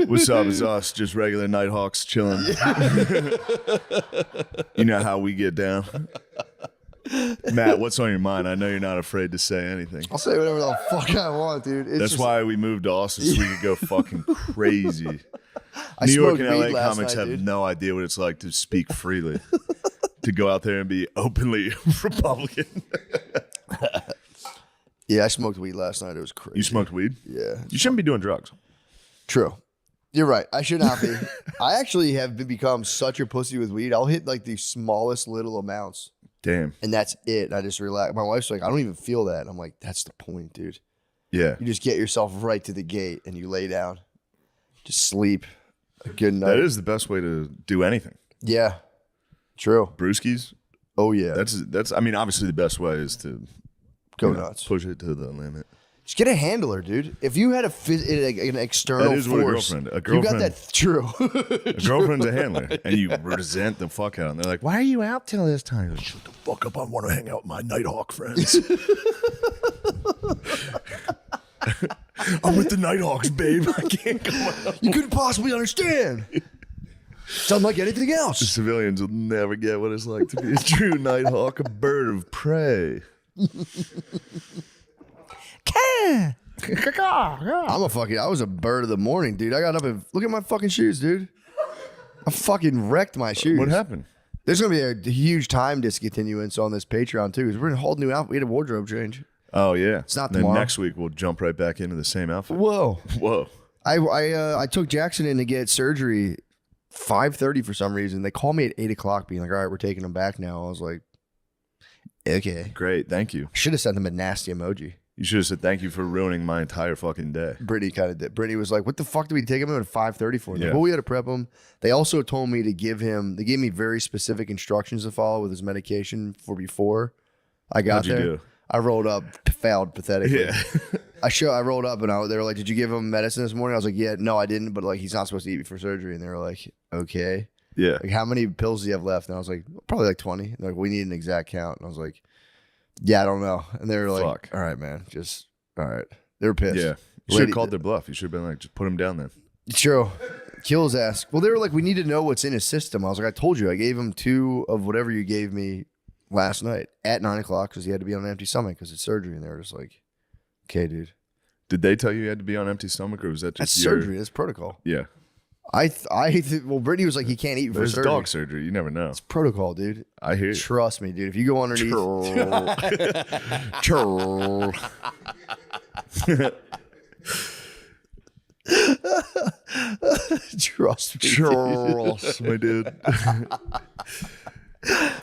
What's up? It's us, just regular Nighthawks chilling. You know how we get down. Matt, what's on your mind? I know you're not afraid to say anything. I'll say whatever the fuck I want, dude. That's why we moved to Austin, so we could go fucking crazy. I New York smoked and LA weed last comics night, have dude. no idea what it's like to speak freely. To go out there and be openly Republican. Yeah, I smoked weed last night. It was crazy. You smoked weed? Yeah. You shouldn't be doing drugs. True. You're right. I should not be. I actually have become such a pussy with weed. I'll hit like the smallest little amounts. Damn. And that's it. And I just relax. My wife's like, I don't even feel that. And I'm like, that's the point, dude. Yeah. You just get yourself right to the gate and you lay down. Just sleep. A good night. That is the best way to do anything. Yeah. True. Brewskis. Oh, yeah. That's. I mean, obviously, the best way is to go nuts. Push it to the limit. Just get a handler, dude. If you had an external that is force, what a girlfriend. you got that. True. A girlfriend's a handler, and you resent the fuck out. And they're like, "Why are you out till this time?" Like, shut the fuck up! I want to hang out with my Nighthawk friends. I'm with the Nighthawks, babe. I can't come out. You couldn't possibly understand. Sound like anything else. The civilians will never get what it's like to be a true Nighthawk, a bird of prey. I was a bird of the morning, dude. I got up and look at my fucking shoes, dude. I fucking wrecked my shoes. What happened? There's gonna be a huge time discontinuance on this Patreon too, because we're in a whole new outfit. We had a wardrobe change. Oh yeah, it's not then tomorrow. Next week we'll jump right back into the same outfit. Whoa. I took Jackson in to get surgery 5:30 for some reason. They called me at 8 o'clock, being like, "All right, we're taking him back now." I was like, "Okay, great, thank you." I should have sent him a nasty emoji. You should have said thank you for ruining my entire fucking day. Brittany kind of did. Brittany was like, "What the fuck did we take him at 5:30 for?" Yeah. Like, well, we had to prep him. They also told me to give him. They gave me very specific instructions to follow with his medication for before I got How'd you there. do? I rolled up, failed pathetically. Yeah. I rolled up and they were like, "Did you give him medicine this morning?" I was like, "Yeah, no, I didn't, but like he's not supposed to eat before surgery." And they were like, "Okay, Yeah. like how many pills do you have left?" And I was like, "Probably like 20." And they're like, "We need an exact count." And I was like, "Yeah, I don't know." And they were like, Fuck. "All right, man, just all right." They were pissed. Yeah. You should have called their bluff. You should have been like, just put him down then. True. Kill his ass. Well, they were like, we need to know what's in his system. I was like, I told you. I gave him 2 of whatever you gave me last night at 9 o'clock because he had to be on an empty stomach because it's surgery. And they were just like, okay, dude. Did they tell you you had to be on empty stomach, or was that just That's surgery. That's protocol. Yeah. Well, Brittany was like, he can't eat before There's surgery. dog surgery. You never know. It's protocol, dude. I hear you. Trust me, dude. If you go underneath. Trust me. Trust me, dude.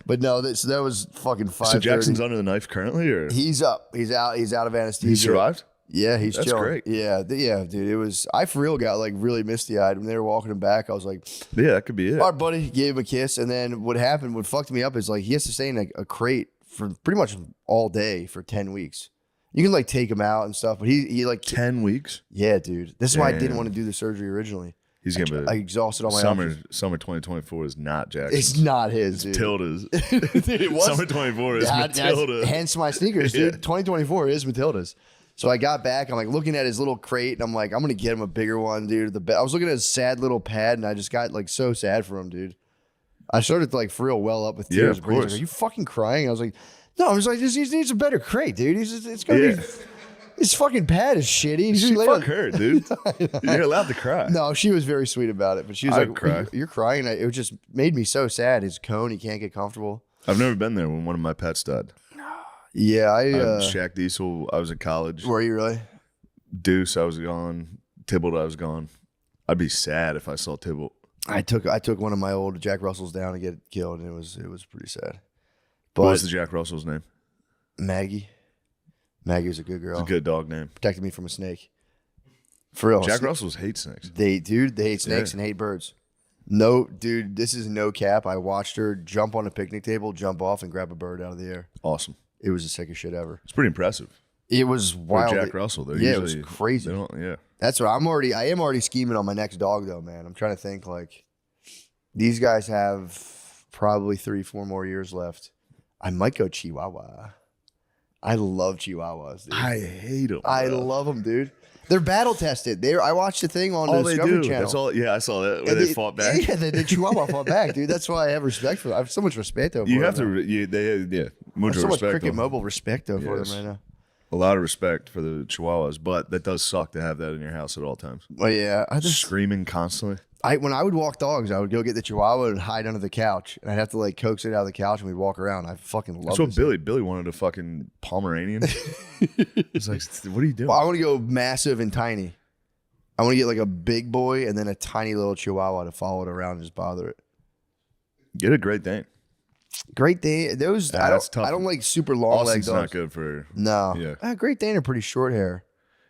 But no, that was fucking 5:30. So Jackson's under the knife currently, or He's up. He's out. He's out of anesthesia. he survived? Yeah, he's That's chilling. great. Yeah, dude. It was. I for real got like really misty eyed when they were walking him back. I was like, Yeah, that could be it. "All right, buddy." Gave him a kiss, and then what happened? What fucked me up is like he has to stay in a crate for pretty much all day for 10 weeks. You can like take him out and stuff, but he like 10 weeks? Yeah, dude. This is why I didn't Damn. want to do the surgery originally. He's gonna I be exhausted all my summer options. 2024 is not Jackson. It's not his, dude. Tilda's. Dude, it was Summer 24 is Matilda. Hence my sneakers, dude. Yeah. 2024 is Matilda's. So I got back. I'm like looking at his little crate, and I'm like, I'm gonna get him a bigger one, dude. I was looking at his sad little pad, and I just got like so sad for him, dude. I started to like for real well up with Yeah, tears. of Brittany's course. like, are you fucking crying? I was like, no. I was like, he needs a better crate, dude. It's gonna Yeah. be. His fucking pad is shitty. He's She just fuck her, dude. You're allowed to cry. No, she was very sweet about it, but she was I'd like, cry. You're crying. It just made me so sad. His cone, he can't get comfortable. I've never been there when one of my pets died. Yeah, Shaq Diesel, I was in college. were you really? Deuce, I was gone. Tybalt, I was gone. I'd be sad if I saw Tybalt. I took one of my old Jack Russells down to get killed, and it was pretty sad. But What was the Jack Russell's name? Maggie was a good girl. It's a good dog name. Protected me from a snake. For real. Jack Russells hate snakes. They hate snakes and hate birds. No, dude, this is no cap. I watched her jump on a picnic table, jump off, and grab a bird out of the air. Awesome. It was the sickest shit ever. It's pretty impressive. It was For wild. Jack Russell, though. Yeah, it was crazy. Yeah. That's what I am already scheming on my next dog though, man. I'm trying to think like these guys have probably 3-4 more years left. I might go Chihuahua. I love Chihuahuas, dude. I hate them. I love them, dude. They're battle tested. I watched the thing on the Discovery Channel. That's all. Yeah, I saw that where they fought back. Yeah, the Chihuahua fought back, dude. That's why I have respect for them. I have so much respect for them. You have to. They much so respect. Much Cricket Mobile respect for them right now. A lot of respect for the Chihuahuas, but that does suck to have that in your house at all times. Well, yeah, screaming constantly. When I would walk dogs, I would go get the Chihuahua and hide under the couch, and I'd have to like coax it out of the couch, and we'd walk around. I fucking love it. That's what Billy wanted a fucking Pomeranian. It's like, what are you doing? Well, I want to go massive and tiny. I want to get like a big boy and then a tiny little Chihuahua to follow it around and just bother it. Get a Great Dane. Great Dane, those I don't like super long legs. Not good for no. Yeah, Great Dane are pretty short hair,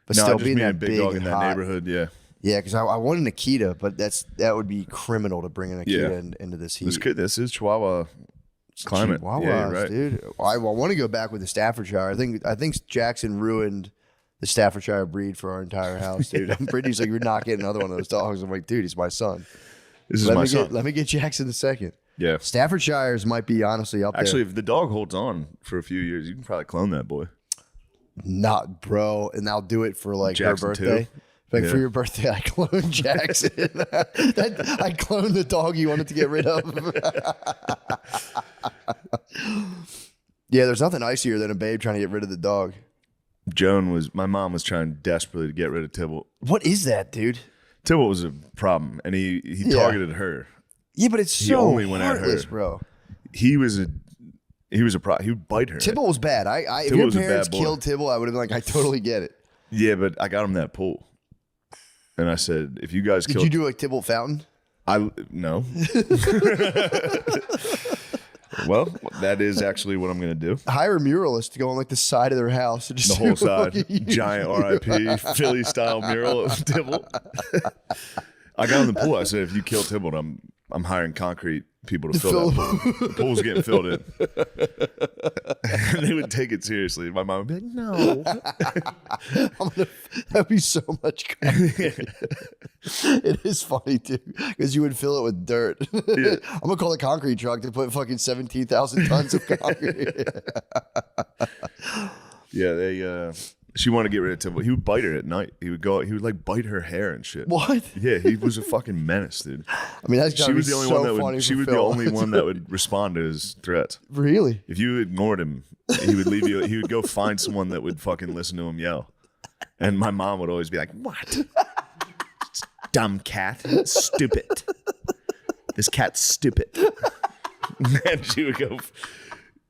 but no, still just being being that a big big dog in that hot. neighborhood. Yeah, yeah, because I want an Akita, but that would be criminal to bring an Akita into this heat. This is Chihuahua climate. Chihuahuas, right. dude. I want to go back with the Staffordshire. I think Jackson ruined the Staffordshire breed for our entire house, dude. I'm pretty sure you're not getting another one of those dogs. I'm like, dude, he's my son. This is my son. Let me get Jackson in a second. Yeah. Staffordshires might be honestly up there. Actually, if the dog holds on for a few years, you can probably clone that boy. Not, bro. And I'll do it for like Jackson her birthday. too. Like for your birthday, I cloned Jackson. I cloned the dog you wanted to get rid of. Yeah, there's nothing icier than a babe trying to get rid of the dog. My mom was trying desperately to get rid of Tybalt. What is that, dude? Tybalt was a problem, and he targeted her. Yeah, but it's he only went heartless, at her, bro. He was a problem. He would bite her. Tybalt was bad. If your parents killed Tybalt, I would have been like, I totally get it. Yeah, but I got him that pool, and I said, if you guys did you do a Tybalt fountain? No. Well, that is actually what I'm going to do. Hire a muralist to go on like the side of their house. And just the whole side. Giant RIP Philly style mural of Tybalt. I got in the pool. I said, if you kill Tybalt, I'm hiring concrete people to fill that pool. The pool's getting filled in. And they would take it seriously. My mom would be like, no. That'd be so much concrete. It is funny, too, because you would fill it with dirt. Yeah. I'm going to call the concrete truck to put fucking 17,000 tons of concrete. Yeah, she wanted to get rid of Tybalt. He would bite her at night. He would like bite her hair and shit. What? Yeah, he was a fucking menace, dude. I mean, she was the only one that would respond to his threats. Really? If you ignored him, he would leave you. He would go find someone that would fucking listen to him yell. And my mom would always be like, "What? Dumb cat, stupid. This cat's stupid." And she would go.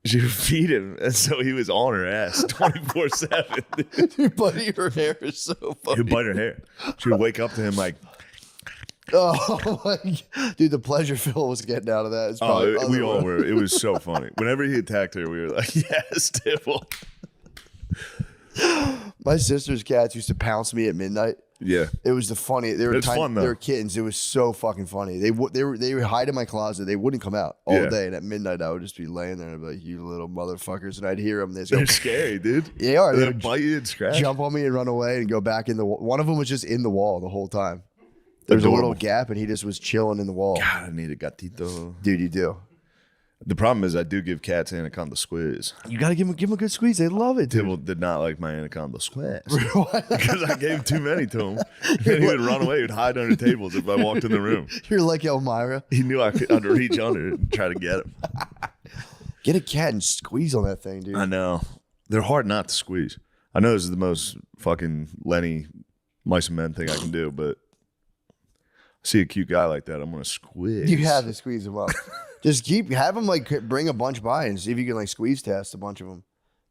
She would feed him, and so he was on her ass 24/7. Dude, buddy, her hair is so funny. He would bite her hair. She would wake up to him like, oh my God. Dude, the pleasure Phil was getting out of that. We all were. It was so funny. Whenever he attacked her, we were like, yes, Tybalt. My sister's cats used to pounce me at midnight. Yeah, it was the funny. They were it's fun though. They were kittens. It was so fucking funny. They would hide in my closet. They wouldn't come out all day. And at midnight, I would just be laying there and I'd be like, "You little motherfuckers!" And I'd hear them. They're scary, dude. They are. They would bite you and scratch. Jump on me and run away and go back in the. One of them was just in the wall the whole time. There's a little gap and he just was chilling in the wall. God, I need a gatito. Dude, you do. The problem is I do give cats anaconda squeeze. You got to give them a good squeeze. They love it, dude. Tybalt did not like my anaconda squeeze. Because I gave too many to him. And he would run away. He would hide under tables if I walked in the room. You're like Elmira. He knew I'd reach under and try to get him. Get a cat and squeeze on that thing, dude. I know. They're hard not to squeeze. I know this is the most fucking Lenny mice and men thing I can do, but I see a cute guy like that, I'm going to squeeze. You have to squeeze him up. Just have them like bring a bunch by and see if you can like squeeze test a bunch of them,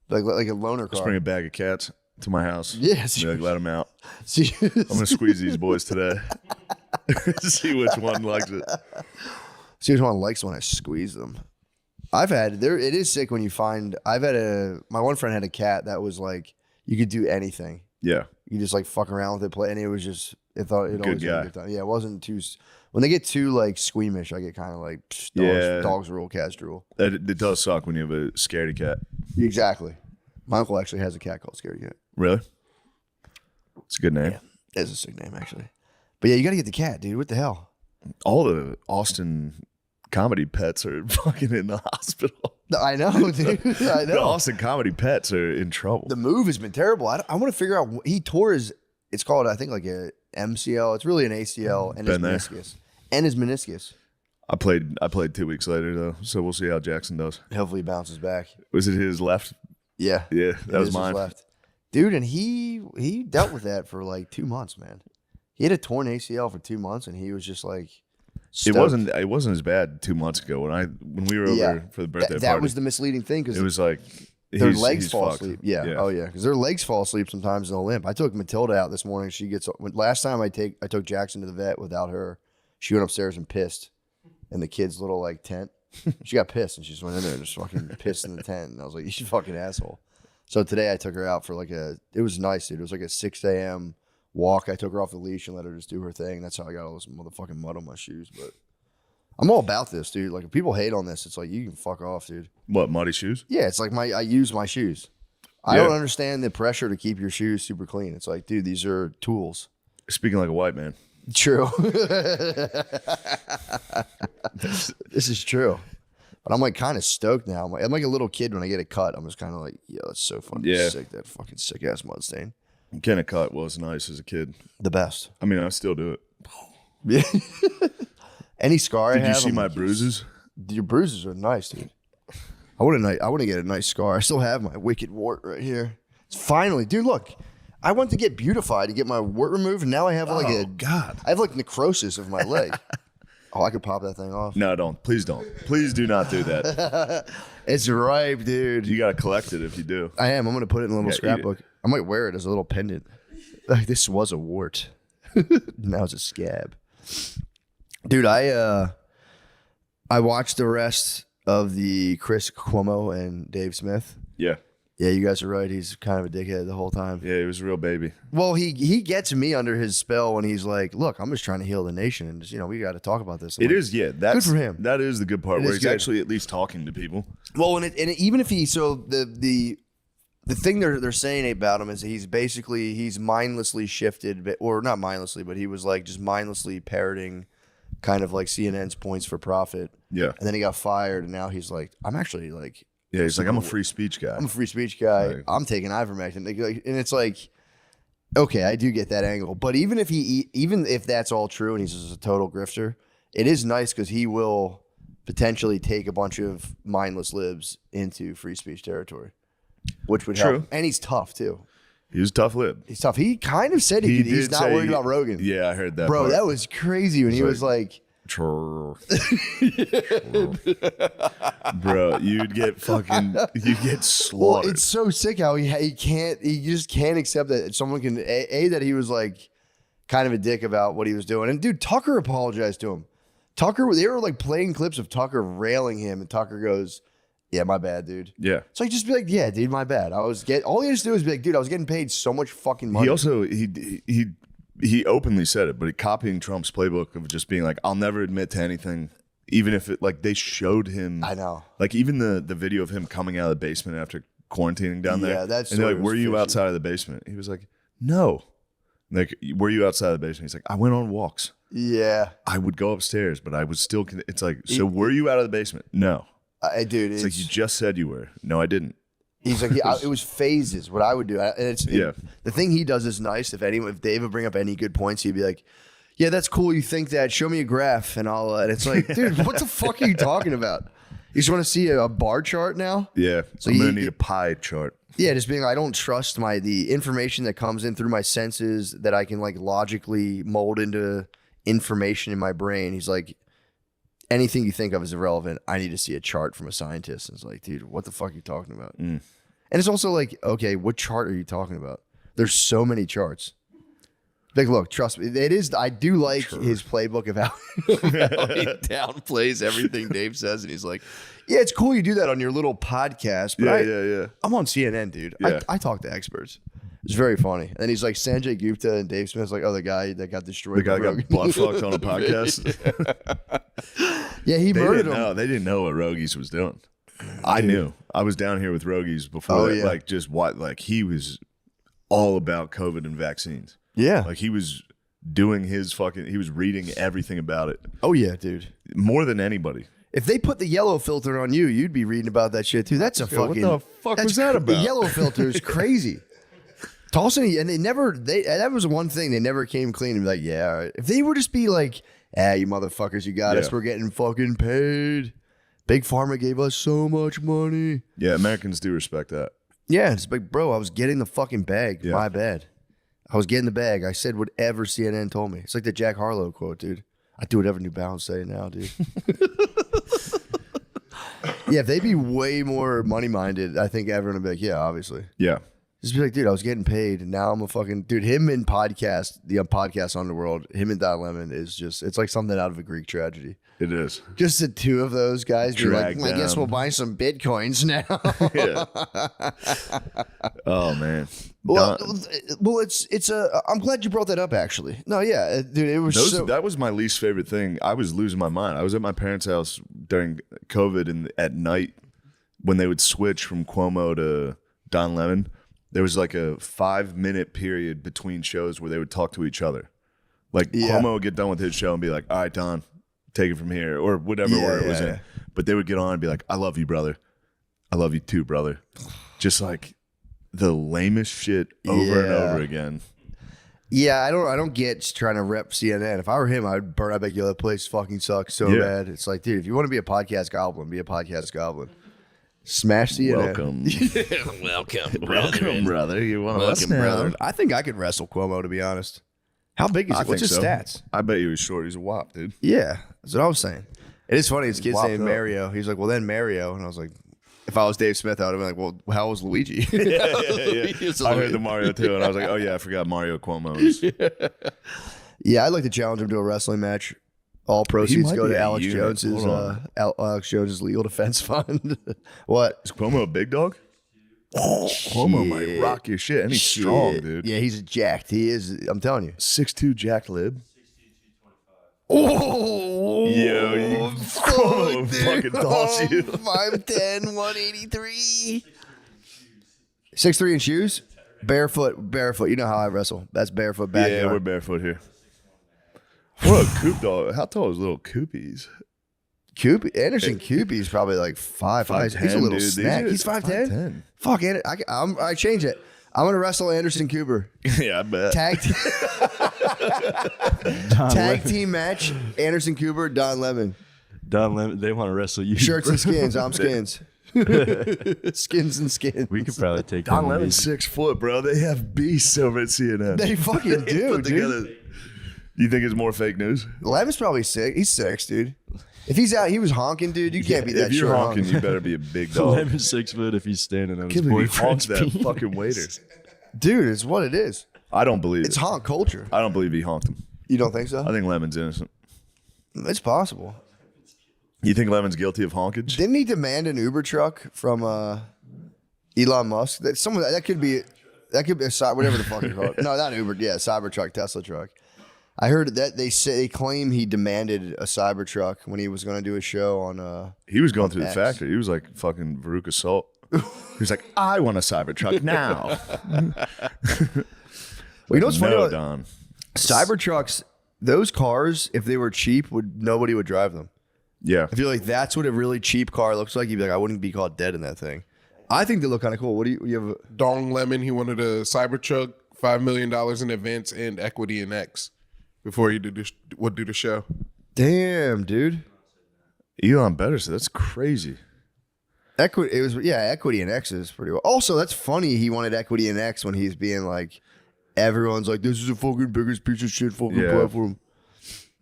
like a loaner car. Just bring a bag of cats to my house. Yes, like, let them out. See, I'm gonna squeeze these boys today. See which one likes it. See which one likes when I squeeze them. It is sick when you find. My one friend had a cat that was like you could do anything. Yeah, you just like fuck around with it, play, and it was just it always good guy. Had a good time. Yeah, it wasn't too. When they get too like squeamish, I get kind of like dogs rule, cats rule. It does suck when you have a scaredy cat. Exactly. My uncle actually has a cat called Scaredy Cat. Really? It's a good name. Yeah, it's a sick name actually. But yeah, you got to get the cat, dude. What the hell? All the Austin comedy pets are fucking in the hospital. I know, dude. I know. The Austin comedy pets are in trouble. The move has been terrible. I want to figure out. He tore his it's called, I think, like a MCL. It's really an ACL and his Been there. meniscus. And his meniscus. I played 2 weeks later though, so we'll see how Jackson does. Hopefully he bounces back. Was it his left? Yeah. Yeah, that was His mine. left. Dude, and he dealt with that for like 2 months, man. He had a torn ACL for 2 months, and he was just like stoked. It wasn't as bad 2 months ago when we were over for the birthday that party. was the misleading thing because It was like their he's legs fall fucked. asleep. Yeah. Oh yeah, because their legs fall asleep sometimes and they'll limp. I took Matilda out this morning. Last time I took Jackson to the vet without her. She went upstairs and pissed in the kids' little like tent. She got pissed and she just went in there and just fucking pissed in the tent. And I was like, you fucking asshole. So today I took her out for it was nice, dude. It was like a 6 a.m. walk. I took her off the leash and let her just do her thing. That's how I got all this motherfucking mud on my shoes. But I'm all about this, dude. Like if people hate on this, it's like you can fuck off, dude. What, muddy shoes? Yeah, it's like I use my shoes. I don't understand the pressure to keep your shoes super clean. It's like, dude, these are tools. Speaking like a white man. True. This is true. But I'm like kind of stoked now. I'm like a little kid when I get a cut. I'm just kind of like, yo, that's so fucking sick. That fucking sick ass mud stain. Getting a cut was nice as a kid. The best. I mean, I still do it. Yeah. Any scar I have. Did you see I'm my like, bruises? Your bruises are nice, dude. I want to get a nice scar. I still have my wicked wart right here. It's finally, dude. Look, I went to get beautified to get my wart removed, and now I have God. I have like necrosis of my leg. Oh, I could pop that thing off. No, don't. Please don't. Please do not do that. It's ripe, dude. You got to collect it if you do. I am. I'm gonna put it in a little Yeah, eat scrapbook. I might wear it as a little pendant. Like, this was a wart. Now it's a scab. Dude, I watched the rest of the Chris Cuomo and Dave Smith. Yeah. Yeah, you guys are right. He's kind of a dickhead the whole time. Yeah, he was a real baby. Well, he gets me under his spell when he's like, "Look, I'm just trying to heal the nation, and just, we got to talk about this." It is, yeah. That's good for him. That is the good part, It where is he's good. actually at least talking to people. Well, and even if the thing they're saying about him is that he's mindlessly shifted, or not mindlessly, but he was like just mindlessly parroting kind of like CNN's points for profit. Yeah. And then he got fired, and now he's like, I'm actually like, Yeah, he's like, I'm a free speech guy. I'm a free speech guy. Right. I'm taking ivermectin, and it's like, okay, I do get that angle. But even if that's all true and he's just a total grifter, it is nice because he will potentially take a bunch of mindless libs into free speech territory, which would help. And he's tough too. He was a tough lib. He's tough. He kind of said he's did not say worried about Rogan. Yeah, I heard that. Bro, part. that was crazy when he was like, Bro, you'd get slaughtered. well, it's so sick how he just can't accept that someone can, that he was like kind of a dick about what he was doing. And dude, Tucker apologized to him. They were like playing clips of Tucker railing him, and Tucker goes, yeah, my bad, dude. Yeah. So I just be like, yeah, dude, my bad. All he has to do is be like, dude, I was getting paid so much fucking money. He also he openly said it, but copying Trump's playbook of just being like, I'll never admit to anything, even if it like they showed him. I know. Like even the video of him coming out of the basement after quarantining down there. Yeah, that's and they're like, was were you fishy. outside of the basement? He was like, no. Like, were you outside of the basement? He's like, I went on walks. Yeah. I would go upstairs, but I was still. It's like, so were you out of the basement? No. Dude, It's like, you just said you were. No, I didn't. He's like, it was phases. What I would do, and the thing he does is nice. If Dave would bring up any good points, he'd be like, "Yeah, that's cool. You think that? Show me a graph, and I'll." And it's like, dude, what the fuck are you talking about? You just want to see a bar chart now? Yeah, so I'm gonna need a pie chart. Yeah, just being, I don't trust the information that comes in through my senses that I can like logically mold into information in my brain. He's like, anything you think of is irrelevant. I need to see a chart from a scientist. And it's like, dude, what the fuck are you talking about? Mm. And it's also like, okay, what chart are you talking about? There's so many charts. Like, look, trust me, it is. I do like his playbook of how he downplays everything Dave says, and he's like, "Yeah, it's cool you do that on your little podcast, but Yeah. I'm on CNN, dude. Yeah. I talk to experts. It's very funny." And he's like, Sanjay Gupta and Dave Smith's like, "Oh, the guy that got destroyed. The guy by got Rogan." butt fucked on a podcast. Yeah, he They murdered didn't him. know. They didn't know what Rogies was doing. I knew. I was down here with Rogies before. Oh, that, yeah. Like just what? Like he was all about COVID and vaccines. Yeah. Like he was doing his fucking. He was reading everything about it Oh yeah, dude. more than anybody. If they put the yellow filter on you, you'd be reading about that shit too. That's a Yeah, what fucking. the fuck that's was that The about? yellow filter is crazy. Tossing, and that was one thing. They never came clean and be like, yeah, all right. If they would just be like, you motherfuckers, you got us. We're getting fucking paid. Big Pharma gave us so much money. Yeah, Americans do respect that. Yeah, it's like, bro, I was getting the fucking bag. Yeah. My bad. I was getting the bag. I said whatever CNN told me. It's like the Jack Harlow quote, dude. I do whatever New Balance say now, dude. Yeah, if they'd be way more money-minded, I think everyone would be like, yeah, obviously. Yeah. Just be like, dude, I was getting paid, and now I'm a fucking... Dude, him in podcast, the podcast Underworld, him and Don Lemon is just... It's like something out of a Greek tragedy. It is. Just the two of those guys be like, I guess we'll buy some Bitcoins now. Yeah. Oh, man. Well, it's I'm glad you brought that up, actually. No, yeah, dude, it was that was my least favorite thing. I was losing my mind. I was at my parents' house during COVID, and at night when they would switch from Cuomo to Don Lemon, there was like a 5-minute period between shows where they would talk to each other. Like Cuomo would get done with his show and be like, all right, Don, take it from here, or whatever word it was in. But they would get on and be like, I love you, brother. I love you too, brother. Just like the lamest shit over and over again. Yeah, I don't get trying to rep CNN. If I were him, I would burn. I bet that place fucking sucks so bad. It's like, dude, if you want to be a podcast goblin, be a podcast goblin. Smash CNN. Welcome, brother. You want to welcome, brother? I think I could wrestle Cuomo, to be honest. How big is he? What's his stats? I bet he was short. He's a wop, dude. Yeah, that's what I was saying. It is funny. His kid's named Mario. He's like, well, then Mario. And I was like, if I was Dave Smith, I would have been like, well, how was Luigi? Yeah. I heard the Mario too, and I was like, oh yeah, I forgot Mario Cuomo's. Yeah, I'd like to challenge him to a wrestling match. All proceeds go to Alex Jones's legal defense fund. What? Is Cuomo a big dog? Oh, Cuomo might rock your shit, and he's strong, dude. Yeah, he's jacked. He is. I'm telling you, 6'2" jack lib. 225. Oh, yo, Cuomo fucking toss you. 5'10", 183. 6'3" in shoes. Barefoot. You know how I wrestle. That's barefoot backyard. Yeah, we're barefoot here. What a coop dog. How tall is little Coopies? Anderson Coopy's probably like 5'10". He's a little snack. He's 5'10". Fuck, I change it. I'm going to wrestle Anderson Cooper. Yeah, I bet. Tag team match, Anderson Cooper, Don Lemon. They want to wrestle you. Shirts and skins. I'm skins. Skins and skins. We could probably take Don Lemon's 6 foot, bro. They have beasts over at CNN. They fucking do, dude. You think it's more fake news? Lemon's probably 6. He's 6, dude. If he's out, he was honking, dude. You can't be that short. If you're honking, you better be a big dog. Lemon's 6 foot if he's standing on his boyfriend's honks that fucking waiter. Dude, it's what it is. I don't believe it's honk culture. I don't believe he honked him. You don't think so? I think Lemon's innocent. It's possible. You think Lemon's guilty of honkage? Didn't he demand an Uber truck from Elon Musk? That could be a whatever the fuck it's called. No, not Uber. Yeah, Cybertruck, Tesla truck. I heard that they claim he demanded a Cybertruck when he was going to do a show on. He was going through the factory. He was like fucking Veruca Salt. He was like, I want a Cybertruck now. Well, you know what's funny about Don? Cybertrucks? Those cars, if they were cheap, nobody would drive them. Yeah, I feel like that's what a really cheap car looks like. You'd be like, I wouldn't be caught dead in that thing. I think they look kind of cool. What do you have? Dong Lemon, he wanted a Cybertruck, $5 million in advance and equity in X before he would do the show. Damn, dude. Elon better say that's crazy. Equity in X is pretty well. Also, that's funny. He wanted equity in X when he's being like, everyone's like, this is the fucking biggest piece of shit fucking platform.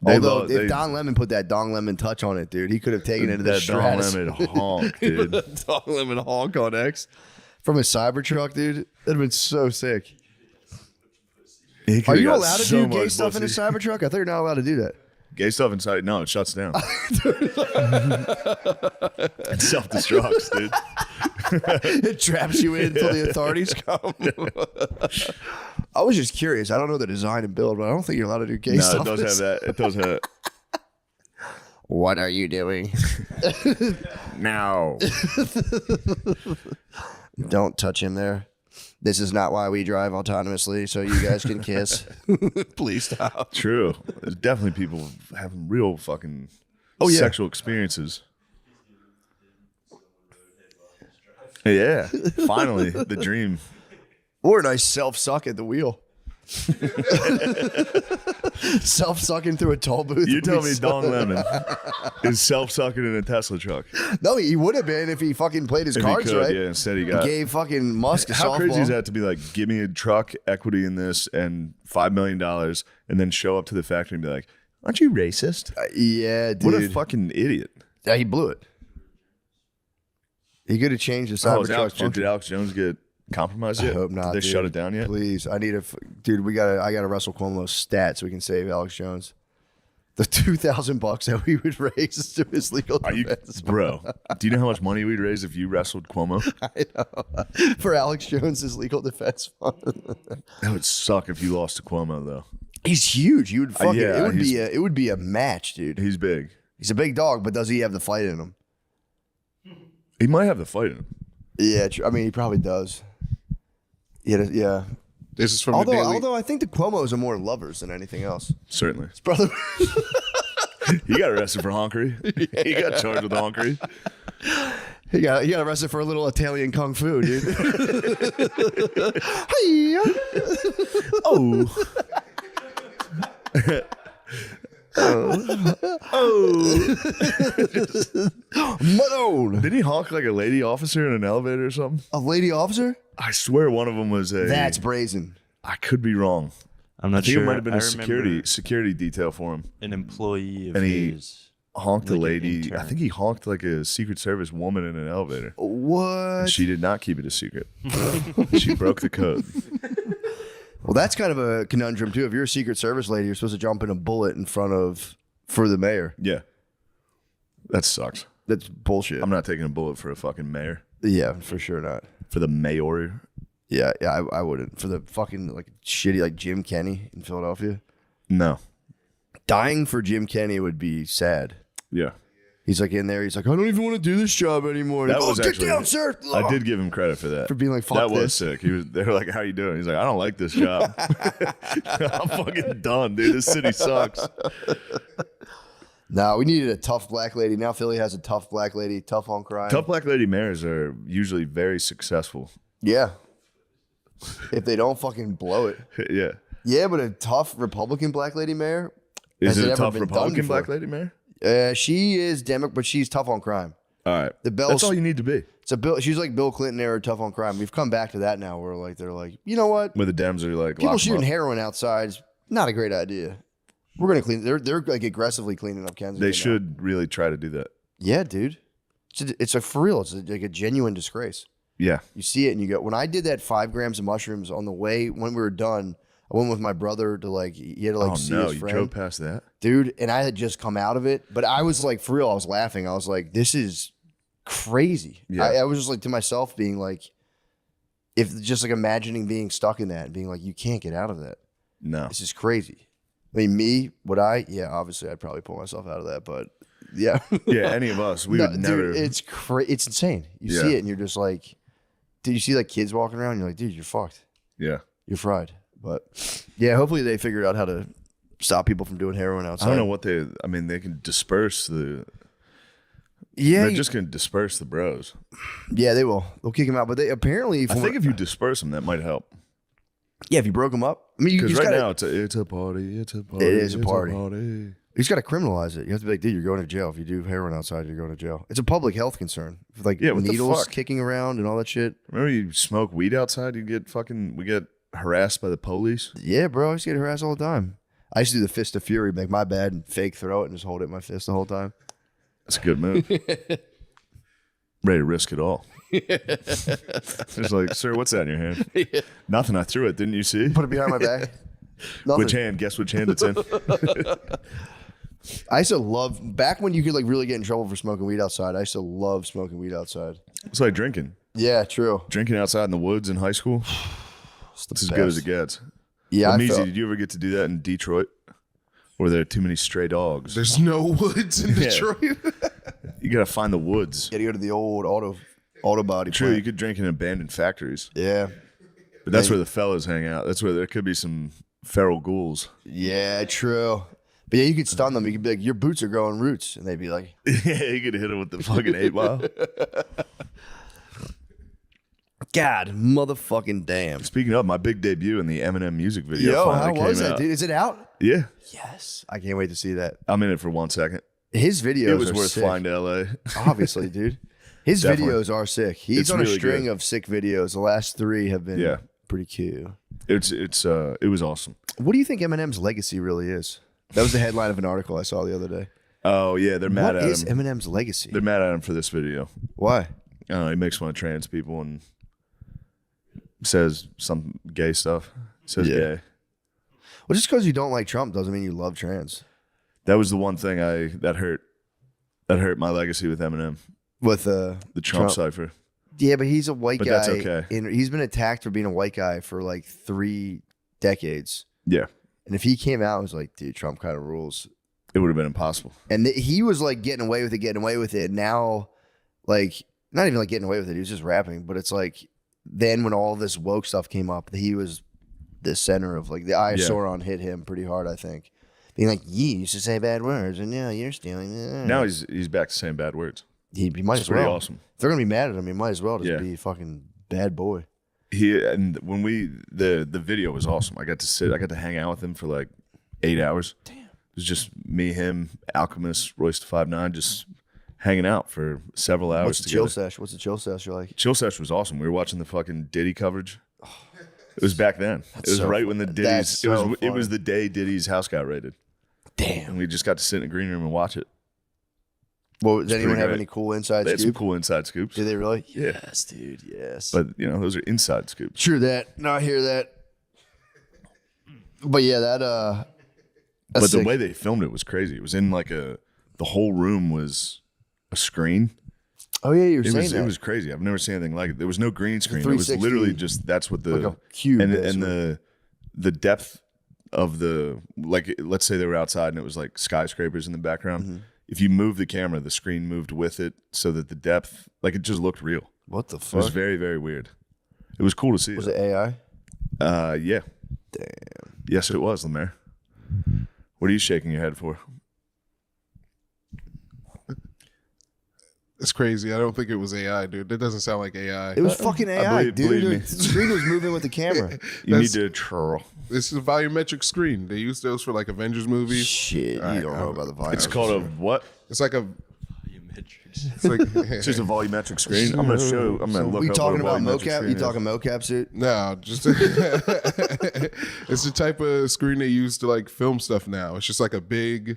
Although if Don Lemon put that Dong Lemon touch on it, dude, he could have taken it to the stratosphere. Don Lemon honk, dude. Dong Lemon honk on X from a Cybertruck, dude. That'd have been so sick. Are you allowed to do gay stuff in a Cybertruck? I thought you're not allowed to do that. Gay stuff inside? No, it shuts down. It self-destructs, dude. It traps you in until the authorities come. I was just curious. I don't know the design and build, but I don't think you're allowed to do gay stuff. No, it does have that. It does have. What are you doing? Now. Don't touch him there. This is not why we drive autonomously, so you guys can kiss. Please stop. True. There's definitely people having real fucking sexual experiences. Yeah. Finally, the dream. Or a nice self-suck at the wheel. Self-sucking through a toll booth. You would tell be me so- Don Lemon is self-sucking in a Tesla truck. No, he would have been if he fucking played his If he cards could, right. yeah, instead he got... Gave fucking Musk a How softball. crazy is that to be like, give me a truck, equity in this, and $5 million, and then show up to the factory and be like, aren't you racist? Yeah, dude. What a fucking idiot. Yeah, he blew it. He could have changed the Oh, Cybertruck function. did Alex Jones get compromised I yet? hope not. Did they dude. shut it down yet? Please, I need a dude. I gotta wrestle Cuomo's stats so we can save Alex Jones. The $2,000 that we would raise to his legal Are you, defense. bro? Do you know how much money we'd raise if you wrestled Cuomo? I know. For Alex Jones's legal defense fund. That would suck if you lost to Cuomo, though. He's huge. You would fucking. yeah, it would be a match, dude. He's big. He's a big dog, but does he have the fight in him? He might have the fight in him. Yeah, I mean, he probably does. Yeah. This is from the Daily. Although I think the Cuomos are more lovers than anything else. Certainly. His brother. He got arrested for honkery. He got charged with honkery. He got arrested for a little Italian kung fu, dude. Hey. Oh. Malone. Did he honk like a lady officer in an elevator or something? A lady officer? I swear one of them was a... That's brazen. I could be wrong. I'm I not think sure. it might have been I a remember security detail for him. an employee of And he- his. Honked a Like an lady. intern. I think he honked like a Secret Service woman in an elevator. What? And she did not keep it a secret. She broke the code. Well, that's kind of a conundrum too. If you're a Secret Service lady, you're supposed to jump in a bullet for the mayor. Yeah. That sucks. That's bullshit. I'm not taking a bullet for a fucking mayor. Yeah, for sure not. For the mayor. Yeah, I wouldn't. For the fucking like shitty like Jim Kenney in Philadelphia. No. Dying for Jim Kenney would be sad. Yeah. He's like in there. He's like, I don't even want to do this job anymore. That Oh, was get actually- down, sir. I did give him credit for that. For being like, fuck that was this. sick. They were like, how you doing? He's like, I don't like this job. I'm fucking done, dude. This city sucks. No, we needed a tough black lady. Now Philly has a tough black lady, tough on crime. Tough black lady mayors are usually very successful. Yeah. If they don't fucking blow it. Yeah. Yeah, but a tough Republican black lady mayor. Is has it a ever tough been done Republican before? black lady mayor? She is Democrat, but she's tough on crime. All right. The Bells- That's all you need to be. She's like Bill Clinton era tough on crime. We've come back to that now where like they're like, you know what? Where the Dems are like, People lock 'em shooting up. heroin outside is not a great idea. We're gonna clean. They're like aggressively cleaning up Kensington. They now. should really try to do that. Yeah, dude. It's a for real. It's like a genuine disgrace. Yeah. You see it and you go. When I did that 5 grams of mushrooms on the way when we were done, I went with my brother to like he had to like Oh, see no. his You friend, drove past that? dude. And I had just come out of it, but I was like, for real, I was laughing. I was like, this is crazy. Yeah. I was just like to myself, being like, if just like imagining being stuck in that and being like, you can't get out of that. No. This is crazy. I mean, me, would I? Yeah, obviously, I'd probably pull myself out of that, but yeah. Yeah, any of us. We No, would never. Dude, it's insane. You Yeah. see it and you're just like, dude, you see like kids walking around, you're like, dude, you're fucked. Yeah. You're fried. But yeah, hopefully they figured out how to stop people from doing heroin outside. I don't know what they can disperse the. Yeah, They're just going to disperse the bros. yeah, they will. They'll kick him out. But they apparently, I think if you disperse them, that might help. yeah, if you broke him up, I mean, you Because just right gotta, now it's a party. It's a party. It is a it's party. party. you just got to criminalize it. You have to be like, dude, you're going to jail if you do heroin outside. You're going to jail. It's a public health concern. Like Yeah, what the needles fuck? kicking around and all that shit. Remember you smoke weed outside? We get harassed by the police. Yeah, bro, I used to get harassed all the time. I used to do the fist of fury, make my bad and fake throw it and just hold it in my fist the whole time. That's a good move. Ready to risk it all. It's like, sir, what's that in your hand? Nothing. I threw it. Didn't you see? Put it behind my back. Nothing. Which hand? Guess which hand it's in. I used to love back when you could like really get in trouble for smoking weed outside. I used to love smoking weed outside. It's like drinking. Yeah, true. Drinking outside in the woods in high school. It's as good as it gets. Yeah, I Meezy, felt, did you ever get to do that in Detroit? Or there are too many stray dogs? There's no woods in Yeah. Detroit. You got to find the woods. you gotta go to the old auto body. True, plant. you could drink in abandoned factories. Yeah, But that's where the fellas hang out. That's where there could be some feral ghouls. yeah, true. But yeah, you could stun them. You could be like, your boots are growing roots, and they'd be like, Yeah, you could hit them with the fucking 8 mile. God, motherfucking damn. Speaking of my big debut in the Eminem music video, Yo, how finally was came that, out. dude? Is it out? Yeah, Yes. I can't wait to see that. I'm in it for 1 second. His videos It was are worth sick. flying to LA. Obviously, dude. His Definitely. videos are sick. He's It's on a really string good. of sick videos. The last 3 have been Yeah. pretty cute. It was awesome. What do you think Eminem's legacy really is? That was the headline of an article I saw the other day. Oh yeah, they're mad What at is him. Eminem's legacy? They're mad at him for this video. Why? I don't know, he makes fun of trans people and says some gay stuff. Says Yeah. gay. Well, just because you don't like Trump doesn't mean you love trans. That was the one thing that hurt. That hurt my legacy with Eminem. With The Trump cipher. Yeah, but he's a white But guy. that's okay. And he's been attacked for being a white guy for like 3 decades. Yeah, And if he came out and was like, dude, Trump kind of rules. it would have been impossible. And he was like getting away with it. Now, like, not even like getting away with it. He was just rapping. But it's like, then when all this woke stuff came up, he was the center of like the eye of Yeah. Sauron hit him pretty hard, I think. Being like, you used to say bad words, and now you're stealing. Now he's back to saying bad words. he might It's as pretty well. awesome. If they're gonna be mad at him, he might as well just Yeah. be a fucking bad boy. And when the video was awesome. I got to hang out with him for like 8 hours. Damn. It was just me, him, Alchemist, Royce the 5'9", just hanging out for several hours What's the together. chill sesh? What's the chill sesh you're like? Chill Sesh was awesome. We were watching the fucking Diddy coverage. It was back then. It was so right when the fun. Diddy's. That's It was so it was funny. the day Diddy's house got raided, Damn. and we just got to sit in a green room and watch it. Well, does anyone pretty have great. any cool inside They had some scoop? cool inside scoops, Did they really? Yeah. Yes, dude. Yes. but those are inside scoops. True that. No, I hear that. But yeah, that But that's the sick. way they filmed it was crazy. It was in like the whole room was a screen. Oh yeah, you were It saying was that. it was crazy. I've never seen anything like it. There was no green screen. It was 360, literally just that's what the like a cube, and basically. the depth of the, like, let's say they were outside and it was like skyscrapers in the background. Mm-hmm. If you move the camera, the screen moved with it, so that the depth, like, it just looked real. What the It was fuck? very, very weird. It was cool to see. Was it AI? Yeah. Damn. Yes, it was, Lemaire. What are you shaking your head for? It's crazy. I don't think it was AI, dude. That doesn't sound like AI. It was fucking AI, believe- dude. believe me. The screen was moving with the camera. You need That's- to churl. This is a volumetric screen. They use those for like Avengers movies. Shit, you don't know about the volume. It's called a what? It's like a. Volumetrics. It's like It's just a volumetric screen. I'm gonna show. I'm gonna look. We up talking what a about volumetric mocap? screen You is. talking mocap suit? no, just it's the type of screen they use to like film stuff now. It's just like a big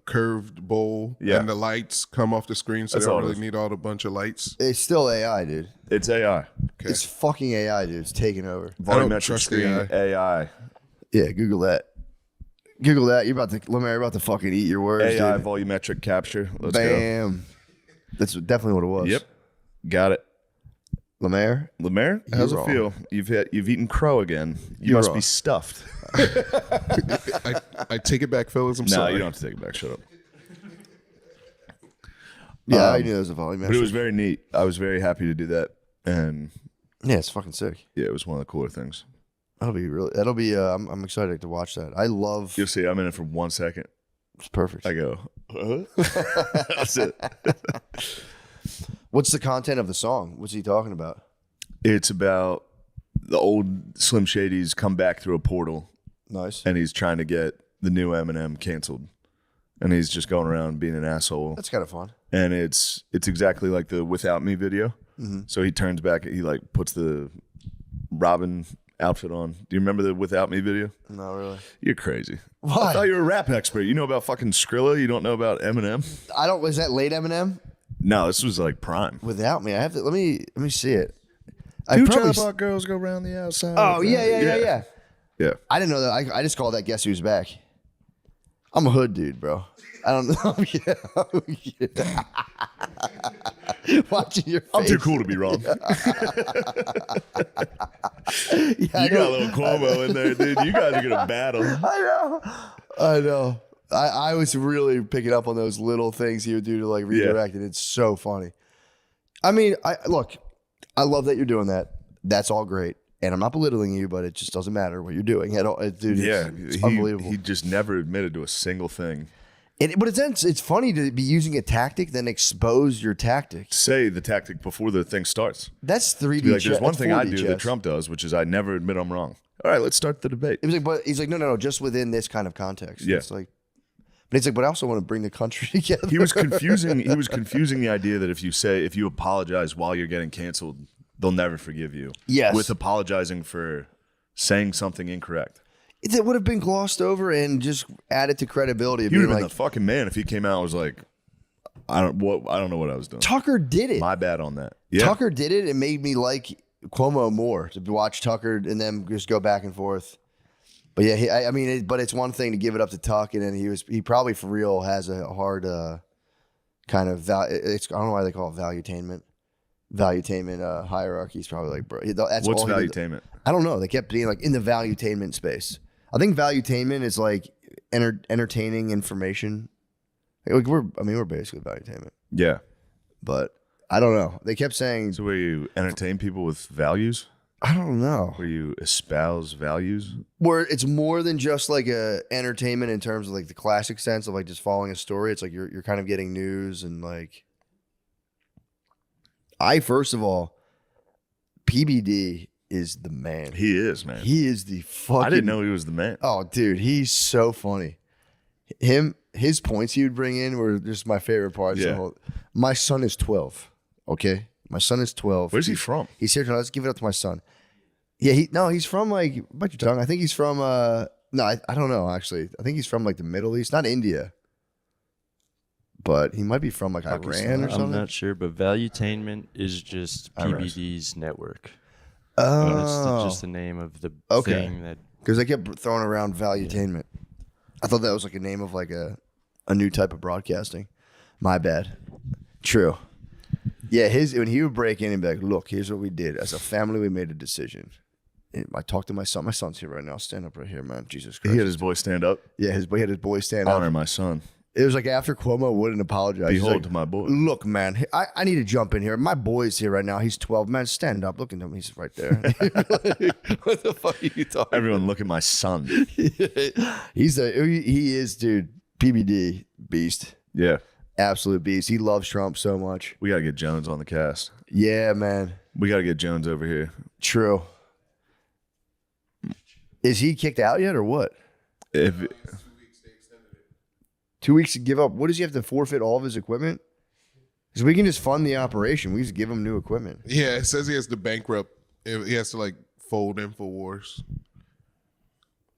curved bowl, Yeah. and the lights come off the screen, so That's they all don't it really is. need all the bunch of lights. It's still AI, dude. It's AI. It's fucking AI, dude. It's taking over. don't Volumetric trust screen. AI. Yeah, Google that. Google that. You're about to, Lemaire, you're about to fucking eat your words, AI dude. volumetric capture. Let's go. Bam. That's definitely what it was. Yep. Got it. Lemaire. Lemaire, how's You're it feel? You've eaten crow again. You You're must wrong. be stuffed. I take it back, fellas. I'm No, sorry. you don't have to take it back. Shut up. Yeah, I knew it was a volume. But it was very neat. I was very happy to do that, and Yeah, it's fucking sick. yeah, it was one of the cooler things. That'll be really. That'll be. I'm excited to watch that. I love. You'll see. I'm in it for 1 second. It's perfect. I go. That's it. What's the content of the song? What's he talking about? It's about the old Slim Shady's come back through a portal, Nice. and he's trying to get the new Eminem canceled, and he's just going around being an asshole. That's kind of fun. And it's exactly like the Without Me video. Mm-hmm. So he turns back, he like puts the Robin outfit on. Do you remember the Without Me video? Not really. You're crazy. I Why? thought you were a rap expert. You know about fucking Skrilla. You don't know about Eminem? I don't. Was that late Eminem? No, this was like prime. Without me, I have to. Let me see it. I Two probably. trailer park girls go round the outside. Oh yeah. Yeah. I didn't know that. I just call that Guess Who's Back. I'm a hood dude, bro. I don't know. Yeah. Watching your face. I'm too cool to be wrong. Yeah, You got a little Cuomo in there, dude. You guys are gonna battle. I know. I was really picking up on those little things he would do to like redirect it. It's so funny. I mean, I love that you're doing that. That's all great. And I'm not belittling you, but it just doesn't matter what you're doing at all. Dude, Yeah, it's unbelievable. He just never admitted to a single thing. But it's funny to be using a tactic, then expose your tactic. Say the tactic before the thing starts. That's 3D Be like, chess. there's one That's thing I 4D do chess. that Trump does, which is I never admit I'm wrong. All right, let's start the debate. It was like, but he's like, no, just within this kind of context. Yeah. It's like, but he's like, but I also want to bring the country together. He was confusing the idea that if you apologize while you're getting canceled, they'll never forgive you. Yes. With apologizing for saying something incorrect. It would have been glossed over and just added to credibility. Of He would being have been like, the fucking man if he came out and was like, I don't know what I was doing. Tucker did it. My bad on that. Yeah. Tucker did it. It made me like Cuomo more to watch Tucker and then just go back and forth. But yeah, but it's one thing to give it up to Tuck, and then he probably for real has a hard kind of I don't know why they call it valuetainment hierarchy. He's probably like, bro, that's What's all he did. valuetainment? I don't know. They kept being like in the valuetainment space. I think valuetainment is like entertaining information. Like we're basically valuetainment, Yeah. but I don't know. They kept saying, So where you entertain people with values? I don't know. Where you espouse values? Where it's more than just like a entertainment in terms of like the classic sense of like just following a story. It's like you're kind of getting news and like. First of all, PBD is the man. He is, man. He is the fucking. I didn't know he was the man. Oh, dude, he's so funny. His points he would bring in were just my favorite parts. Yeah. My son is 12. Okay, my son is 12. Where's he from? He's here. Let's give it up to my son. Yeah, he's from like, bite your tongue. I think he's from I don't know actually. I think he's from like the Middle East, not India. But he might be from like Iran or something. I'm not sure, but Valuetainment is just Iran. PBD's network. Oh, That's just the name of the thing that. Because they kept throwing around valuetainment. I thought that was like a name of like a new type of broadcasting. My bad. True. Yeah, when he would break in and be like, look, here's what we did. As a family, we made a decision. And I talked to my son. My son's here right now. Stand up right here, man. Jesus Christ. He had his boy stand up. Yeah, he had his boy stand Honor up. my son. It was like after Cuomo wouldn't apologize. He's Behold like, to my boy. look, man, I need to jump in here. My boy's here right now. He's 12. Man, stand up. Look at him. He's right there. What the fuck are you talking Everyone look at my son. he is, dude, PBD beast. Yeah. Absolute beast. He loves Trump so much. We got to get Jones on the cast. Yeah, man. We got to get Jones over here. True. Is he kicked out yet or what? If 2 weeks to give up. What does he have to forfeit all of his equipment? Because we can just fund the operation. We just give him new equipment. Yeah, it says he has to bankrupt. He has to like fold InfoWars.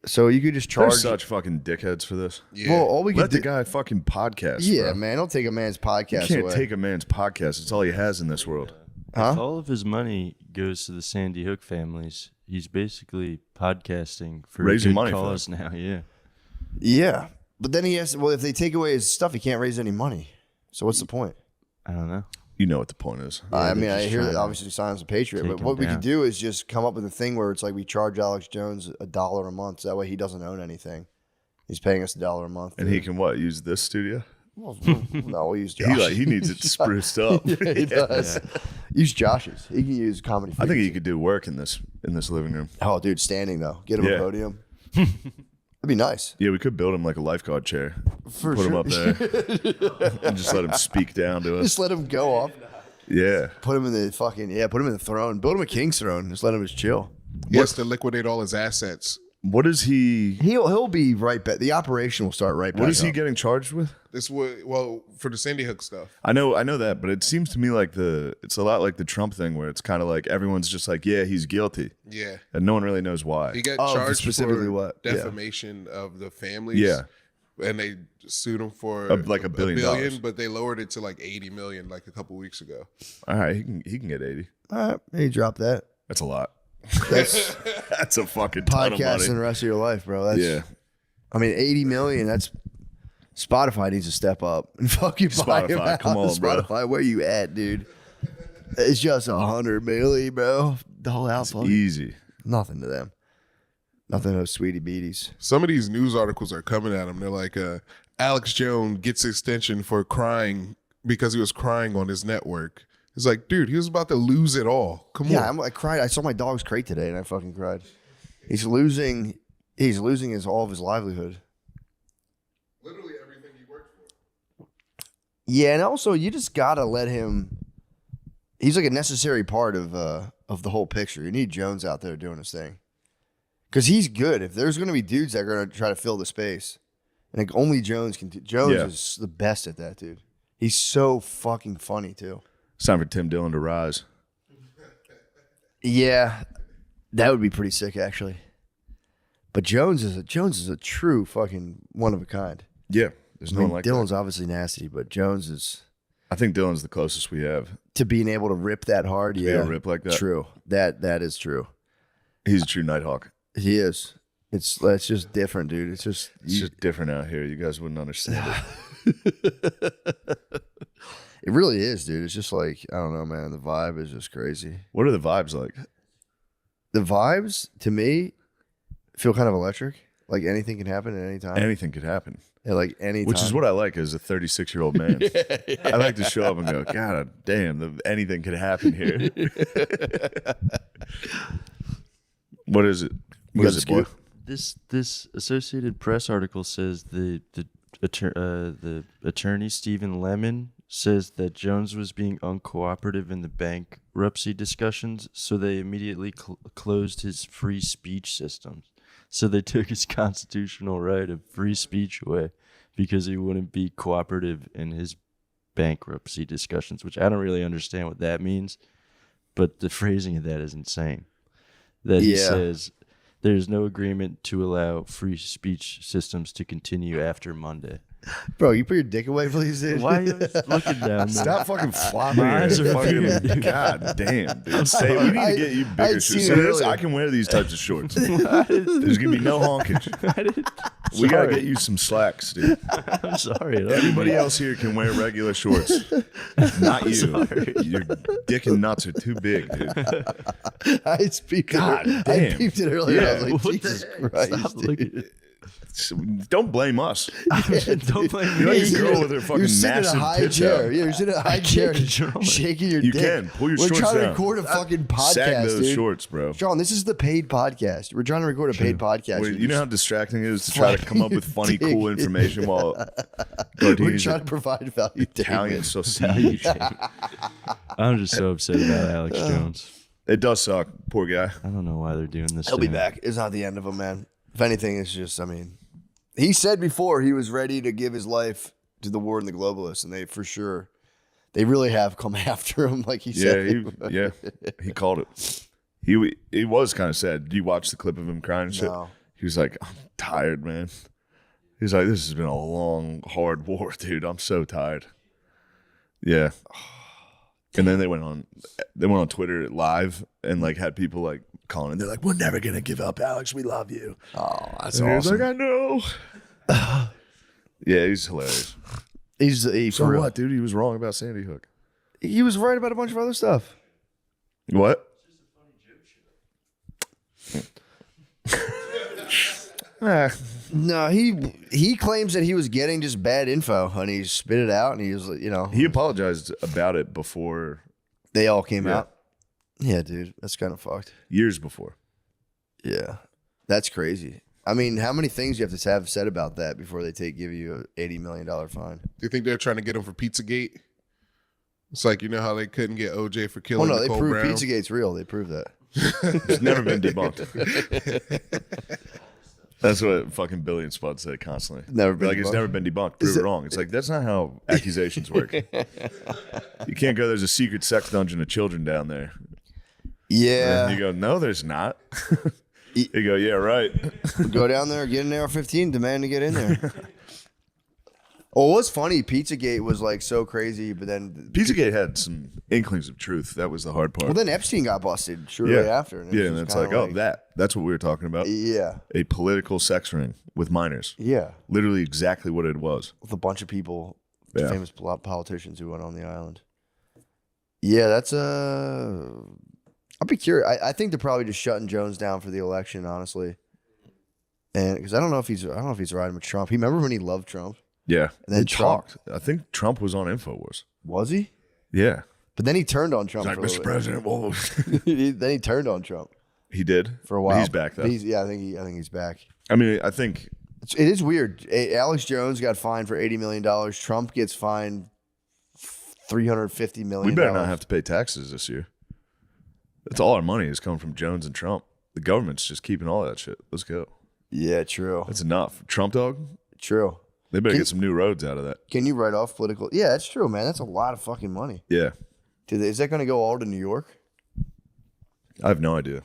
So you could just charge. They're such fucking dickheads for this. Yeah. Well, all we Let could the do. guy fucking podcast. Yeah, bro. man. Don't take a man's You podcast can't away. take a man's podcast. It's all he has in this world. Huh? If all of his money goes to the Sandy Hook families, he's basically podcasting for Raising a good money for cause now. Yeah. Yeah. But then he has. Well, if they take away his stuff, he can't raise any money. So what's the point? I don't know. You know what the point is. I mean, they're I just hear trying that to obviously Silence a Patriot, take but him what we down. could do is just come up with a thing where it's like we charge Alex Jones $1 a month. So that way he doesn't own anything. He's paying us $1 a month. And he can what? Use this studio? Well, no, we'll use Josh. He needs it spruced up. Yeah, he does. Use Josh's. He can use comedy. I think Frequency. he could do work in this living room. Oh, dude, standing though. Get him Yeah. a podium. That'd be nice. Yeah, we could build him like a lifeguard chair. For Put sure. him up there and just let him speak down to us. Just let him go off. Yeah. Put him in the fucking put him in the throne. Build him a king's throne. Just let him just chill. He has to liquidate all his assets. What is he? He'll be right back. The operation will start right back. What is he up. getting charged with? This was for the Sandy Hook stuff. I know that, but it seems to me like it's a lot like the Trump thing, where it's kind of like everyone's just like, yeah, he's guilty, Yeah, and no one really knows why. he got Oh, charged specifically for what? Yeah. defamation of the families. Yeah. and they sued him for Like $1 billion. but they lowered it to like 80 million like a couple weeks ago. All right, he can get 80. All right, hey, drop that. That's a lot. That's That's a fucking ton of podcasting the money. rest of your life, bro. That's, Yeah. I mean, 80 million. That's Spotify needs to step up and fucking buy him Spotify, out. come on, bro. Spotify, where you at, dude? It's just 100 million, bro. The whole album, Easy. nothing to them. Nothing to those sweetie beaties. Some of these news articles are coming at him. They're like, Alex Jones gets extension for crying because he was crying on his network. It's like, dude, he was about to lose it all. Come on. I cried. I saw my dog's crate today, and I fucking cried. He's losing all of his livelihood. Literally everything he worked Yeah, and also you just gotta let him. He's like a necessary part of the whole picture. You need Jones out there doing his thing, because he's good. If there's gonna be dudes that are gonna try to fill the space, and like only Jones can. Jones is the best at that, dude. He's so fucking funny too. It's time for Tim Dillon to rise. Yeah, that would be pretty sick, actually. But Jones is a true fucking one of a kind. Yeah, there's no one like Dillon's that. obviously nasty, but Jones is I think Dillon's the closest we have. to being able to rip that hard. Yeah, rip like that. True. That is true. He's a true Nighthawk. He is. It's just different, dude. It's just different out here. You guys wouldn't understand it really is, dude. It's just like, I don't know, man. The vibe is just crazy. What are the vibes like? The vibes to me feel kind of electric. Like anything can happen at any time. Anything could happen. At like any time. Which is what I like as a 36-year-old man. I like to show up and go, God damn, anything could happen here. What is it? What is it, boy? This Associated Press article says the attorney Stephen Lemon says that Jones was being uncooperative in the bankruptcy discussions, so they immediately closed his free speech systems. So they took his constitutional right of free speech away because he wouldn't be cooperative in his bankruptcy discussions, which I don't really understand what that means, but the phrasing of that is insane. That he says there's no agreement to allow free speech systems to continue after Monday. Bro, you put your dick away, please, dude. Why are you looking down there? Stop fucking flopping. My eyes are weird, dude. God damn, dude. Say, we need to get you bigger shorts. I can wear these types of shorts. There's gonna be no honkage. We gotta get you some slacks, dude. I'm sorry. Everybody else here can wear regular shorts. Not you. Your dick and nuts are too big, dude. I peeped it earlier. Yeah. I was like, What Jesus the- Christ, Stop dude. looking. Don't blame us. Don't blame You're me. like a girl with her fucking You're sitting in a massive high tits chair. out. Yeah, you're sitting in a high chair, control it. shaking your You dick. can. Pull your We're shorts trying to down. record a fucking podcast, Sag those dude. shorts, bro. Sean, this is the paid podcast. We're trying to record a paid podcast. Wait, You're you know how just distracting it is to try to come up with funny, dick. cool information while we're Gardini's trying to provide value. Italian David. sausage. I'm just so upset about Alex Jones. It does suck. Poor guy. I don't know why they're doing this. He'll to be him. back. It's not the end of him, man. If anything, it's just, I mean, he said before he was ready to give his life to the war and the globalists, and they really have come after him, like he said. He called it. He was kind of sad. Did you watch the clip of him crying and shit? No. He was like, I'm tired, man. He's like, this has been a long, hard war, dude. I'm so tired. Yeah. And then they went on Twitter live and like had people like calling and they're like, we're never gonna give up, Alex. We love you. Oh, that's And he was awesome. like, I know. Yeah, he's hilarious. He So for real. what, dude? He was wrong about Sandy Hook. He was right about a bunch of other stuff. What? No, he claims that he was getting just bad info and he spit it out and he was, He apologized about it before, they all came Yeah. out. Yeah, dude, that's kind of fucked. years before. Yeah, that's crazy. I mean, how many things you have to have said about that before they give you an $80 million fine? Do you think they're trying to get him for Pizzagate? It's like, you know how they couldn't get OJ for Oh killing no, they Nicole proved Brown? Pizzagate's real. They proved that. It's never been debunked. That's what fucking Billy and Spud say constantly. Never been Like, it's debunked. never been debunked. Prove it wrong. It's like, that's not how accusations work. You can't go, there's a secret sex dungeon of children down there. Yeah, And you go, no, there's not. You go, yeah, right. go down there, get an AR-15, demand to get in there. Well, what's funny, Pizzagate was like so crazy, but then Pizzagate had some inklings of truth. That was the hard part. well, then Epstein got busted shortly yeah. after. And it was Yeah, and just it's like, kinda that's what we were talking about. yeah, A political sex ring with minors. yeah, Literally exactly what it was. with a bunch of people, Yeah. famous politicians who went on the island. Yeah, that's I'll be curious. I think they're probably just shutting Jones down for the election, honestly. And because I don't know if he's riding with Trump. He remember when he loved Trump, Yeah. And then They Trump- talked. I think Trump was on InfoWars. was he? Yeah. But then he turned on Trump. Like, for a Mr. little President, whoa. bit. Then he turned on Trump He did. for a while. He's back, though. But I think he's back. I mean, I think It is weird. Alex Jones got fined for $80 million. Trump gets fined $350 million. We better not have to pay taxes this year. That's all our money is coming from Jones and Trump. The government's just keeping all that shit. Let's go. Yeah, true. That's enough. Trump dog, True. they better get some new roads out of that. Can you write off political? Yeah, that's true, man. That's a lot of fucking money. Yeah. Dude, is that going to go all to New York? I have no idea.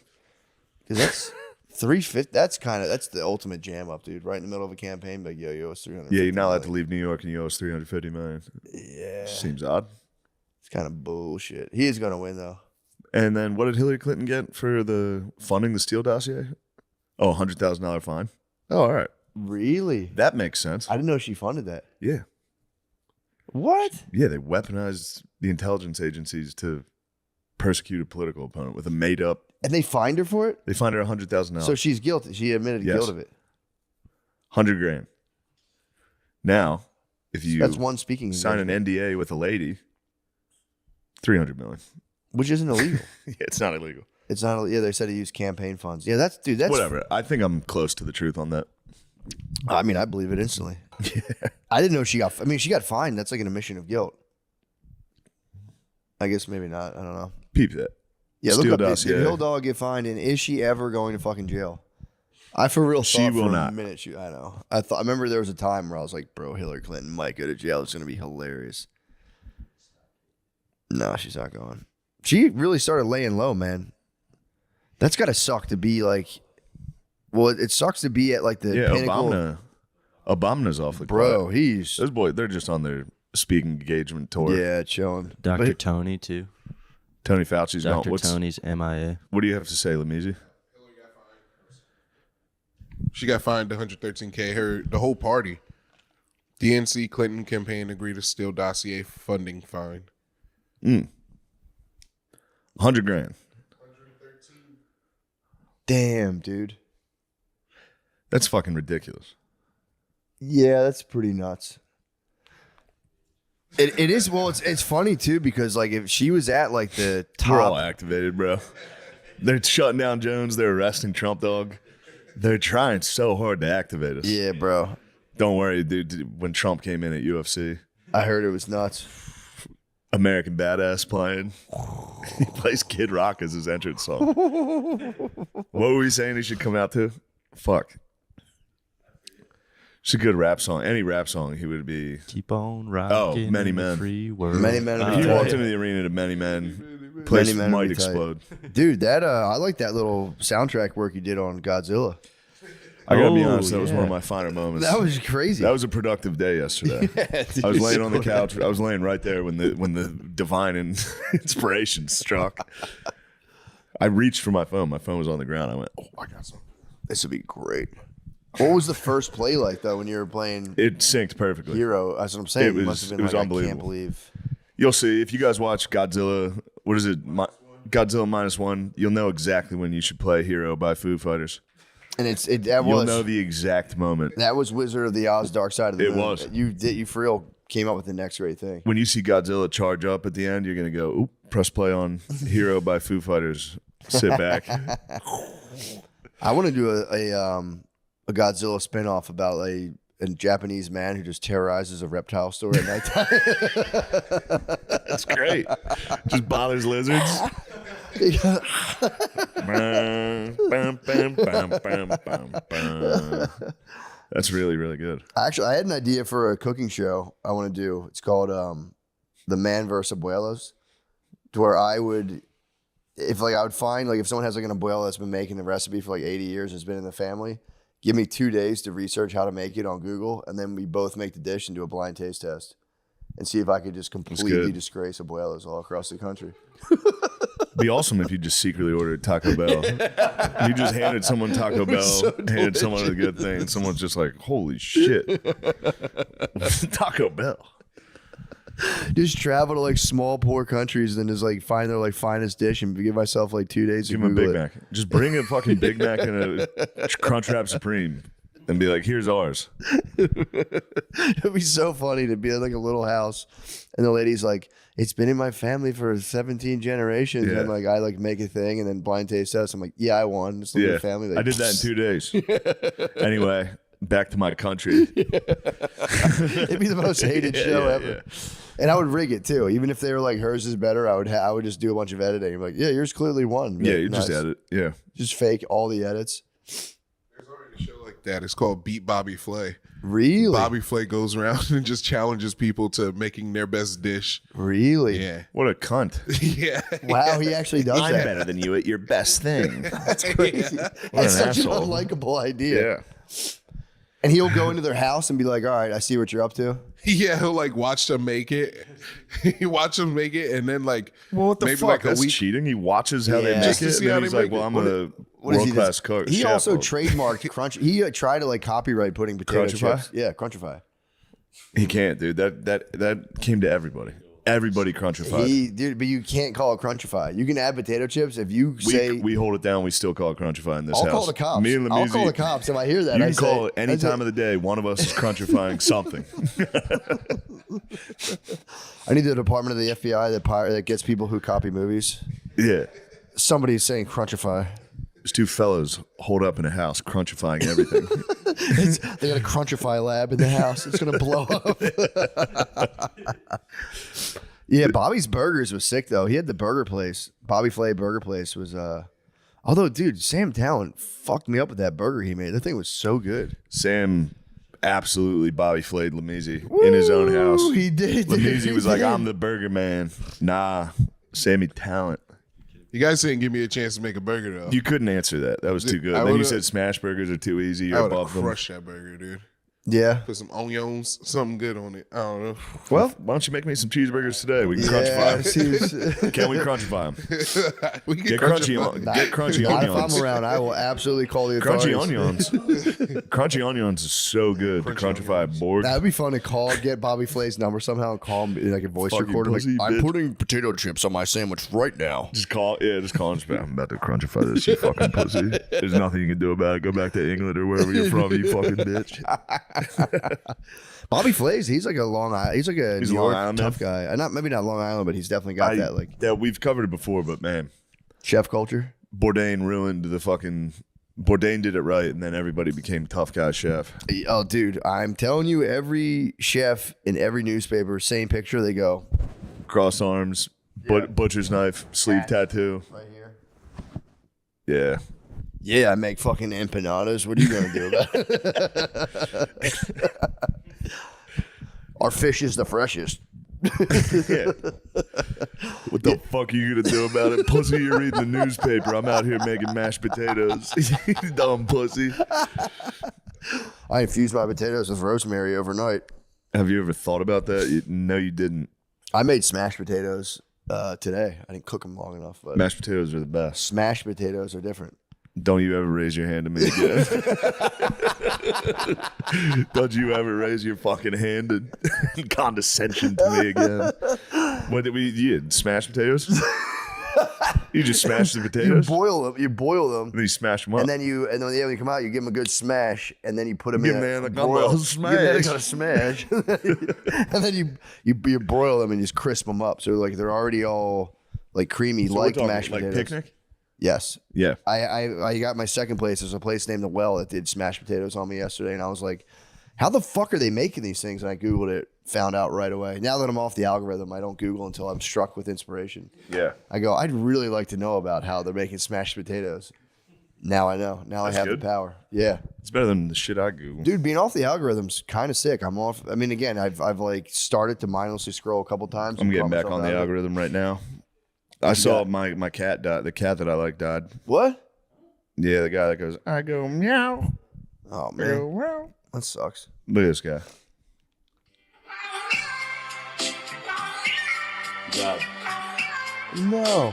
Because that's 350. That's the ultimate jam up, dude. Right in the middle of a campaign, like, yo, you owe us 300. Yeah, you're not allowed to leave New York and you owe us $350 million. Yeah. Seems odd. It's kind of bullshit. He is going to win, though. And then what did Hillary Clinton get for the funding the Steele dossier? Oh, $100,000 fine. Oh, all right. Really? That makes sense. I didn't know she funded that. Yeah. What? Yeah, they weaponized the intelligence agencies to persecute a political opponent with a made up. And they fined her for it? They fined her $100,000. So she's guilty. She admitted Yes. guilt of it. $100,000. Now, if you That's one speaking sign an NDA with a lady, $300 million. which isn't illegal. Yeah, it's not illegal. It's not. Yeah, they said he used campaign funds. Yeah, that's Whatever. I think I'm close to the truth on that. I mean, I believe it instantly. I didn't know she got. I mean, she got fined. That's like an admission of guilt. I guess maybe not. I don't know. Peep that. Yeah, Steele look up. dossier. Did Hill Dog get fined, and is she ever going to fucking jail? I for real She thought will for not. a minute. I know. I remember there was a time where I was like, bro, Hillary Clinton might go to jail. It's going to be hilarious. No, she's not going. She really started laying low, man. That's got to suck to be like. Well, it sucks to be at like the pinnacle. Obama's awfully Bro, quiet. he's Those boys, they're just on their speaking engagement tour. yeah, chilling. Dr. But- Tony too. Tony Fauci's gone. Dr. Tony's MIA. What do you have to say, Lamisi? She got fined $113K. The whole party. DNC Clinton campaign agreed to Steele dossier funding fine. $100,000. Damn, dude. That's fucking ridiculous. Yeah, that's pretty nuts. It is. Well, it's funny too because like if she was at like the We're all top, activated, bro. They're shutting down Jones. They're arresting Trump dog. They're trying so hard to activate us. yeah, bro. Don't worry, dude. When Trump came in at UFC, I heard it was nuts. American Badass playing. He plays Kid Rock as his entrance song. What were we saying he should come out to? Fuck. It's a good rap song. Any rap song, he would be. Keep on rocking. Many in the Men. Free world. Many Men would If be you tight. walked into the arena to Many Men, place Men would might be tight. explode. Dude, that I like that little soundtrack work you did on Godzilla. I gotta be Oh, honest, that was one of yeah. my finer moments. That was crazy. That was a productive day yesterday. I was laying on the couch. I was laying right there when the divine inspiration struck. I reached for my phone. My phone was on the ground. I went, "Oh, I got something." This would be great. What was the first play like though when you were playing It synced perfectly. Hero? That's what I'm saying. It was- must have been it was like, I can't unbelievable. believe. You'll see if you guys watch Godzilla. What is it? Godzilla -1. You'll know exactly when you should play Hero by Foo Fighters. And that You'll was know the exact moment. that was Wizard of the Oz Dark Side of the It Moon. was. You for real came up with the next great thing. When you see Godzilla charge up at the end, you're gonna go, "Oop!" Press play on Hero by Foo Fighters. Sit back. I want to do a Godzilla spinoff about a Japanese man who just terrorizes a reptile store at nighttime. That's great. Just bothers lizards. That's really, really good. Actually, I had an idea for a cooking show I want to do. It's called The Man vs. Abuelos, to where I would find like if someone has like an abuela that's been making the recipe for like 80 years, has been in the family, give me 2 days to research how to make it on Google, and then we both make the dish and do a blind taste test and see if I could just completely good. disgrace abuelas all across the country. Be awesome if you just secretly ordered Taco Bell. You just handed someone Taco Bell, handed someone a good thing, and someone's just like, "Holy shit, Taco Bell!" Just travel to like small poor countries and just like find their like finest dish and give myself like 2 days to Give him a Google Big it. Mac. Just bring a fucking Big Mac and a Crunchwrap Supreme, and be like, "Here's ours." It'd be so funny to be in like a little house and the lady's like, "It's been in my family for 17 generations." Yeah. And like I like make a thing and then blind taste test. I'm like, "Yeah, I won." Just look at the family. Like, I did that in 2 days. Anyway, back to my country. It'd be the most hated show ever. And I would rig it too. Even if they were like hers is better, I would just do a bunch of editing. I'm like, yeah, yours clearly won. Yeah, Like, you just edit. Yeah. Just fake all the edits. There's already a show like that. It's called Beat Bobby Flay. Really? Bobby Flay goes around and just challenges people to making their best dish. Really? Yeah. What a cunt. Yeah. Wow, he actually does I'm that. better than you at your best thing. That's crazy. What That's an such an asshole. unlikable idea. Yeah. And he'll go into their house and be like, all right, I see what you're up to. Yeah, he'll like watch them make it. He watch them make it, and then like Well, what the maybe fuck? like a That's week. cheating. He watches how they Yeah. make Just it. to see and how then he's they like, make well, it. I'm a What does he world-class do? cook. He chef. also trademarked Crunch. He tried to like copyright putting potato Crunchify? chips. Yeah, Crunchify. He can't, dude. That came to everybody. Everybody crunchified. Dude, but you can't call it Crunchify. You can add potato chips if you say. We hold it down. We still call it crunchify in this I'll house. call the cops. Me and I'll Lamizzi, call the cops if I hear that. You I can say- call it any I say- time of the day. One of us is crunchifying something. I need the department of the FBI that gets people who copy movies. Yeah. Somebody's saying Crunchify. There's two fellows holed up in a house crunchifying everything. They got a Crunchify lab in the house. It's gonna blow up. Yeah, Bobby's Burgers was sick though. He had the burger place. Bobby Flay Burger Place was although dude, Sam Talent fucked me up with that burger he made. That thing was so good. Sam absolutely Bobby flayed Lamizzi in his own house. He did. dude. Lamizzi He was like, did. I'm the burger man. Nah, Sammy Talent. You guys didn't give me a chance to make a burger though. You couldn't answer that. That was too good. I Then you would've- said smash burgers are too easy. I You're would have above them. crushed that burger, dude. Yeah. Put some onions, something good on it. I don't know. Well, why don't you make me some cheeseburgers today? We can Yeah, crunchify them. Can we crunchify them? We can Get crunch crunchy, it. get crunchy Not if onions. I'm around, I will absolutely call the Crunchy authorities. onions. Crunchy onions is so good. The crunchify board. That'd be fun to call, get Bobby Flay's number somehow and call him in like a voice Fucking recorder. Like, pussy, I'm bitch." putting potato chips on my sandwich right now. Just call him. Just be like, I'm about to crunchify this, you fucking pussy. There's nothing you can do about it. Go back to England or wherever you're from, you fucking bitch. Bobby Flay's, he's like a Long Island. He's like a He's New a Long York Island tough guy. Not maybe not Long Island, but he's definitely got that like Yeah, we've covered it before, but man, chef culture. Bourdain ruined the fucking. Bourdain did it right, and then everybody became tough guy chef. Oh, dude, I'm telling you, every chef in every newspaper, same picture. They go Cross arms, butcher's knife, sleeve tattoo. right here. Yeah. Yeah, I make fucking empanadas. What are you gonna do about it? Our fish is the freshest. Yeah. What the fuck are you gonna do about it, pussy? You're reading the newspaper. I'm out here making mashed potatoes. Dumb pussy. I infused my potatoes with rosemary overnight. Have you ever thought about that? No, you didn't. I made smashed potatoes today. I didn't cook them long enough, but Mashed potatoes are the best. smashed potatoes are different. Don't you ever raise your hand to me again. Don't you ever raise your fucking hand in condescension to me again. What did you had mashed potatoes? You just smash the You potatoes? boil them. You boil them. Then you smash them up. And then when they come out, you give them a good smash, and then you put them Give in them a a broil. smash. Give them a smash, and then you broil them and just crisp them up, so like they're already all like creamy, So we're like talking mashed like potatoes. picnic? Yes, Yeah. I got my second place. There's a place named The Well that did smashed potatoes on me yesterday, and I was like, how the fuck are they making these things? And I Googled it, found out right away. Now that I'm off the algorithm, I don't Google until I'm struck with inspiration. Yeah. I go, I'd really like to know about how they're making smashed potatoes. Now I know. Now That's I have good. the power. Yeah. It's better than the shit I Google. Dude, being off the algorithm's kind of sick. I'm off. I mean, again, I've like started to mindlessly scroll a couple times. I'm and getting call back myself on the out of it. algorithm right now. I saw my cat die. The cat that I like died. What? Yeah, the guy that goes, I go meow. Oh I man, go meow. that sucks. Look at this guy. No.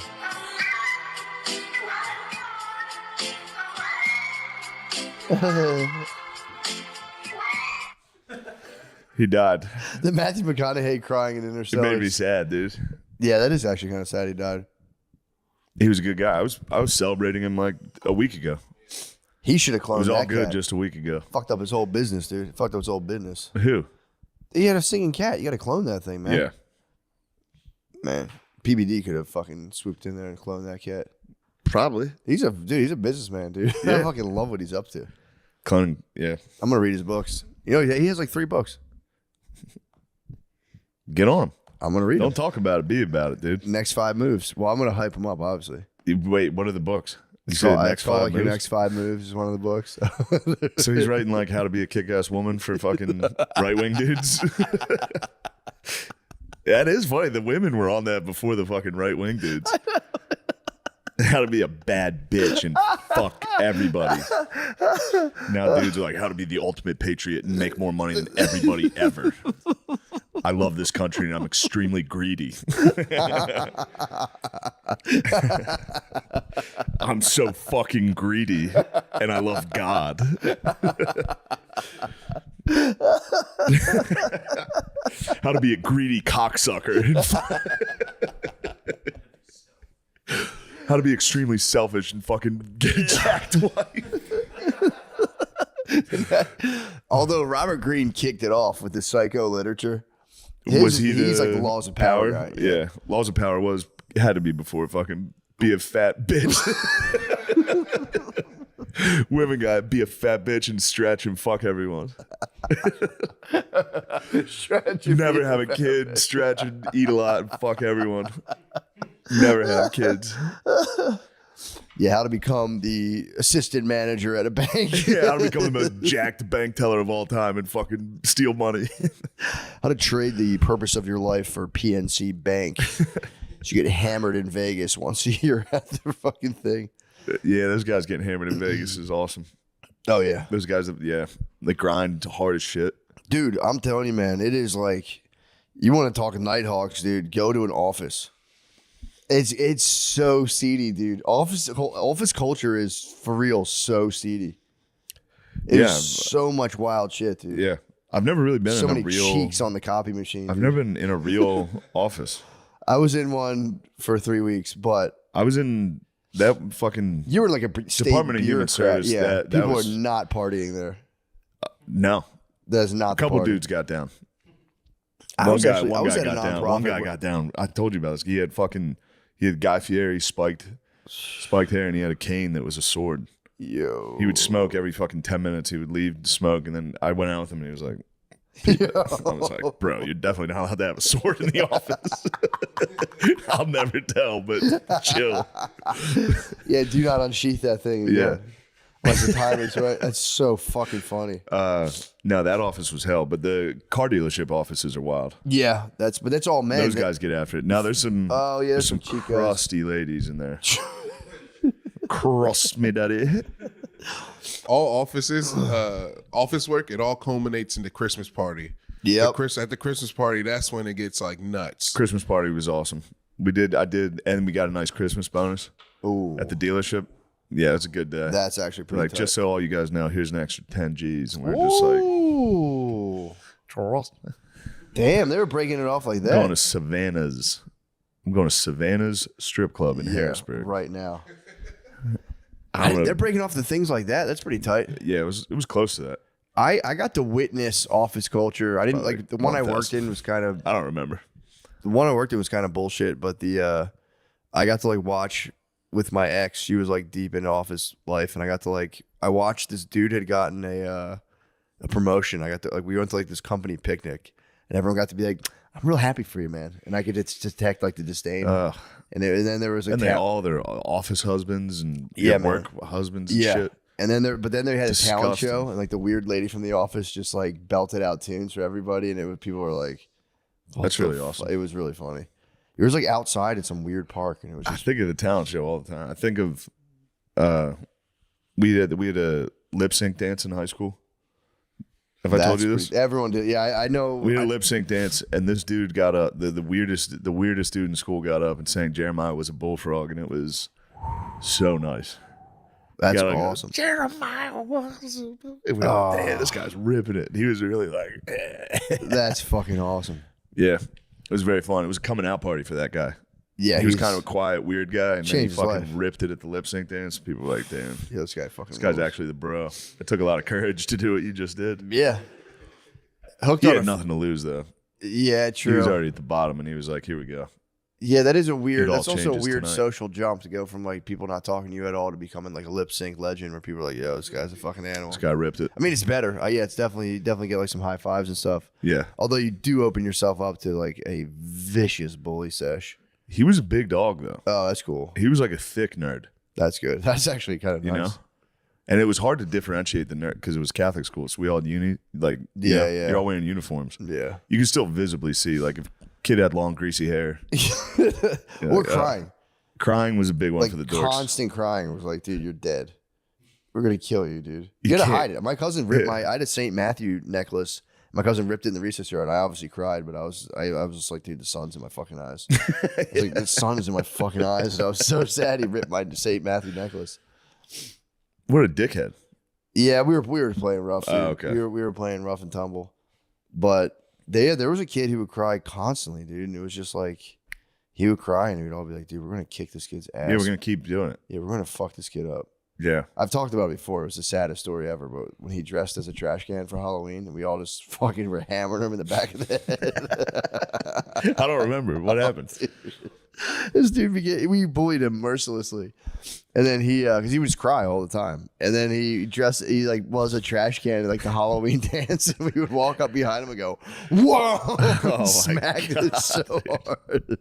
He died. The Matthew McConaughey crying in It Interstellar. made me sad, dude. Yeah, that is actually kind of sad. He died. He was a good guy. I was celebrating him like a week ago. He should have It cloned was all that good cat. just a week ago. Fucked up his whole business, dude. Fucked up his whole business. Who? He had a singing cat. You got to clone that thing, man. Yeah. Man, PBD could have fucking swooped in there and cloned that cat. Probably. He's a businessman, dude. I Yeah. fucking love what he's up to. Cloning. Yeah. I'm gonna read his books. You know, he has like 3 books. Get on. I'm gonna read Don't them. talk about it. Be about it, dude. Next 5 moves. Well, I'm gonna hype them up, obviously. Wait, what are the books? You It's said called, next it's called, five like your moves? next 5 moves is one of the books. So he's writing like how to be a kick-ass woman for fucking right-wing dudes. That is funny. The women were on that before the fucking right-wing dudes. How to be a bad bitch and fuck everybody. Now dudes are like how to be the ultimate patriot and make more money than everybody ever. I love this country and I'm extremely greedy. I'm so fucking greedy and I love God. How to be a greedy cocksucker. How to be extremely selfish and fucking get a jacked wife. Although Robert Greene kicked it off with the psycho literature. He's like the Laws of Power guy. Yeah. Laws of Power had to be before fucking be a fat bitch. Women guy, be a fat bitch and stretch and fuck everyone. Never have a kid, stretch and eat a lot and fuck everyone. Never have kids. Yeah, how to become the assistant manager at a bank. Yeah, how to become the most jacked bank teller of all time and fucking steal money. How to trade the purpose of your life for PNC Bank. So you get hammered in Vegas once a year at the fucking thing. Yeah, those guys getting hammered in Vegas is awesome. Oh, yeah. Those guys, they grind hard as shit. Dude, I'm telling you, man, it is like, you want to talk Nighthawks, dude, go to an office. It's so seedy, dude. Office culture is, for real, so seedy. There's so much wild shit, dude. Yeah. I've never really been So in a many real... cheeks on the copy machine. I've dude. never been in a real office. I was in one for 3 weeks, but... I was in that fucking... You were like a state Department of Human bureaucrat. Service, Yeah, that people was- are not partying there. No. That's not A couple the party. dudes got down. I was One guy at a got down. One nonprofit guy where- got down. I told you about this. He had Guy Fieri spiked hair, and he had a cane that was a sword. Yo. He would smoke every fucking 10 minutes. He would leave to smoke, and then I went out with him, and he was like, I was like, bro, you're definitely not allowed to have a sword in the office. I'll never tell, but chill. Yeah, do not unsheath that thing. Yeah. Unless the timing's right. That's so fucking funny. No, that office was hell, but the car dealership offices are wild. Yeah, that's all men. Those guys get after it. Now there's some there's some some cheap guys. crusty ladies in there. Cross me, daddy. All offices, office work, it all culminates in the Christmas party. Yep. At the Christmas party, that's when it gets like nuts. Christmas party was awesome. I did, and we got a nice Christmas bonus Ooh, at the dealership. Yeah, it was a good day. that's actually pretty Like, tight. just so all you guys know, here's an extra 10 G's. And we're just like, Ooh. Damn, they were breaking it off like that. going to Savannah's. I'm going to Savannah's strip club in Yeah, Harrisburg. right now. I'm gonna- They're breaking off the things like that. That's pretty tight. yeah, it was close to that. I got to witness office culture. I didn't Probably like the one I 1,000. worked in was kind of I don't remember. the one I worked in was kind of bullshit, but the I got to like watch with my ex. She was like deep into office life, and I got to I watched this dude had gotten a promotion. I got to we went to like this company picnic, and everyone got to be like, "I'm real happy for you, man," and I could just detect like the disdain. And then there was a And they all their office husbands and Yeah, work husbands and shit. And then they had a talent Disgusting. show, and like the weird lady from The Office just like belted out tunes for everybody, and people were like, what That's the really awesome. It was really funny. It was like outside at some weird park, and it was I just think of the talent show all the time. I think of we had a lip sync dance in high school. Have I told you this? Everyone did. Yeah, I know. We had a lip sync dance, and this dude got up. The weirdest dude in school got up and sang "Jeremiah Was a Bullfrog," and it was so nice. That's Got, like, awesome. Jeremiah was. Damn, this guy's ripping it. He was really like, That's fucking awesome. yeah. It was very fun. It was a coming out party for that guy. Yeah, He was kind of a quiet, weird guy, and then he changed his fucking life. ripped it at the lip sync dance. People were like, damn, Yeah, this guy fucking. this guy's rules. actually the bro. It took a lot of courage to do what you just did. Yeah. Hooked He on had a- nothing to lose, though. Yeah, He true. was already at the bottom, and he was like, here we go. Yeah, that is a weird. It all That's also a changes weird tonight. social jump to go from like people not talking to you at all to becoming like a lip sync legend where people are like, "Yo, this guy's a fucking animal." This guy ripped it. I mean, it's better. Yeah, it's definitely get like some high fives and stuff. Yeah. Although you do open yourself up to like a vicious bully sesh. He was a big dog though. Oh, that's cool. He was like a thick nerd, That's good. That's actually kind of you nice. know? And it was hard to differentiate the nerd because it was Catholic school. So we all had like, Yeah. you're all wearing uniforms. Yeah. You can still visibly see, like, if a kid had long, greasy hair. Or like, crying. Crying was a big one Like for the dorks. constant crying. It was like, dude, you're dead. We're gonna kill you, dude. You You gotta can't- hide it. My cousin ripped I had a St. Matthew necklace. My cousin ripped it in the recess yard. I obviously cried, but I was just like, dude, the sun's in my fucking eyes. I was like, the sun is in my fucking eyes. And I was so sad he ripped my St. Matthew necklace. What a dickhead. Yeah, we were playing rough. Dude. Oh, okay. We were playing rough and tumble. But there was a kid who would cry constantly, dude. And it was just like he would cry and we'd all be like, dude, we're gonna kick this kid's ass. Yeah, we're going to keep doing it. Yeah, we're gonna fuck this kid up. Yeah. I've talked about it before. It was the saddest story ever. But when he dressed as a trash can for Halloween, and we all just fucking were hammering him in the back of the head. I don't remember. What happened? This dude we bullied him mercilessly, and then he because he would just cry all the time, and then he like was a trash can at like the Halloween dance, and we would walk up behind him and go, "Whoa!" Oh my smacked it so hard.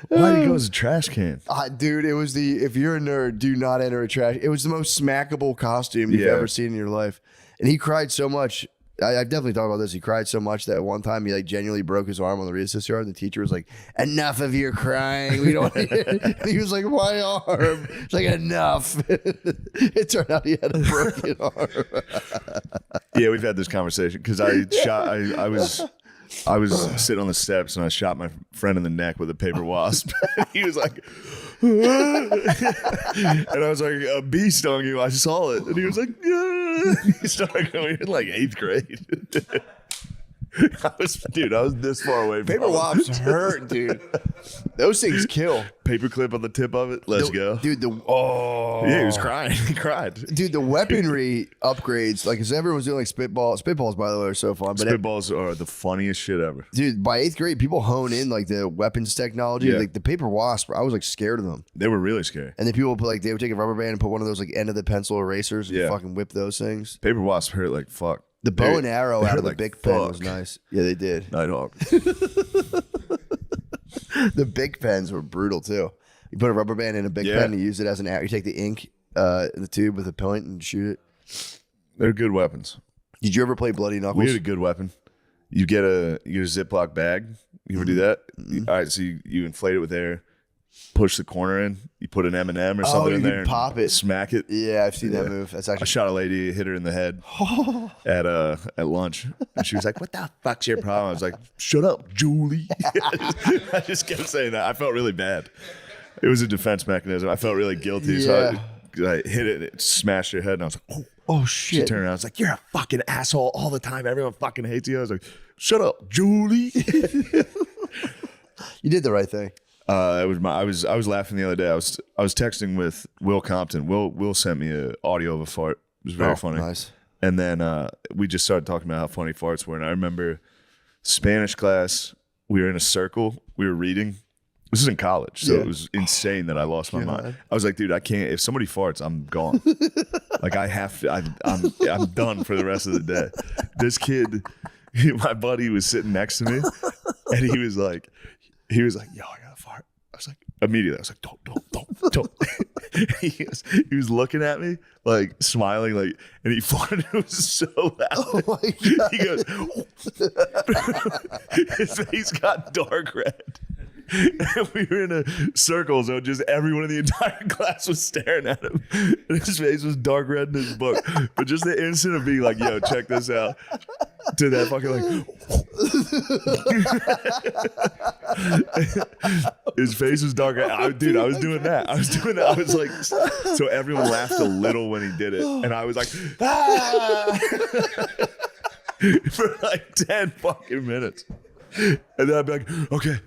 Why did he go as a trash can? Dude, it was if you're a nerd, do not enter a trash. It was the most smackable costume you've Yeah. ever seen in your life, and he cried so much. I've definitely talked about this. He cried so much that one time he like genuinely broke his arm on the recess yard. And the teacher was like, "Enough of your crying. We don't." And he was like, "My arm." It's like enough. It turned out he had a broken arm. Yeah, we've had this conversation because I was sitting on the steps and I shot my friend in the neck with a paper wasp. He was like, and I was like, "A bee stung you. I saw it." And he was like, "Yeah." He started going in like 8th grade. I was this far away from Paper wasps hurt, dude. Those things kill. Paperclip on the tip of it. Let's go. Dude, Yeah, he was crying. He cried. Dude, the weaponry upgrades, like, because everyone's doing like spitballs, by the way, are so fun. But Spitballs are the funniest shit ever. dude, by 8th grade, people hone in like the weapons technology. Yeah. Like the paper wasp, I was like scared of them. They were really scary. And then people would put like they would take a rubber band and put one of those like end of the pencil erasers and Yeah. fucking whip those things. Paper wasps hurt like fuck. The bow and arrow they out hurt of the like Big Pen was fuck. nice. Yeah, they did. Nighthawk. The Big Pens were brutal too. You put a rubber band in a Big Yeah. Pen and use it as an arrow. You take the ink in the tube with a point and shoot it. They're good weapons. Did you ever play Bloody Knuckles? We had a good weapon. You get a Ziploc bag. You ever do that? All right, so you inflate it with air, push the corner in, you put an M&M or something you in could there, and pop it. smack it. Yeah, I've seen that Yeah. move. That's I actually shot a lady, hit her in the head at lunch, and she was like, "What the fuck's your problem?" I was like, "Shut up, Julie." I just kept saying that. I felt really bad. It was a defense mechanism. I felt really guilty, so I hit it, it smashed her head, and I was like, "Oh." She shit. turned around. I was like, "You're a fucking asshole all the time. Everyone fucking hates you." I was like, "Shut up, Julie." You did the right thing. It was I was laughing the other day. I was texting with Will Compton. Will sent me an audio of a fart. It was very funny. Nice. And then we just started talking about how funny farts were. And I remember Spanish class. We were in a circle. We were reading. This is in college, so Yeah. it was insane that I lost my mind. I was like, dude, I can't. If somebody farts, I'm gone. Like I have to. I'm done for the rest of the day. This kid, my buddy, was sitting next to me, and he was like, "Yo, I got a fart." I was like, immediately, I was like, "Don't." he was looking at me, like smiling, like, and he farted. It was so loud. Oh my God. He goes, his face got dark red. And we were in a circle, so just everyone in the entire class was staring at him. And his face was dark red in his book. But just the instant of being like, "Yo, check this out," to that fucking like, his face was dark red. I was doing that. I was like, so everyone laughed a little when he did it. And I was like, "Ah!" for like 10 fucking minutes. And then I'd be like, okay,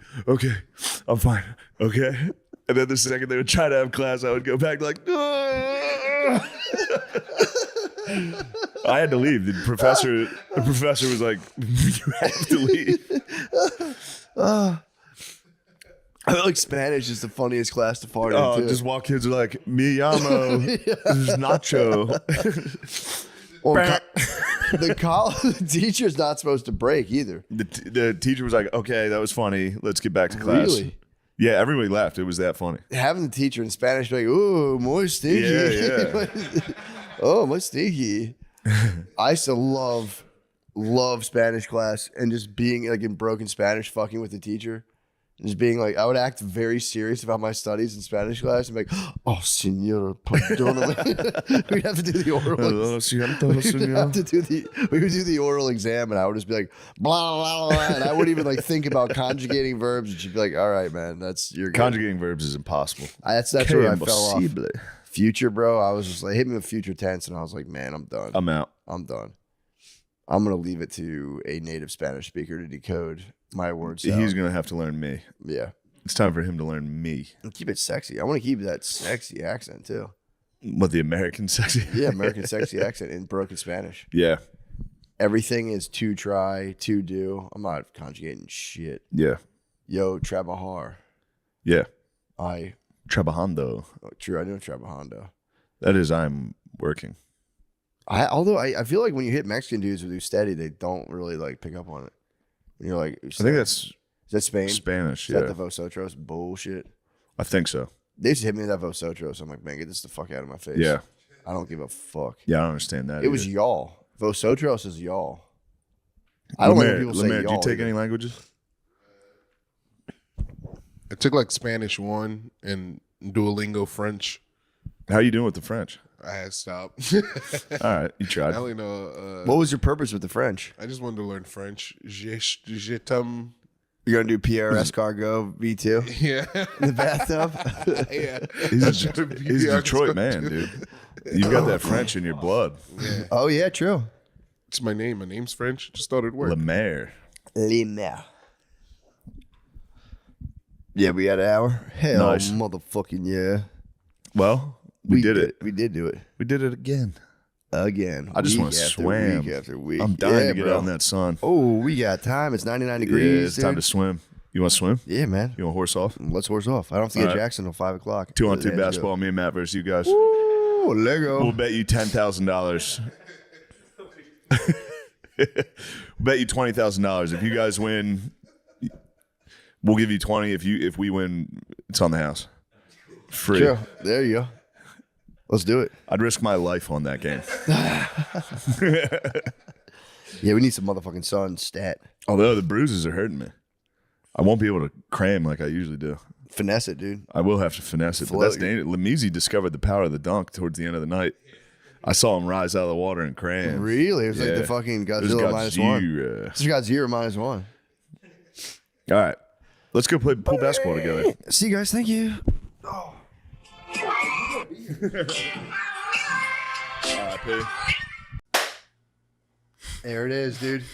I'm fine, okay. And then the second they would try to have class, I would go back like, "Ah." I had to leave. The professor was like, "You have to leave." I feel like Spanish is the funniest class to fart in, Oh, too. just while kids are like, me llamo, this is Nacho. Or the teacher's not supposed to break either. The teacher was like, okay, that was funny. Let's get back to class. Really? Yeah, everybody laughed. It was that funny. Having the teacher in Spanish be like, ooh, muy stinky. Yeah. Oh, muy stinky. I used to love Spanish class and just being like in broken Spanish, fucking with the teacher. Just being like, I would act very serious about my studies in Spanish class and be like, oh, señor, perdóname. We'd have to do the oral we would do the oral exam and I would just be like, blah, blah, blah. And I wouldn't even like think about conjugating verbs. And she'd be like, all right, man, that's your Conjugating verbs is impossible. That's where I fell off. Future, bro. I was just like, hit me with future tense. And I was like, man, I'm done. I'm out. I'm done. I'm going to leave it to a native Spanish speaker to decode my words. He's going to have to learn me. Yeah. It's time for him to learn me. And keep it sexy. I want to keep that sexy accent too. What, the American sexy? Yeah, American sexy accent in broken Spanish. Yeah. Everything is to try, to do. I'm not conjugating shit. Yeah. Yo, trabajar. Yeah. Oh, Trabajando. true, I know trabajando. That is, I'm working. Although I feel like when you hit Mexican dudes who do steady, they don't really like pick up on it. When you're like, I think that's is that Spain? Spanish, Is yeah. that the Vosotros bullshit? I think so. They used to hit me with that Vosotros. I'm like, man, get this the fuck out of my face. Yeah. I don't give a fuck. Yeah, I don't understand that. It was y'all. Vosotros is y'all. I don't like when people say Lemaire, y'all. do you take either. any languages? I took like Spanish 1 and Duolingo French. How you doing with the French? I had stopped. All right, you I tried. only know. What was your purpose with the French? I just wanted to learn French. Je t'aime. You're gonna do Pierre Escargot V2 Yeah. in the bathtub? Yeah. He's a Detroit man, dude. You got that French in your blood. Oh yeah, true. It's my name. My name's French. Just thought it'd work. Lemaire. Lina. Yeah, we had an hour. Hell, Nice. motherfucking yeah. Well, we did it. We did do it We did it again. again. I just Week want to after swim. Week after week. I'm dying Yeah, to get bro. out in that sun. Oh, we got time. It's 99 Yeah, degrees. it's time to swim. You want to swim? Yeah, man. You want to horse off? Let's horse off. I don't have to get All right. Jackson until 5 o'clock. 2-on-2 Let's go. basketball. Me and Matt versus you guys. Ooh, Lego. We'll bet you $10,000. Bet you $20,000. If you guys win, we'll give you 20. If we win, it's on the house. Free. Sure. There you go. Let's do it. I'd risk my life on that game. Yeah, we need some motherfucking sun stat. Although the bruises are hurting me. I won't be able to cram like I usually do. Finesse it, dude. I will have to finesse it, but that's Float. dangerous. Lemezi discovered the power of the dunk towards the end of the night. I saw him rise out of the water and cram. Really? It was like Yeah. the fucking There's Godzilla -1. Godzilla. It's Godzilla -1. All right. Let's go play pool basketball together. See you guys. Thank you. There it is, dude.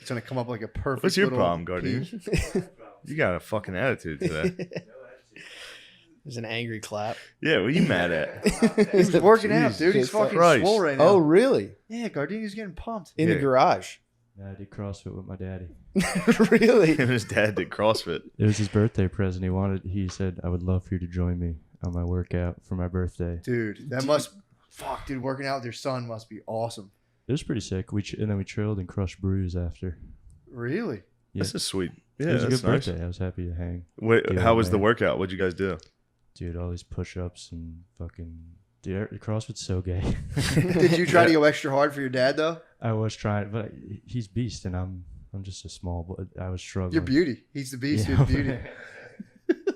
It's gonna come up like a perfect. What's your little problem, Guardian? piece. You got a fucking attitude today. There's an angry clap. Yeah, what are you mad at? He's working out, dude. He's Jesus fucking Christ. swole right now. Oh, really? yeah, Gardini's getting pumped. In the Yeah. garage? I did CrossFit with my daddy. Really? Him and his dad did CrossFit. It was his birthday present. He said, I would love for you to join me on my workout for my birthday. Dude, that must. Fuck, dude. Working out with your son must be awesome. It was pretty sick. And then we chilled and crushed brews after. Really? Yeah. This is sweet. It Yeah, was a that's good nice. birthday. I was happy to hang. Wait, Yeah, how was the man. workout? What'd you guys do? Dude, all these push-ups and fucking... Dude, CrossFit's so gay. Did you try to go extra hard for your dad though? I was trying, but he's beast, and I'm just a small boy. I was struggling. You're beauty. He's the beast. Yeah. You're the beauty.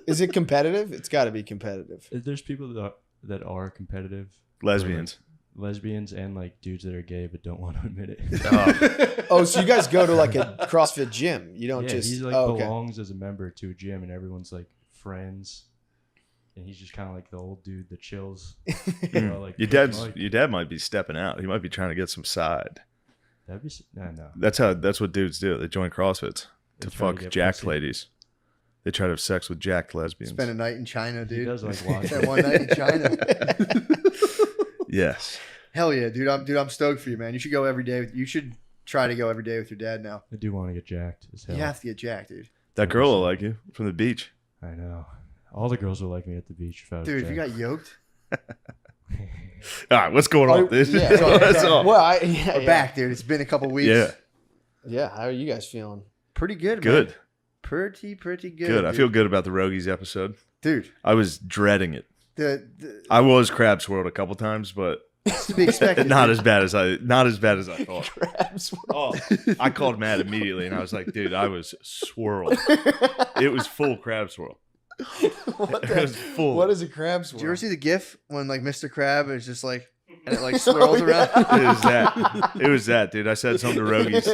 Is it competitive? It's got to be competitive. There's people that are competitive. Lesbians. Lesbians and like dudes that are gay but don't want to admit it. Oh, so you guys go to like a CrossFit gym? You don't Yeah, just. he's like oh, okay. belongs as a member to a gym, and everyone's like friends, and he's just kind of like the old dude that chills. You know, like Your dad might be stepping out. He might be trying to get some side. That'd be no. That's what dudes do. They join CrossFits They to try to fuck get jacked pussy. ladies. They try to have sex with jacked lesbians. Spend a night in China, He dude. does like watch That it. one night in China. Yes. Hell yeah, dude. I'm stoked for you, man. You should go every day. You should try to go every day with your dad now. I do want to get jacked as hell. You have to get jacked, dude. That girl will like you from the beach. I know. All the girls would like me at the beach if I was Dude, if you Jack. got yoked, All right, what's going on, dude? Yeah, What's up? well, we're back, dude. It's been a couple weeks. Yeah, Yeah, how are you guys feeling? Pretty good, good, man. Pretty good. good. I dude. feel good about the Rogies episode. Dude, I was dreading it. the I was crab swirled a couple times, but it's to be expected. not dude. as bad as I thought. Crabs. Oh, I called Matt immediately, and I was like, "Dude, I was swirled. It was full crab swirl. What, It was full. what is a crab swirl? Did you ever see the GIF when like Mr. Crab is just like and it like swirls around? It was that. It was that, dude. I said something to Rogies.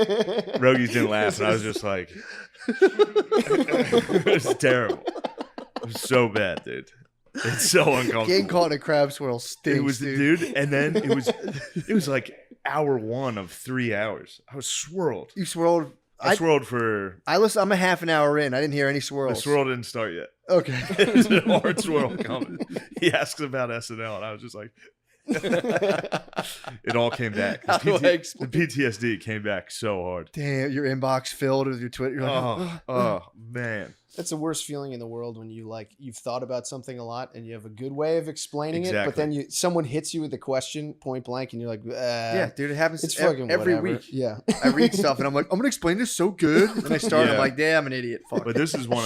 Rogies didn't laugh, and I was just like, it was terrible. It was so bad, dude. It's so uncomfortable. Getting caught in a crab swirl stinks, It was, dude. and then it was like hour 1 of 3 hours. I was swirled. You swirled. I swirled for. I'm a half an hour in. I didn't hear any The swirls. swirl didn't start yet. Okay. It's a hard swirl coming. He asks about SNL, and I was just like, it all came back. How do I The explain? PTSD came back so hard. Damn, your inbox filled with your Twitter. You're like, Oh man. That's the worst feeling in the world when you've thought about something a lot and you have a good way of explaining it, but Exactly. then someone hits you with a question point blank and you're like, yeah, dude, it happens it's fucking every whatever. week. Yeah. I read stuff and I'm like, I'm gonna explain this so good, and I start. Yeah. I'm like, damn, I'm an idiot. Fuck. But this is one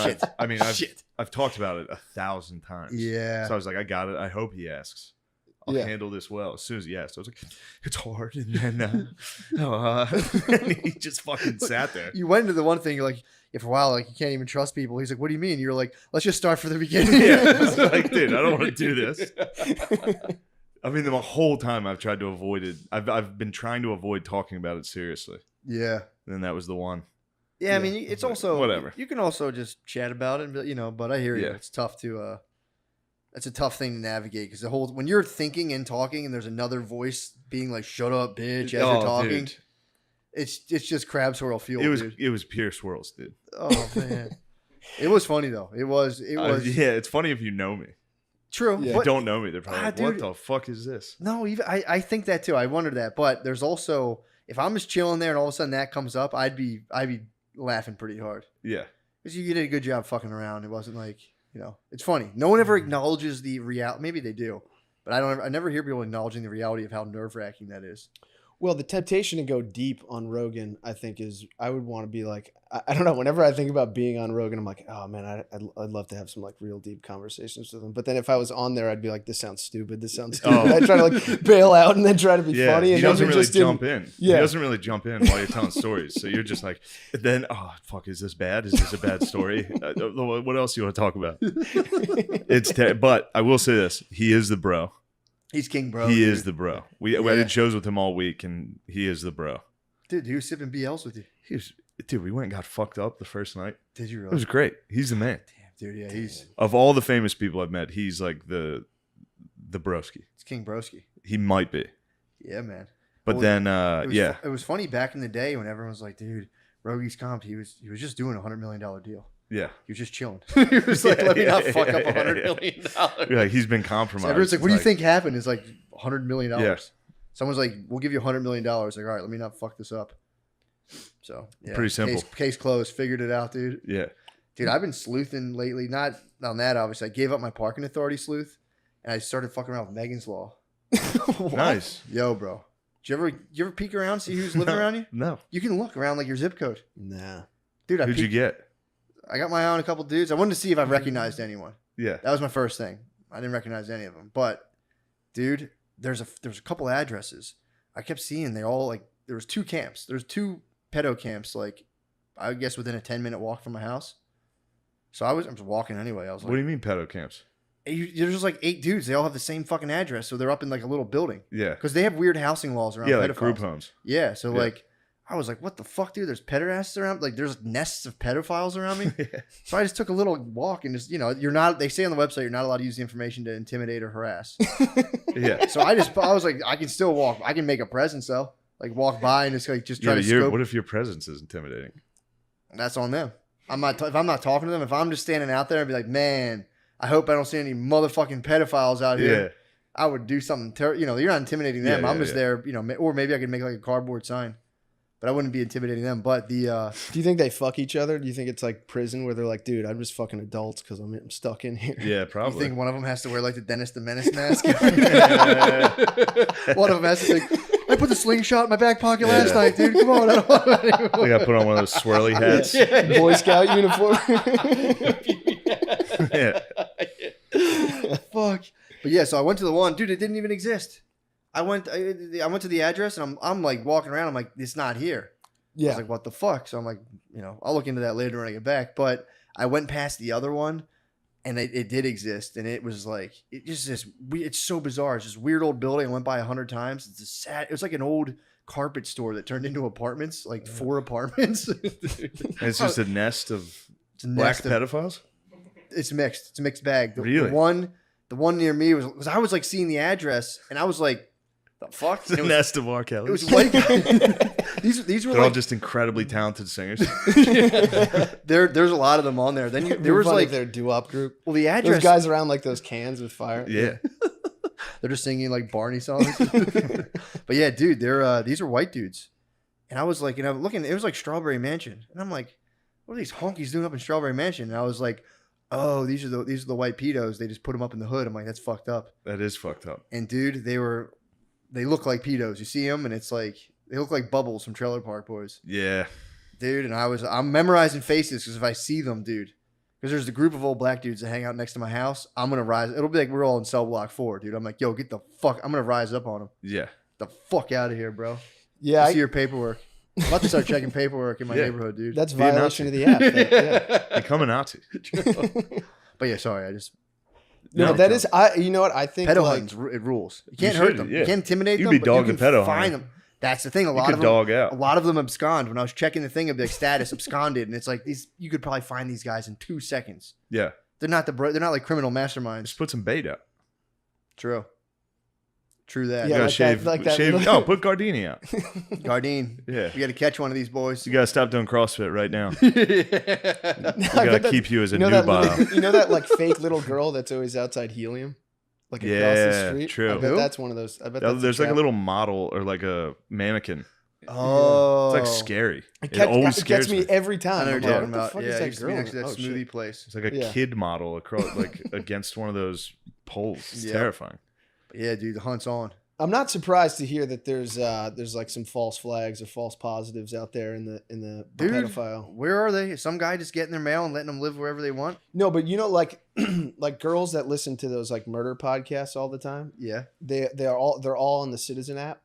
Shit. I've talked about it 1,000 times. Yeah. So I was like, I got it. I hope he asks. I'll Yeah. handle this well. As soon as he asked, I was like, it's hard. And then and he just fucking sat there. You went into the one thing. You're like, yeah, for a while, like you can't even trust people. He's like, what do you mean? You're like, let's just start from the beginning. Yeah. It's like, dude, I don't want to do this. I mean, the whole time I've tried to avoid it. I've been trying to avoid talking about it seriously. Yeah. And then that was the one. Yeah, I mean, it's also Whatever. You can also just chat about it, but I hear you. Yeah. It's tough to. It's a tough thing to navigate because when you're thinking and talking, and there's another voice being like, "Shut up, bitch," as you're talking. Dude. It's just crab swirl fuel. Dude. It was pure swirls, dude. Oh man, it was funny though. It was Yeah, it's funny if you know me. true. Yeah. If But you don't know me, they're probably like, what dude. the fuck is this? no, even I think that too. I wondered that, but there's also if I'm just chilling there and all of a sudden that comes up, I'd be laughing pretty hard Yeah. because you did a good job fucking around. It wasn't like it's funny. No one ever acknowledges the reality. Maybe they do, but I never hear people acknowledging the reality of how nerve wracking that is. Well, the temptation to go deep on Rogan, I think, is I would want to be like, I don't know. Whenever I think about being on Rogan, I'm like, oh man, I'd love to have some like real deep conversations with him. But then if I was on there, I'd be like, this sounds stupid. This sounds stupid. Oh. I'd try to like bail out and then try to be Yeah, funny. he And doesn't then really just didn't- jump in. Yeah. He doesn't really jump in while you're telling stories. So you're just like, then, oh, fuck, is this bad? Is this a bad story? What else do you want to talk about? But I will say this. He is the bro. He's king, bro. He dude. is the bro. I did shows with him all week, and he is the bro. Dude, he was sipping BLs with you. Dude, we went and got fucked up the first night. Did you It really? was great. He's the man. Dude, yeah, he's Of all the famous people I've met, he's like the broski. King Broski. He might be. Yeah, man. But Well, then, It was funny back in the day when everyone was like, dude, Rogi's comped. He was just doing $100 million deal. yeah. He was just chilling. He was like, let me not fuck up $100 Yeah. million. You're like, he's been compromised. So everyone's like, what do you It's think happened? It's like $100 million. Yeah. Someone's like, we'll give you $100 million. Like, all right, let me not fuck this up. So, yeah. Pretty simple. Case closed. Figured it out, dude. Yeah. Dude, I've been sleuthing lately. Not on that, obviously. I gave up my parking authority sleuth, and I started fucking around with Megan's Law. Nice. Yo, bro. Did you ever peek around, see who's living around you? No. You can look around like your zip code. Nah. Dude, Who'd you get? I got my eye on a couple dudes. I wanted to see if I recognized anyone. Yeah. That was my first thing. I didn't recognize any of them. But, dude, there's a couple addresses. I kept seeing they all like there was 2 camps. There's 2 pedo camps, like I guess within a 10-minute walk from my house. So I was walking anyway. I was What do like, you mean pedo camps? there's just like 8 dudes. They all have the same fucking address, so they're up in like a little building Yeah. because they have weird housing laws around Yeah, pedophiles. like group homes. Yeah, so Yeah. like I was like, what the fuck, dude? There's pedophiles around. Like there's nests of pedophiles around me. So I just took a little walk and just, you're not. They say on the website you're not allowed to use the information to intimidate or harass. Yeah. So I was like, I can still walk. I can make a presence though. Like walk by and just try to scope. What if your presence is intimidating? That's on them. If I'm not talking to them, if I'm just standing out there and be like, man, I hope I don't see any motherfucking pedophiles out here. Yeah. I would do something. You're not intimidating them. Yeah, I'm yeah, just yeah. there. Or maybe I could make like a cardboard sign. but I wouldn't be intimidating them. But the Do you think they fuck each other? Do you think it's like prison where they're like, dude, I'm just fucking adults because I'm stuck in here? Yeah, you probably. think one of them has to wear like the Dennis the Menace mask? One of them has to think, I put the slingshot in my back pocket last night, dude. Come on, I don't want it anymore. They got to put on one of those swirly hats. Boy Scout uniform. Yeah. Fuck. But yeah, so I went to the one, dude. It didn't even exist. I went to the address and I'm like walking around. I'm like, it's not here. I Yeah. was like, what the fuck? So I'm like, I'll look into that later when I get back. But I went past the other one, and it did exist, and it was like it's so bizarre. It's this weird old building. I went by 100 times. It was like an old carpet store that turned into apartments, like 4 apartments. It's just a nest of It's a black nest of- pedophiles. It's mixed. It's a mixed bag. Really? The one near me was I was like seeing the address, and I was like, the fuck? It's a It was, nest of R. it Kellys. was white guys. These were They're all like just incredibly talented singers. there's a lot of them on there. Then there was like their doo-wop group. well the Those address guys around like those cans with fire. Yeah. they're just singing like Barney songs. But yeah, dude, these are white dudes, and I was like, I'm looking. It was like Strawberry Mansion, and I'm like, what are these honkies doing up in Strawberry Mansion? And I was like, oh, these are the white pedos. They just put them up in the hood. I'm like, that's fucked up. That is fucked up. And dude, they look like pedos. You see them, and it's like they look like Bubbles from Trailer Park Boys, Yeah. dude. And I'm memorizing faces because if I see them, dude, because there's a group of old black dudes that hang out next to my house, I'm gonna rise. It'll be like we're all in cell block 4, dude. I'm like, yo, get the fuck. I'm gonna rise up on them. Yeah. The fuck out of here, bro. Yeah, I see your paperwork. I'm about to start checking paperwork in my Yeah. neighborhood, dude. that's Be a violation of the app. Yeah. They're coming out to. But yeah, sorry, I just No, No, that is you know what I think pedo like hunting's it rules. You can't You hurt should, them. yeah. You can't intimidate You'd them. be but dog you and can pedo find hunting. them. That's the thing. A You lot could of them, dog out. a lot of them abscond. When I was checking the thing, it'd be like status absconded, and it's like these. You could probably find these guys in 2 seconds. Yeah. They're not they're not like criminal masterminds. Just put some bait out. True that. Yeah, You gotta like shave. that- like that shave. little- Oh, put Gardini out. Gardine. Yeah. We got to catch one of these boys. You gotta stop doing CrossFit right now. I We bet gotta that- keep you as a you know that nubile. little, you know that like fake little girl that's always outside Helium, like across the Yeah, street. true. I bet Who? that's one of those. I bet that's There's like a trap. little model or like a mannequin. Oh, It's like scary. It, It always it scares gets me every time. I know I'm what you're like, talking what the about. fuck Yeah, is I that used to be girl? next to that Oh, smoothie shit. place. It's like a Yeah. kid model across like against one of those poles. It's Yeah. terrifying. Yeah, dude, the hunt's on. I'm not surprised to hear that there's like some false flags or false positives out there in the Dude, pedophile. where are they? Is some guy just getting their mail and letting them live wherever they want? No, but you know, like like girls that listen to those like murder podcasts all the time. Yeah, They're all on the Citizen app.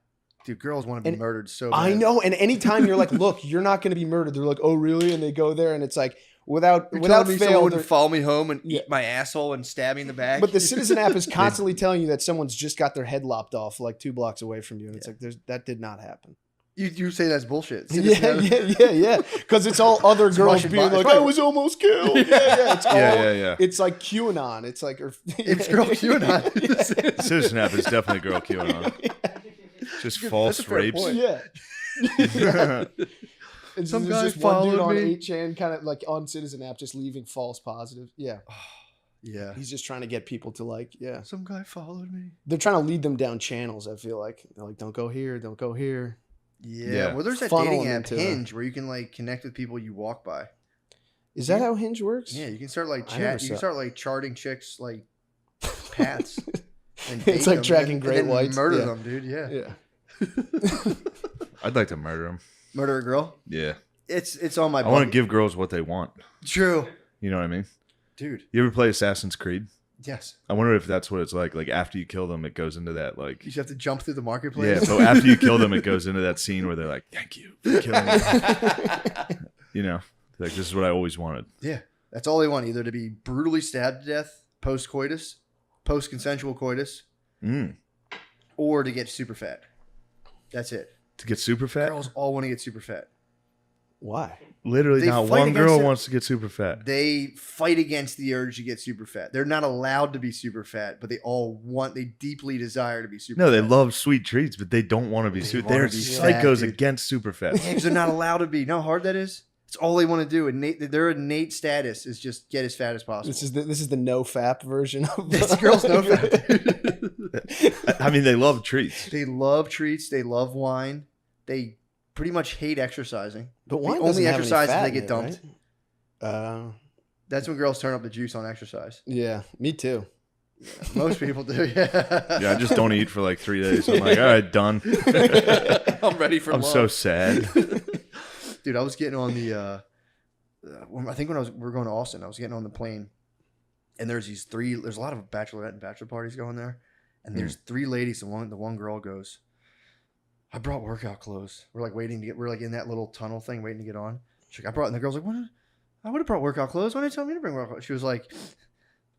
dude, girls want to be And murdered so bad. I know, and anytime you're like, look, you're not going to be murdered. They're like, oh really? And they go there, and it's like without You're without telling me fail. someone they're- would follow me home and Yeah. eat my asshole and stab me in the back. But the Citizen app is constantly telling you that someone's just got their head lopped off like 2 blocks away from you, and it's like that did not happen. you say that's bullshit. Yeah. Because it's all other girls Russian being bot- like, it's I was almost killed. Yeah. It's all, Yeah. It's like QAnon. It's like It's girl QAnon. Citizen app is definitely girl QAnon. Just false that's a fair rapes. point. Yeah. And Some there's guy just one dude followed on me. 8chan, kind of like on Citizen app, just leaving false positives. Yeah, Yeah. he's just trying to get people to like. Yeah, Some guy followed me. they're trying to lead them down channels. I feel like they're like, don't go here, don't go here. Yeah. Yeah. Well, there's that Funnel dating them app into- Hinge where you can like connect with people you walk by. Is that how Hinge works? Yeah, you can start like I never chat. You can saw- start like charting chicks like paths. And date It's like them, tracking and great then whites. Murder Yeah. them, dude. Yeah. Yeah. I'd like to murder him. Murder a girl. Yeah. It's on my. I want to bucket. give girls what they want. True, You know what I mean? dude. You ever play Assassin's Creed? Yes. I wonder if that's what it's like. Like after you kill them, it goes into that like. You just have to jump through the Yeah, marketplace. so after you kill them, it goes into that scene where they're like, "Thank you for killing me." You know, like this is what I always wanted. Yeah, that's all they want. Either to be brutally stabbed to death post coitus, post consensual coitus, or to get super fat. That's it. To get super fat? Girls all want to get super fat. Why? Literally, They not fight one girl against it. wants to get super fat. They fight against the urge to get super fat. They're not allowed to be super fat, but they deeply desire to be super No, fat. they love sweet treats, but they don't want to be super. wanna They're be fat, psychos dude. against super fat. Yeah, because they're not allowed to be. You know how hard that is? It's all they want to do. Their innate status is just get as fat as possible. This is the no fap version of This girls know fat. I mean, they love treats. They love treats. They love wine. They pretty much hate exercising. But They wine only doesn't have any exercise if fat they in get it, dumped. right? That's when girls turn up the juice on exercise. Yeah, me too. Most people do. Yeah. Yeah, I just don't eat for like 3 days. I'm like, all right, done. I'm ready for I'm love. so sad. Dude, I was getting on the. I think when we were going to Austin, I was getting on the plane, and there's a lot of bachelorette and bachelor parties going there, and there's 3 ladies. The one girl goes, I brought workout clothes. We're like waiting to get. We're like in that little tunnel thing waiting to get on. She's like, I brought, and the girl's like, what? I would have brought workout clothes. Why didn't you tell me to bring workout clothes? She was like,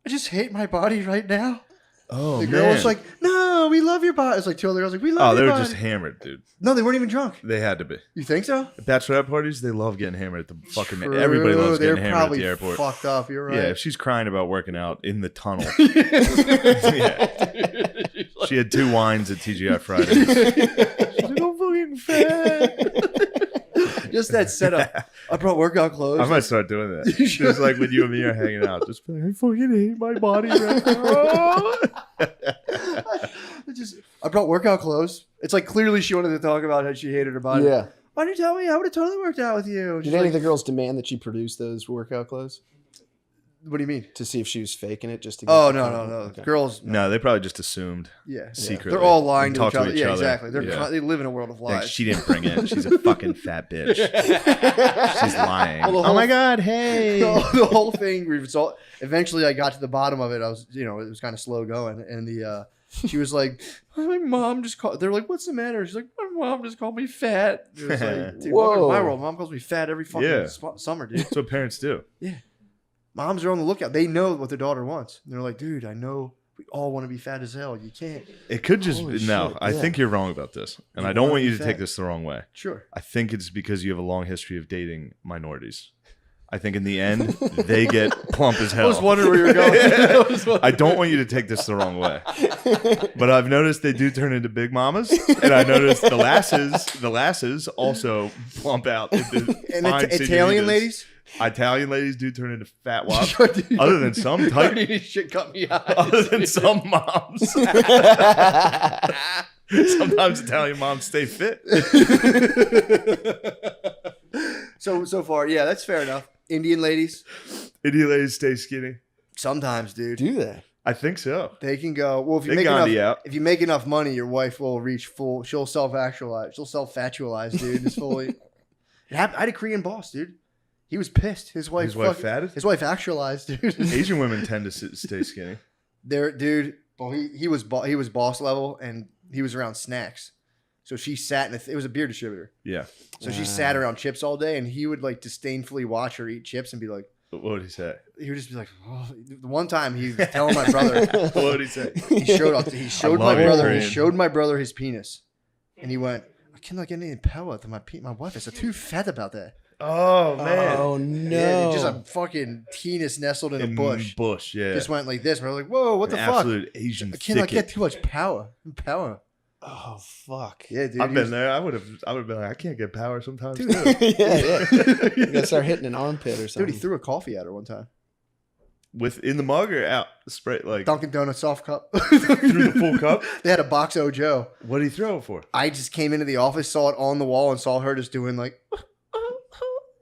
I just hate my body right now. Oh, The girl was like, no, we love your body. It's like 2 other girls like, we love oh, they your were body. just hammered, dude. No, they weren't even drunk. They had to be. You think so? Bachelorette parties, they love getting hammered at the fucking. True. Everybody loves They're getting hammered at probably the airport. fucked up. You're right. Yeah, if she's crying about working out in the tunnel. Yeah. She had 2 wines at TGI Fridays. She's like, I'm fucking fat. Just that setup. I brought workout clothes. I might start doing that. You should. Just like when you and me are hanging out. Just be like, I fucking hate my body right now. I brought workout clothes. It's like clearly she wanted to talk about how she hated her body. Yeah. Why didn't you tell me? I would have totally worked out with you. Did She's any like, of the girls demand that she produce those workout clothes what do you mean? to see if she was faking it? Just to get Oh, the no. compliment? Okay. Girls, No, they probably just assumed yeah. secretly. They're all lying and to talk each other. Yeah, other. exactly. Yeah. They live in a world of Like, lies. she didn't bring it. She's a fucking fat bitch. She's lying. Well, the Oh whole- my god, hey. the whole thing result. Eventually, I got to the bottom of it. I was, it was kind of slow going, and she was like, "My mom just called." They're like, "What's the matter?" She's like, "My mom just called me fat." It was like, dude, welcome to my world. Mom calls me fat every fucking Yeah. summer, dude. That's what parents do. Moms are on the lookout. They know what their daughter wants. And they're like, dude, I know we all want to be fat as hell. You can't. It could just Holy no. shit, I yeah. think you're wrong about this, and You I don't wanna want you be to take fat. this the wrong way. Sure. I think it's because you have a long history of dating minorities. I think in the end they get plump as hell. I was wondering where you were going. I don't want you to take this the wrong way, but I've noticed they do turn into big mamas, and I noticed the lasses also plump out. Into And fine Italian senoritas. ladies? Italian ladies do turn into fat wops. Dude, Other than some type, shit cut me out. other than some moms. Sometimes Italian moms stay fit. So far, yeah, that's fair enough. Indian ladies, Indian ladies stay skinny. sometimes, dude. Do they? I think so. They can go. Well, if you They make Gandhi enough, out. if you make enough money, your wife will reach full. She'll self-actualize. She'll self-actualize, dude. It's fully. It happened. I had a Korean boss, dude. He was pissed. His wife. His wife fucking- fatted? His wife actualized, dude. Asian women tend to stay skinny. There, dude. Well, he was boss level, and he was around snacks. So she sat in it was a beer distributor. Yeah. So she sat around chips all day, and he would like disdainfully watch her eat chips and be like, What would he say? he would just be like, oh. The one time he was telling my brother, What would he say? he showed my love it, brother, Korean. he showed my brother his penis, and he went, I cannot get any power to my wife is too fat about that. Oh man. Oh no! Yeah, dude, just a fucking penis nestled in a bush. Bush, yeah. Just went like this. We're like, whoa, what An the fuck? absolute Asian I cannot thicket. get too much power. Oh fuck! Yeah, dude. I've he been was- there. I would have been like, I can't get power sometimes. yeah, too. yeah. You gotta start hitting an armpit or Dude, something. he threw a coffee at her one time. With in the mug or out spray like Dunkin' Donuts soft cup. through the full cup. They had a box of Joe. What did he throw it for? I just came into the office, saw it on the wall, and saw her just doing like.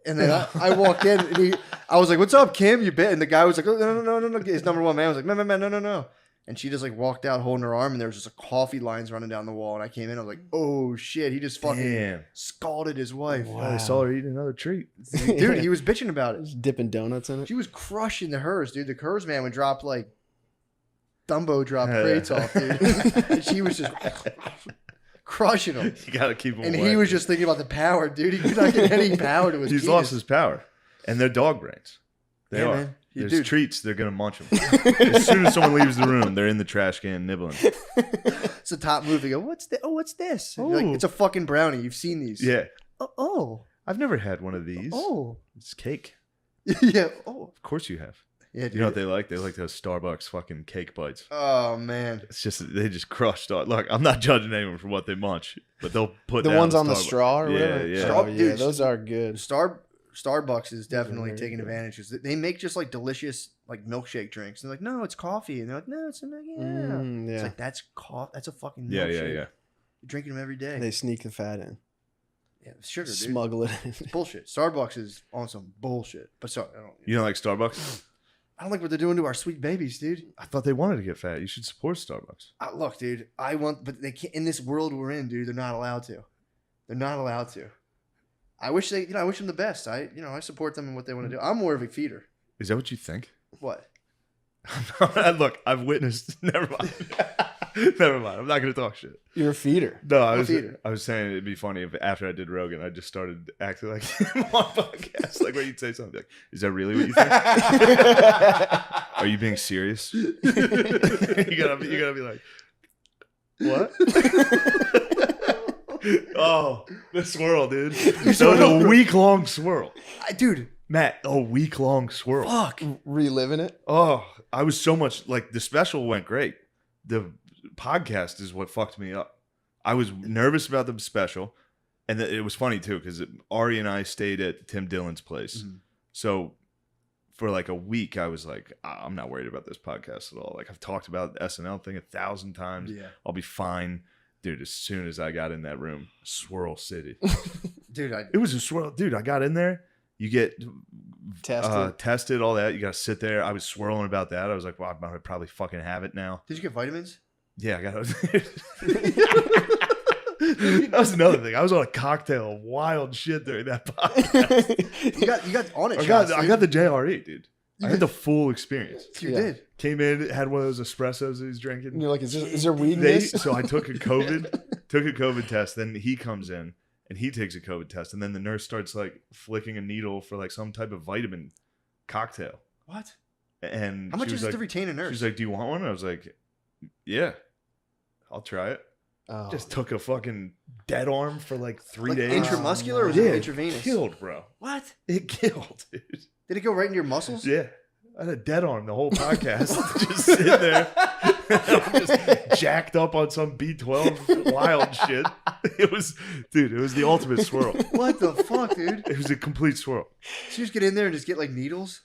And then I walked in, and I was like, "What's up, Kim? You bit?" And the guy was like, "Oh, no." His number one man was like, "Man, no." And she just like walked out holding her arm, and there was just a coffee lines running down the wall. And I came in, I was like, "Oh shit!" He just fucking Damn. scalded his wife. Oh, I saw her eating another treat. Dude, he was bitching about it. Just dipping donuts in it. She was crushing the hers, dude. The hers man would drop like Dumbo drop crates off, dude. And she was just crushing them. You gotta keep him And away. he was just thinking about the power, dude. He could not get any power to his He's penis. lost his power. And they're dog brains. They Yeah, are. man. There's Dude. treats, they're gonna munch them. As soon as someone leaves the room, they're in the trash can nibbling. It's a top move. They go, what's this? And you're like, Ooh. it's a fucking brownie. You've seen these. Yeah. Oh. I've never had one of these. Oh. It's cake. Yeah. Oh. Of course you have. Yeah, dude. You know what they like? They like those Starbucks fucking cake bites. Oh, man. It's just they just crush. Look, I'm not judging anyone for what they munch, but they'll put The down ones on the Starbucks. straw or whatever. Yeah, yeah. Oh, yeah, Dude, those are good. Starbucks is definitely very taking good. advantage. 'Cause they make just like delicious like milkshake drinks. And they're like, no, it's coffee. And they're like, no, it's a yeah. Mm, It's yeah. like that's a fucking Yeah, milkshake. yeah, yeah. You're drinking them every day. They sneak the fat in. Yeah, sugar, dude. Smuggle it in. It's bullshit. Starbucks is on some bullshit. But sorry, You don't like Starbucks? I don't like what they're doing to our sweet babies, dude. I thought they wanted to get fat. You should support Starbucks. Look, dude, but they can't. In this world we're in, dude, they're not allowed to. They're not allowed to. I wish I wish them the best. I support them in what they want to do. I'm more of a feeder. Is that what you think? What? Look, I've witnessed. Never mind. Never mind. I'm not going to talk shit. You're a feeder. No, I'm a feeder. I was saying it'd be funny if after I did Rogan, I just started acting like him on podcasts, like where you'd say something like, "Is that really what you think? Are you being serious?" you gotta be like, "What?" Oh, the swirl, dude. So a week-long swirl, Dude, Matt. A week-long swirl. fuck. Reliving it. Oh, I was so much like the special went great. The podcast is what fucked me up. I was nervous about the special, and it was funny too because Ari and I stayed at Tim Dillon's place. Mhm. So for like a week, I was like, I'm not worried about this podcast at all. Like I've talked about the SNL thing 1,000 times. Yeah. I'll be fine, dude. As soon as I got in that room, Swirl City. Dude, It was a swirl, dude. I got in there. You get Tested. all that. You got to sit there. I was swirling about that. I was like, well, I might probably fucking have it now. did you get vitamins? Yeah, I got that was another thing. I was on a cocktail of wild shit during that podcast. You got on it. I got the JRE, dude. I had the full experience. You Yeah. did. Came in, had one of those espressos that he's And drinking. you're like, is there weed in this? So I took a COVID test. Then he comes in and he takes a COVID test, and then the nurse starts like flicking a needle for like some type of vitamin cocktail. What? And How much she is was it to like, retain a nurse? she's like, "Do you want one?" I was like, "Yeah, I'll try it." Oh. Just took a fucking dead arm for like 3 like days. intramuscular or was Yeah, it intravenous? Killed, bro. What? It killed, dude. Did it go right in your muscles? Yeah. I had a dead arm the whole podcast. Just sitting there. I'm just jacked up on some B12 wild shit. It was the ultimate swirl. What the fuck, dude? It was a complete swirl. So you just get in there and just get like needles?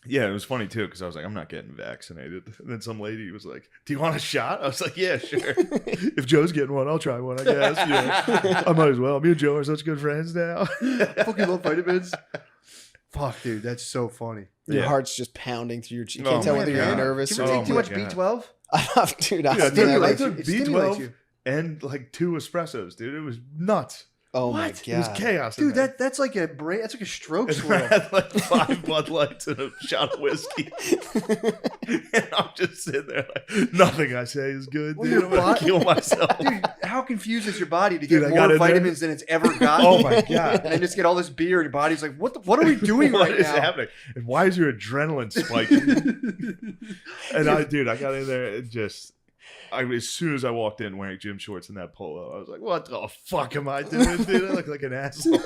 Yeah, it was funny too because I was like, I'm not getting vaccinated. And then some lady was like, "Do you want a shot?" I was like, "Yeah, sure. If Joe's getting one, I'll try one, I guess." Yeah. I might as well. Me and Joe are such good friends now. Fucking love vitamins. Fuck, dude, that's so funny. Your Yeah. heart's just pounding through your cheek. You Oh can't tell my whether you're God. nervous Do you or ever Oh take too my much God. B12? dude, Dude, I Stimulates took you. It stimulates B12 you. and like 2 espressos, dude. It was nuts. oh my What? god. It was chaos. in Dude, there. that's like a brain. That's like a stroke And I swirl. had like 5 Bud Lights and a shot of whiskey. And I'm just sitting there like, nothing I say is good, Well, dude. your I'm going to body- kill myself. Dude, how confused is your body to Dude, get I got more in there. vitamins than it's ever gotten? Oh my God. And then just get all this beer, and your body's like, what are we doing What right is now? happening? And why is your adrenaline spiking? And I got in there and just, as soon as I walked in wearing gym shorts and that polo, I was like, what the fuck am I doing, dude? I look like an asshole.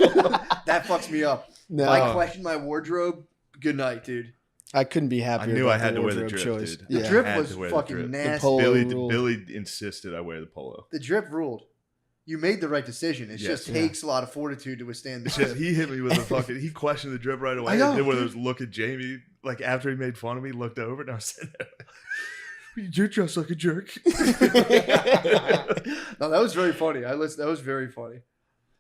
That fucks me up. No, If I question my wardrobe, good night, dude. I couldn't be happier. I knew about I had the to wear the wardrobe drip, choice. dude. The Yeah. drip Had was to wear the fucking drip. nasty. polo Billy ruled. insisted I wear the polo. The drip ruled. You made the right decision. It Yes. just takes a lot of fortitude to withstand the It's just, drip. he hit me with a fucking. He questioned the drip right away. I know, And then one of dude. those look at Jamie, like after he made fun of me, looked over and I was sitting there. Like, you're just like a jerk. No, that was very funny. That was very funny.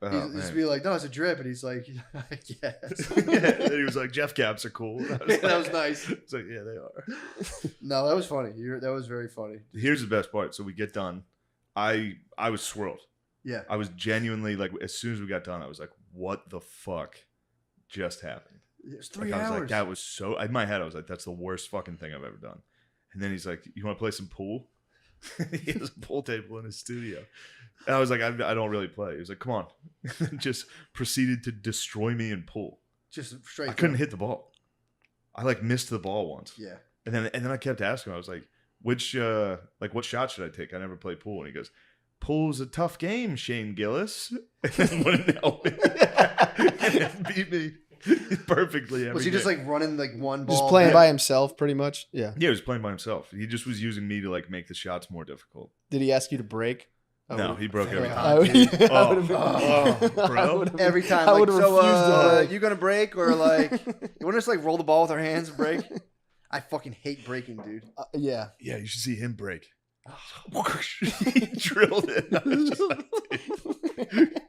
Oh, He's just man. be like, no, it's a drip, and he's like, I guess. Yeah, and he was like, Jeff caps are cool. And I was That was nice. It's like, yeah, they are. No, that was funny. That was very funny. Here's the best part. So we get done. I was swirled. Yeah. I was genuinely like, as soon as we got done, I was like, what the fuck just happened? It was 3 Like, I was hours. like, that was so. In my head, I was like, that's the worst fucking thing I've ever done. And then he's like, you want to play some pool? He has a pool table in his studio. And I was like, I don't really play. He was like, come on. And just proceeded to destroy me in pool. Just straight. I couldn't hit the ball. I like missed the ball once. Yeah. And then I kept asking him, I was like, what shot should I take? I never played pool. And he goes, pool's a tough game, Shane Gillis. And then wouldn't help me. And then beat me perfectly every Was he just game. like running like one ball? Just playing back? by himself, pretty much. Yeah. Yeah, he was playing by himself. He just was using me to like make the shots more difficult. Did he ask you to break? No, he broke every God. time. I would- I Oh, would've been- oh, bro. I would've- Every time. I Like, would've refused to break. you gonna break or like you want to just like roll the ball with our hands and break? I fucking hate breaking, dude. Yeah. Yeah, you should see him break. He drilled it. I was just like, dude.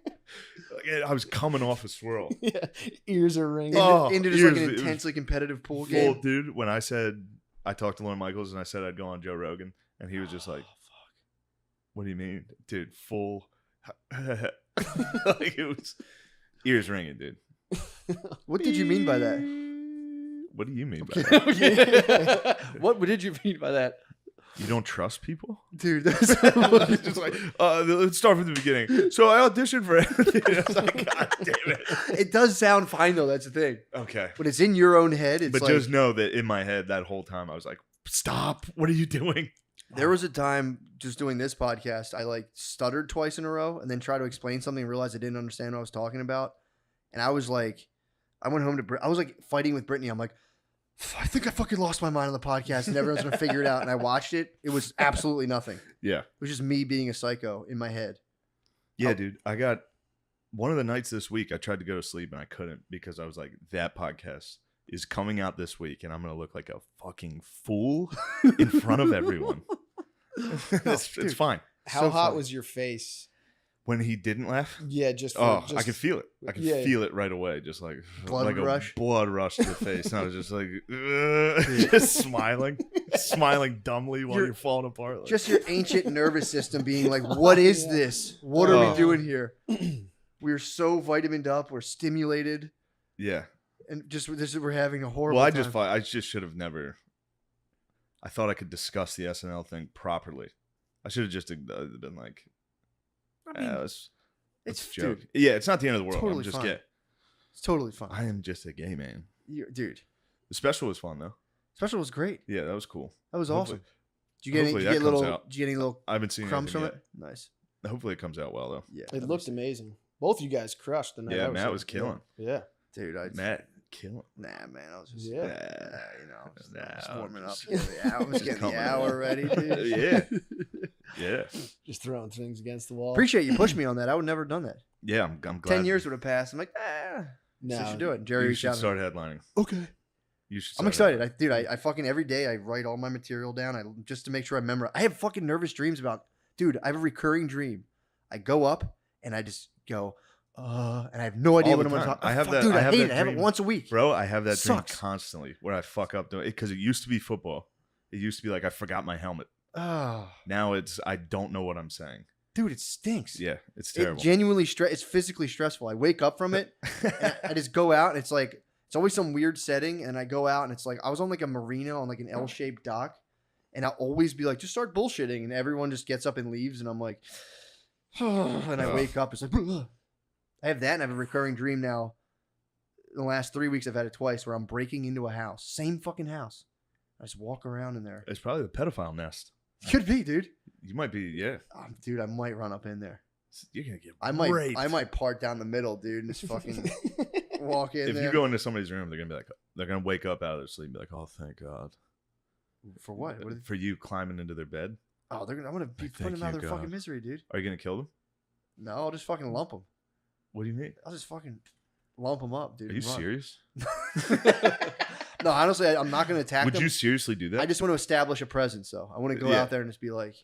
Like, I was coming off a swirl. Yeah, ears are ringing. Into just like an It was intensely competitive pool full, game. dude. When I said I talked to Lorne Michaels and I said I'd go on Joe Rogan, and he was just like, "Fuck, what do you mean, dude? Full." Like it was ears ringing, dude. What did you mean by that? What do you mean by that? What did you mean by that? You don't trust people? Dude, that's It's just like, let's start from the beginning. So I auditioned for everything. I was like, God damn it. it does sound fine though. That's the thing. Okay. When it's in your own head, it's But like just know that in my head that whole time I was like, stop. What are you doing? there was a time just doing this podcast, I like stuttered twice in a row and then tried to explain something and realized I didn't understand what I was talking about. And I was like, I went home to I was like fighting with Brittany. I'm like, I think I fucking lost my mind on the podcast and everyone's gonna figure it out. And I watched it. It was absolutely nothing. Yeah. It was just me being a psycho in my head. Yeah, dude. I got one of the nights this week I tried to go to sleep and I couldn't because I was like, that podcast is coming out this week and I'm going to look like a fucking fool in front of everyone. It's fine. How So hot funny. was your face? When he didn't laugh, Yeah, just. I just could feel it. I could Yeah. feel it right away. Just like Blood like rush? a blood rush to the face. And I was just like, just smiling dumbly while You're- you're falling apart. Like, Just your ancient nervous system being like, what is this? What are Oh. we doing here? We're so vitamined up. We're stimulated. yeah. And just we're having a horrible Well, I time. just should have never. I thought I could discuss the SNL thing properly. I should have just been like, I mean, let's it's joke. dude, Yeah, it's not the end of the world. totally I'm just fine. gay. it's totally fun. I am just a gay man. Dude, The special was fun though. special was great. Yeah, that was cool. That was Hopefully- awesome. Did you get any, hopefully did you that get comes little? out. Did you get any little I haven't seen crumbs from anything it? Nice. yet. Hopefully it comes out well though. Yeah, It looked amazing. Both you guys crushed the night. Yeah, I was Matt there. was killing. Yeah. dude. Matt killing. Nah, man, I was just Yeah. you know, just Nah, warming up. just- I was getting Coming the in. hour ready, dude. Yeah. Yeah, Just throwing things against the wall. Appreciate you pushed me on that. I would never have done that. yeah. I'm glad. 10 years would have passed. I'm like, No, so you should do it. Jerry You reached should out. start headlining. Okay. You should. I'm start excited. headlining. I fucking every day I write all my material down. Just to make sure I memorize. I have fucking nervous dreams about, dude. I have a recurring dream. I go up and I just go, and I have no idea All what the I'm going to time. talk. I have Fuck, that- Dude, I I have hate that it. I have it dream. once a week. Bro, I have that dream Sucks. constantly where I fuck up doing it because it used to be football. It used to be like I forgot my helmet. Oh, Now it's I don't know what I'm saying. dude, it stinks. Yeah, it's It terrible. genuinely it's physically stressful. I wake up from it and I just go out and it's like it's always some weird setting and I go out and it's like I was on like a marina on like an L-shaped dock and I'll always be like just start bullshitting and everyone just gets up and leaves and I'm like and I Ugh. wake up it's like I have that and I have a recurring dream now. In the last 3 weeks I've had it twice where I'm breaking into a house, same fucking house. I just walk around in there. It's probably the pedophile nest. Could be, dude. You might be, yeah. Dude, I might run up in there. You're gonna get I might raped. I might part down the middle, dude, and just fucking walk in If there. you go into somebody's room, they're gonna be like, they're gonna wake up out of their sleep and be like, oh, thank God. For what? What are they- For you climbing into their bed. Oh, I'm gonna be Like, putting them thank out of you, their fucking God. misery, dude. Are you gonna kill them? No, I'll just fucking lump them. What do you mean? I'll just fucking lump them up, dude. Are you and run. serious? No, honestly, I'm not gonna attack Would them. you seriously do that? I just want to establish a presence, though. I want to go Yeah. out there and just be like,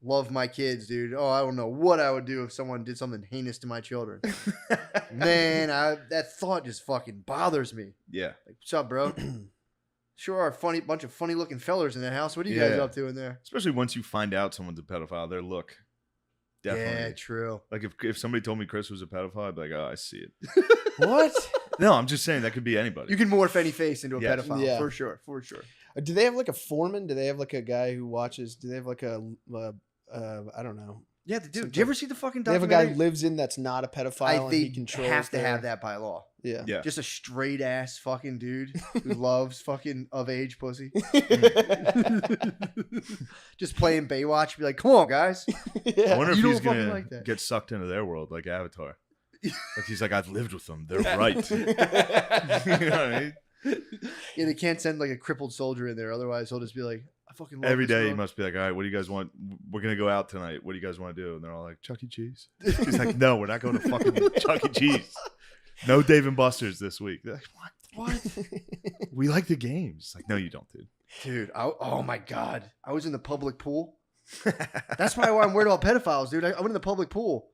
love my kids, dude. Oh, I don't know what I would do if someone did something heinous to my children. Man, that thought just fucking bothers me. Yeah. Like, what's up, bro? Sure are a bunch of funny looking fellers in that house. What are you guys Yeah. up to in there? Especially once you find out someone's a pedophile, their look. Definitely. Yeah, true. Like if somebody told me Chris was a pedophile, I'd be like, oh, I see it. What? No, I'm just saying that could be anybody. You can morph any face into a Yes. pedophile, Yeah. for sure, for sure. Do they have like a foreman? Do they have like a guy who watches? Do they have like a I don't know. Yeah, they do. Some Do you ever see the fucking They have a documentary? guy who lives in that's not a pedophile and they he controls. have to their- have that by law. Yeah. Yeah. Just a straight ass fucking dude who loves fucking of age pussy. Just playing Baywatch. Be like, come on, guys. I Yeah. wonder if You he's don't fucking gonna like that. get sucked into their world like Avatar. Like he's like, I've lived with them. They're right. You know what I mean? Yeah, they can't send like a crippled soldier in there. Otherwise, he'll just be like, I fucking love Every this day he girl. must be like, all right, what do you guys want? We're gonna go out tonight. What do you guys want to do? And they're all like, Chuck E. Cheese. He's like, no, we're not going to fucking Chuck E. Cheese. No Dave and Buster's this week. They're like, what? We like the games. It's like, no, you don't, dude. Dude, oh my God. I was in the public pool. That's probably why I'm worried about pedophiles, dude. I went in the public pool.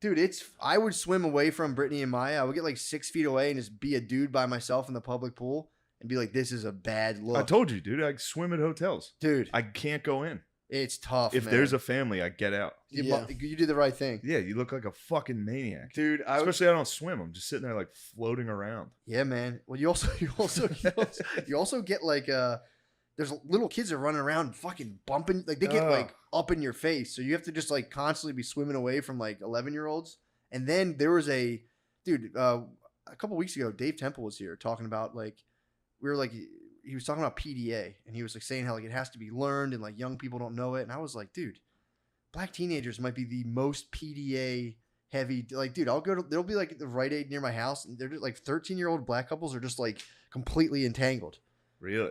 Dude, I would swim away from Brittany and Maya. I would get like 6 feet away and just be a dude by myself in the public pool and be like, this is a bad look. I told you, dude. I swim at hotels. Dude, I can't go in. it's tough. If there's a family, I get out. Yeah. you did the right thing. Yeah, you look like a fucking maniac. Dude, Especially I don't swim. I'm just sitting there like floating around. yeah, man. Well, you also get like there's little kids that are running around fucking bumping, like they get like up in your face. So you have to just like constantly be swimming away from like 11-year-olds. And then there was a couple weeks ago, Dave Temple was here talking about like he was talking about PDA, and he was like saying how like it has to be learned and like young people don't know it. And I was like, dude, black teenagers might be the most PDA heavy. Like, dude, there'll be like the Rite Aid near my house, and they're just like 13-year-old black couples are just like completely entangled. Really?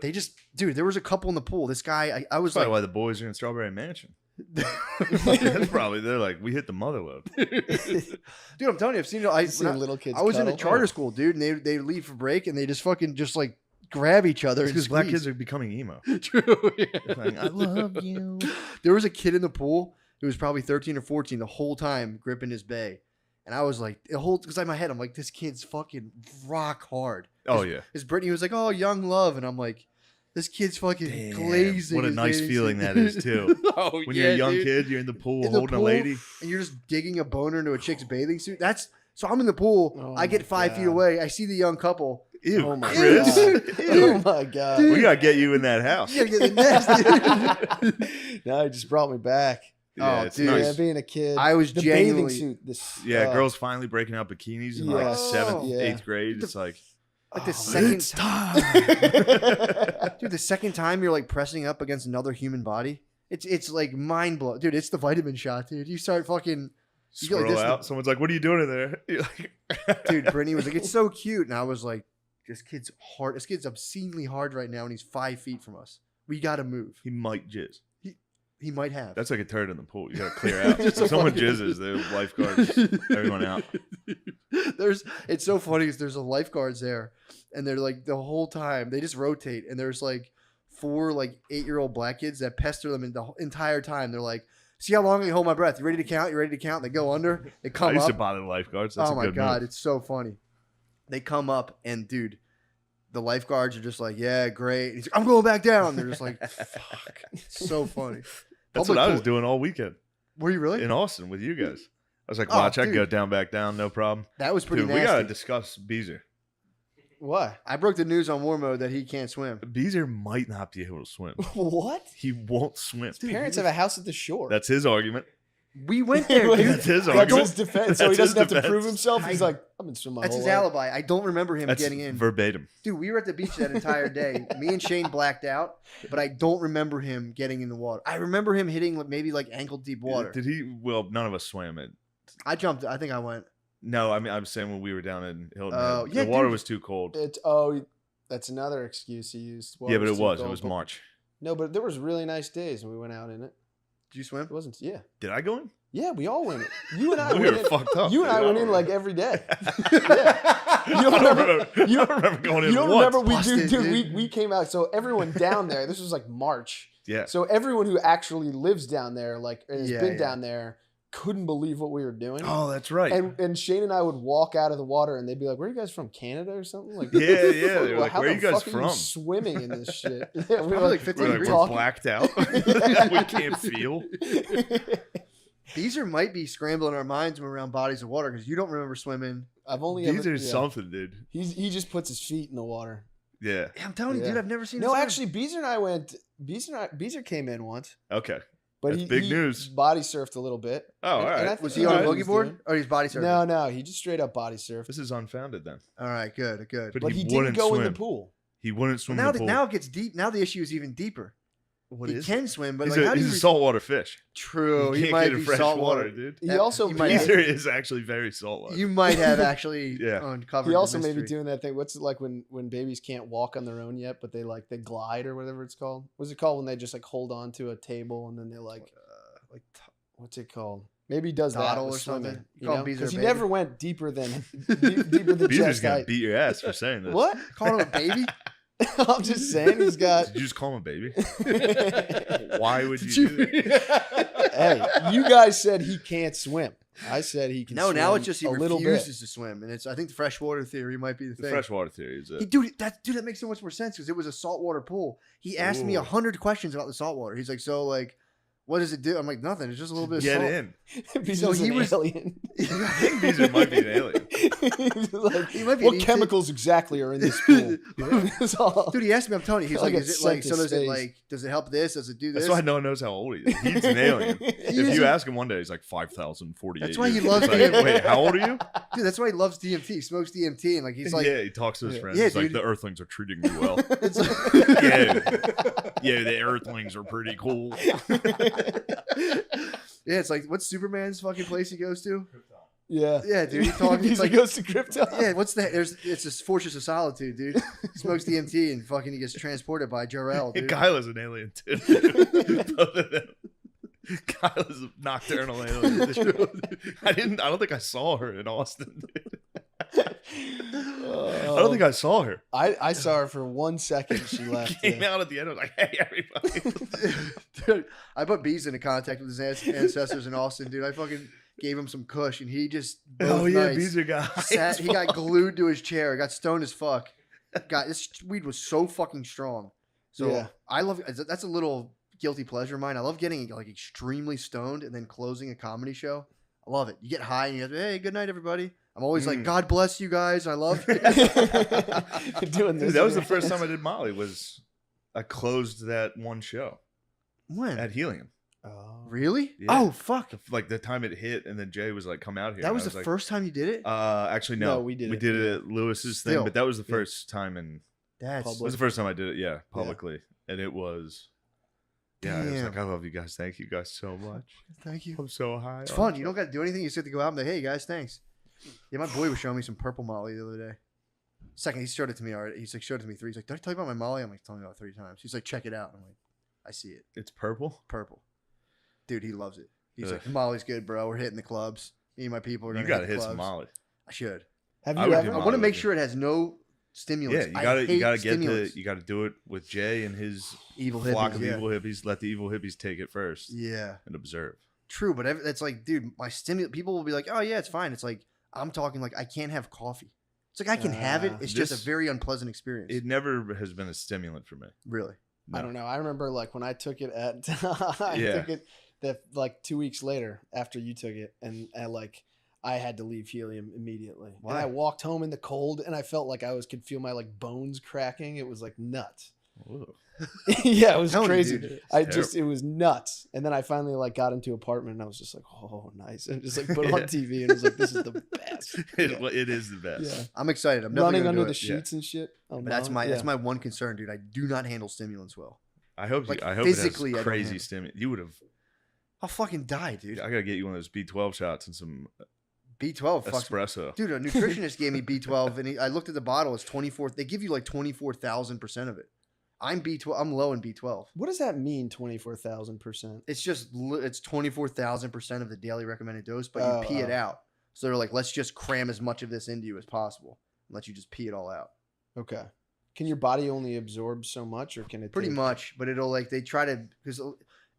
Dude, there was a couple in the pool. This guy, I was That's probably like, why the boys are in Strawberry Mansion. That's probably, they're like, we hit the mother load. dude, I'm telling you, I've seen it. Seeing little kids. I was in a cuddle. charter school, dude, and they leave for break and they just fucking just like grab each other. Because and black squeeze. kids are becoming emo. True. Yeah. Like, I love you. There was a kid in the pool who was probably 13 or 14 the whole time gripping his bay. And I was like, because in my head, I'm like, this kid's fucking rock hard. Oh, yeah. His Brittany was like, oh, young love. And I'm like, this kid's fucking Damn, glazing. what a his nice bathing feeling suit. that is, too. Oh, When yeah, you're a young dude. kid, you're in the pool In the holding pool, a lady. and you're just digging a boner into a chick's bathing suit. So I'm in the pool. Oh I get my 5 feet God. away. I see the young couple. Ew, Oh my Chris. God. Ew. Oh my God. Dude. We got to get you in that house. You gotta get the next. Now he just brought me back. Yeah, Oh, it's dude. nice. Yeah, being a kid. I was the genuinely- bathing suit. This. Yeah, girls finally breaking out bikinis in like Yes. 7th, Yeah. 8th grade. It's like, Like the oh, second it's time, time. dude. The second time you're like pressing up against another human body, it's like mind blowing, dude. It's the vitamin shot, dude. You start fucking, you go like Scroll this- out. Someone's like, what are you doing in there? You're like, dude. Brittany was like, it's so cute, and I was like, this kid's hard. This kid's obscenely hard right now, and he's 5 feet from us. We gotta move. He might jizz. He might have. That's like a turd in the pool. You got to clear out. If someone jizzes, the lifeguards, everyone out. It's so funny because there's a lifeguards there, and they're like the whole time they just rotate, and there's like 4 like 8-year-old black kids that pester them in the entire time. They're like, see how long I can hold my breath. You ready to count? You ready to count? They go under. They I come used to up. bother the lifeguards. That's Oh a my good god, move. it's so funny. They come up and dude, the lifeguards are just like, yeah, great. And he's like, I'm going back down. They're just like, fuck. It's so funny. That's Public what I was pool- doing all weekend Were you really? in Austin with you guys. I was like, Oh, watch, I can dude. go down, back down, no problem. That was pretty Dude, we got to nasty. discuss Beezer. What? I broke the news on War Mode that he can't swim. Beezer might not be able to swim. What? He won't swim. Parents have a house at the shore. That's his argument. We went there, That's dude. That's his That's argument. his defense. So he That's his doesn't have to defense. prove himself. He's like, I've been swimming my That's whole his life. alibi. I don't remember him That's getting in. verbatim. Dude, we were at the beach that entire day. Me and Shane blacked out, but I don't remember him getting in the water. I remember him hitting maybe like ankle deep water. Did he? Well, none of us swam it. I jumped. I think I went. No, I mean, I'm saying when we were down in Hilton, Oh, Head, yeah, the water dude. was too cold. That's another excuse he used. Yeah, but it too was. It cold, was but- March. No, but there was really nice days and we went out in it. Did you swim? It wasn't. Yeah, Did I go in? yeah, we all went in. You and I We went were in. fucked up. You and dude. I went in don't like remember. every day. I You don't don't remember- remember. you I don't remember going in You don't once. remember we Busted, dude. we came out. So everyone down there. This was like March. Yeah. So everyone who actually lives down there, like and has Yeah, been yeah. down there, couldn't believe what we were doing. Oh, that's right. And Shane and I would walk out of the water and they'd be like, "Where are you guys from? Canada or something?" Like, Yeah, yeah. They were like, how "Where are the you guys fuck from?" swimming in this shit. Yeah, we Probably were like 15 we're, like, degrees. we're talking. blacked out. We can't feel. Beezer might be scrambling our minds when we're around bodies of water because you don't remember swimming. I've only These ever, are yeah. something, dude. He just puts his feet in the water. Yeah. Yeah, I'm telling you, Yeah. dude, I've never seen. No, him swim. actually, Beezer and I went. Beezer came in once, Okay. but That's he big he news. Body surfed a little bit. Oh, all And I right. think was he he on knew a what boogie was board doing. or his body surfing? No, he just straight up body surfed. This is unfounded then. All right, good. But he didn't wouldn't go swim. in the pool. He wouldn't swim Now, in the pool. now it gets deep. Now the issue is even deeper. What he is can swim, but He's, like, how a, do he's you a saltwater fish. True, You he can't might get in be fresh saltwater. water, dude. He also you may might have- Beezer is actually very saltwater. You might have actually Yeah. uncovered. He also the may be mystery. doing that thing. What's it like when babies can't walk on their own yet, but they glide or whatever it's called? What's it called when they just like hold on to a table and then they're like what's it called? Maybe he does that Dawdle with or something? swimming. You call him Because Beezer he a never baby? went deeper than deeper than Beezer's chest gonna height. beat your ass for saying this. What? Call him a baby. I'm just saying he's got. Did you just call him a baby? Why would Did you do that? Hey, you guys said he can't swim. I said he can. No, swim now it's just he a little bit. refuses to swim, and it's I think the freshwater theory might be the The thing. freshwater theory is it. Dude, that makes so much more sense because it was a saltwater pool. He asked me 100 questions about the saltwater. He's like, so like, what does it do? I'm like, nothing. It's just a little bit of Get salt. in. Because So he's he an was- alien. I think Beezer might be an alien. Like, He might be what an ET. chemicals exactly are in this pool? It's all- Dude, he asked me. I'm telling you, he's Like like, a is it like? So sent to does it space. like? Does it help this? Does it do this? That's why no one knows how old he is. He's an alien. If you ask him one day, he's like 5,048. That's why he years. loves It's being- like, wait, how old are you? Dude, that's why he loves DMT. He smokes DMT, and like he's like, yeah, he talks to his friends. Yeah, He's like, dude. the Earthlings are treating me well. it's like yeah, the Earthlings are pretty cool. yeah, it's like what's Superman's fucking place he goes to? Yeah. Yeah, dude, he talks. It's He like goes to Krypton. yeah, what's that? It's a fortress of solitude, dude. He smokes DMT and fucking he gets transported by Jor-El, dude. Kyla's an alien too. Both of them. Kyla's a nocturnal alien. I don't think I saw her in Austin. Dude. I don't think I saw her. I saw her for 1 second. She left. Came yeah. out at the end. I was like, "Hey, everybody!" Dude, I put Bees into contact with his ancestors in Austin, dude. I fucking gave him some kush, and he just both nights Beezer guy. he got glued to his chair, got stoned as fuck. God, this weed was so fucking strong. So Yeah. I love that's a little guilty pleasure of mine. I love getting like extremely stoned and then closing a comedy show. I love it. You get high and you have, hey, good night, everybody. I'm always like, God bless you guys. I love you. Doing this. Dude, that was the first time I did Molly. Was I closed that one show When? at Helium? Oh. Really? Yeah. Oh, fuck. Like the time it hit, and then Jay was like, "Come out here." That and was I the like, first time you did it? Actually, no. No, we did We it, did it yeah. at Lewis's Still. thing, but that was the Yeah. first time in. That's It was the first time I did it. Yeah, publicly, and it was. Yeah, I was Damn. like, I love you guys. Thank you guys so much. Thank you. I'm so high. It's fun. You don't got to do anything. You just have to go out and be, hey, guys, thanks. Yeah, my boy was showing me some purple Molly the other day. Second, he showed it to me already. He's like, showed it to me 3. He's like, did I tell you about my Molly? I'm like, tell me about it 3 times. He's like, check it out. I'm like, I see it. It's purple. Purple. Dude, he loves it. He's Ugh. like, Molly's good, bro. We're hitting the clubs. Me and my people are You going got to to hit hit the some clubs. Molly. I should. Have I you would ever? do I Molly want to with make you. sure it has no Yeah, stimulants. you I gotta hate get stimulants. you gotta do it with Jay and his Evil flock hippies, of yeah. evil hippies. Let the evil hippies take it first Yeah. and observe. True, but it's like, dude, my stimulant. People will be like, "Oh yeah, it's fine." It's like I'm talking like I can't have coffee. It's like I can have it. It's just This- a very unpleasant experience. It never has been a stimulant for me. really. No. I don't know. I remember like when I took it at I Yeah. took it that like 2 weeks later after you took it, and like I had to leave Helium immediately. Why? And I walked home in the cold, and I felt like I could feel my like bones cracking. It was like nuts. Ooh. Yeah, it was Telling you, crazy. dude. It was nuts. And then I finally like got into an apartment, and I was just like, oh, nice, and just like put it on Yeah. TV, and it was like, this is the best. It is the best. Yeah. I'm excited. I'm Running definitely under gonna the do it. sheets and shit. Oh, But that's my yeah. that's my one concern, dude. I do not handle stimulants well. I hope Like, I hope physically, I it has don't crazy have- stimulant. You would have. I'll fucking die, dude. I gotta get you one of those B12 shots and some B12 fucks me. espresso. Dude, a nutritionist gave me B12, and I looked at the bottle. It's 24. They give you like 24,000% of it. I'm B12. I'm low in B12. What does that mean? 24,000%. It's just it's 24,000% of the daily recommended dose, but you pee it Oh. out. So they're like, let's just cram as much of this into you as possible and let you just pee it all out. Okay. Can your body only absorb so much, or can it? Pretty take- much, but it'll like they try to because